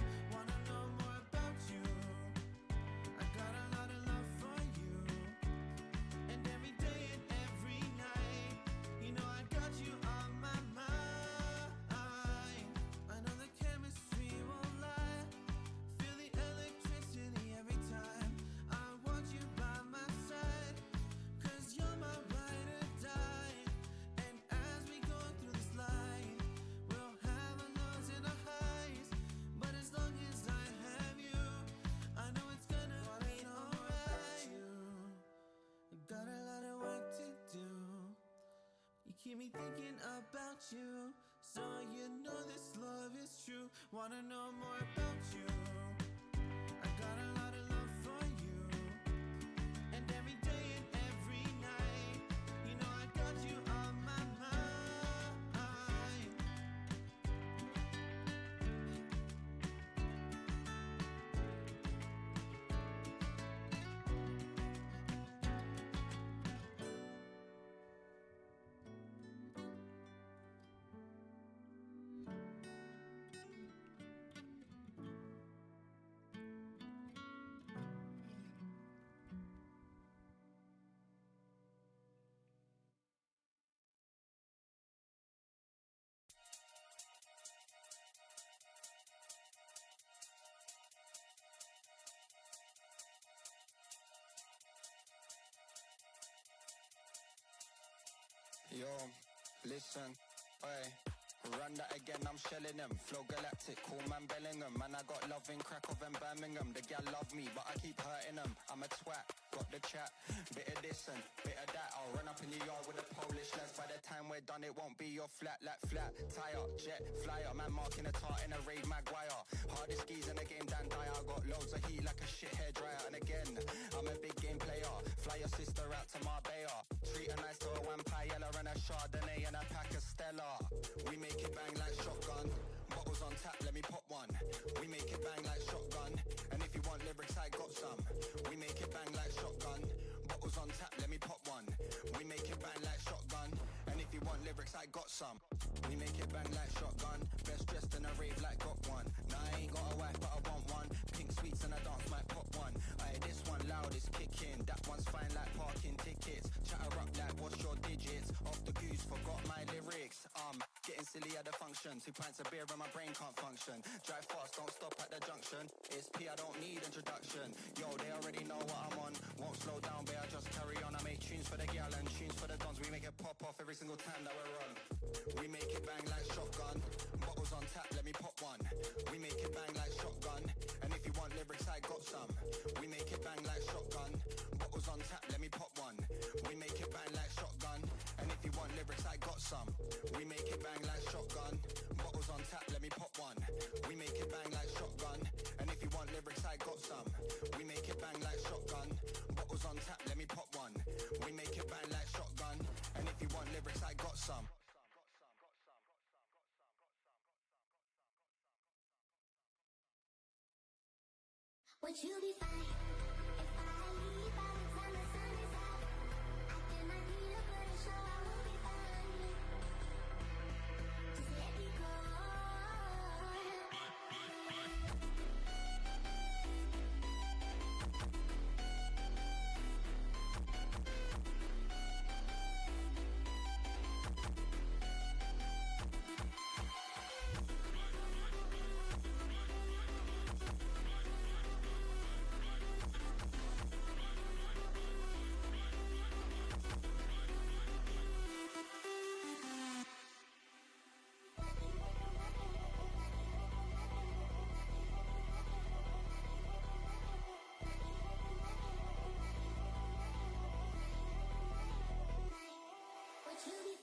me thinking about you. So you know this love is true. Wanna know more about you. I got a lot of love for you. And every day and every night, you know I got you on my mind. Yo, listen, oi. Run that again, I'm shelling them. Flow galactic, cool man Bellingham. Man, I got love in Krakow and Birmingham. The gal love me, but I keep hurting them. I'm a twat, got the chat. Bit of this and bit of that. I'll run up in your yard with the Polish lads. By the time we're done, it won't be your flat, like flat. Tire, jet, flyer. Man marking a tart in a raid Maguire. Hardest skis in the game, Dan Dyer. I got loads of heat like a shit hair dryer. And again, I'm a big game player. Fly your sister out to Marbella. Treat her nice to a vampire and a Chardonnay and a pack of Stella. We make it bang like shotgun. Bottles on tap, let me pop one. We make it bang like shotgun. And if you want lyrics, I got some. We make it bang like shotgun. Bottles on tap, let me pop one. We make it bang like shotgun. And if you want lyrics, I got some. We make it bang like shotgun. Best dressed in a rave like got one. Nah, I ain't got a wife, but I want one. Pink sweets and a dance might pop one. Aye, this one loud is kicking. That one's fine like parking tickets. Chatter up like what's your digits? Off the goose, forgot my lyrics. Getting silly at the function. 2 pints of beer and my brain can't function. Drive fast, don't stop at the junction. It's P, I don't need introduction. Yo, they already know what I'm on. Won't slow down, babe, I just carry on. I make tunes for the gal and tunes for the dons. We make it pop off every single time that we're on. We make it bang like shotgun. Bottles on tap, let me pop one. We make it bang like shotgun. And if you want lyrics, I got some. We make it bang like shotgun. Bottles on tap, let me pop one. We make it bang like shotgun. And if you want lyrics, I got some. We make it bang like shotgun. Bottles on tap, let me pop one. We make it bang like shotgun. And if you want lyrics, I got some. We make it bang like shotgun. Bottles on tap, let me pop one. We make it bang like shotgun. And if you want lyrics, I got some. Would you be fine if I leave by the time the sun is out? I get my feet up, but show I will be fine. Just let me go. Would you be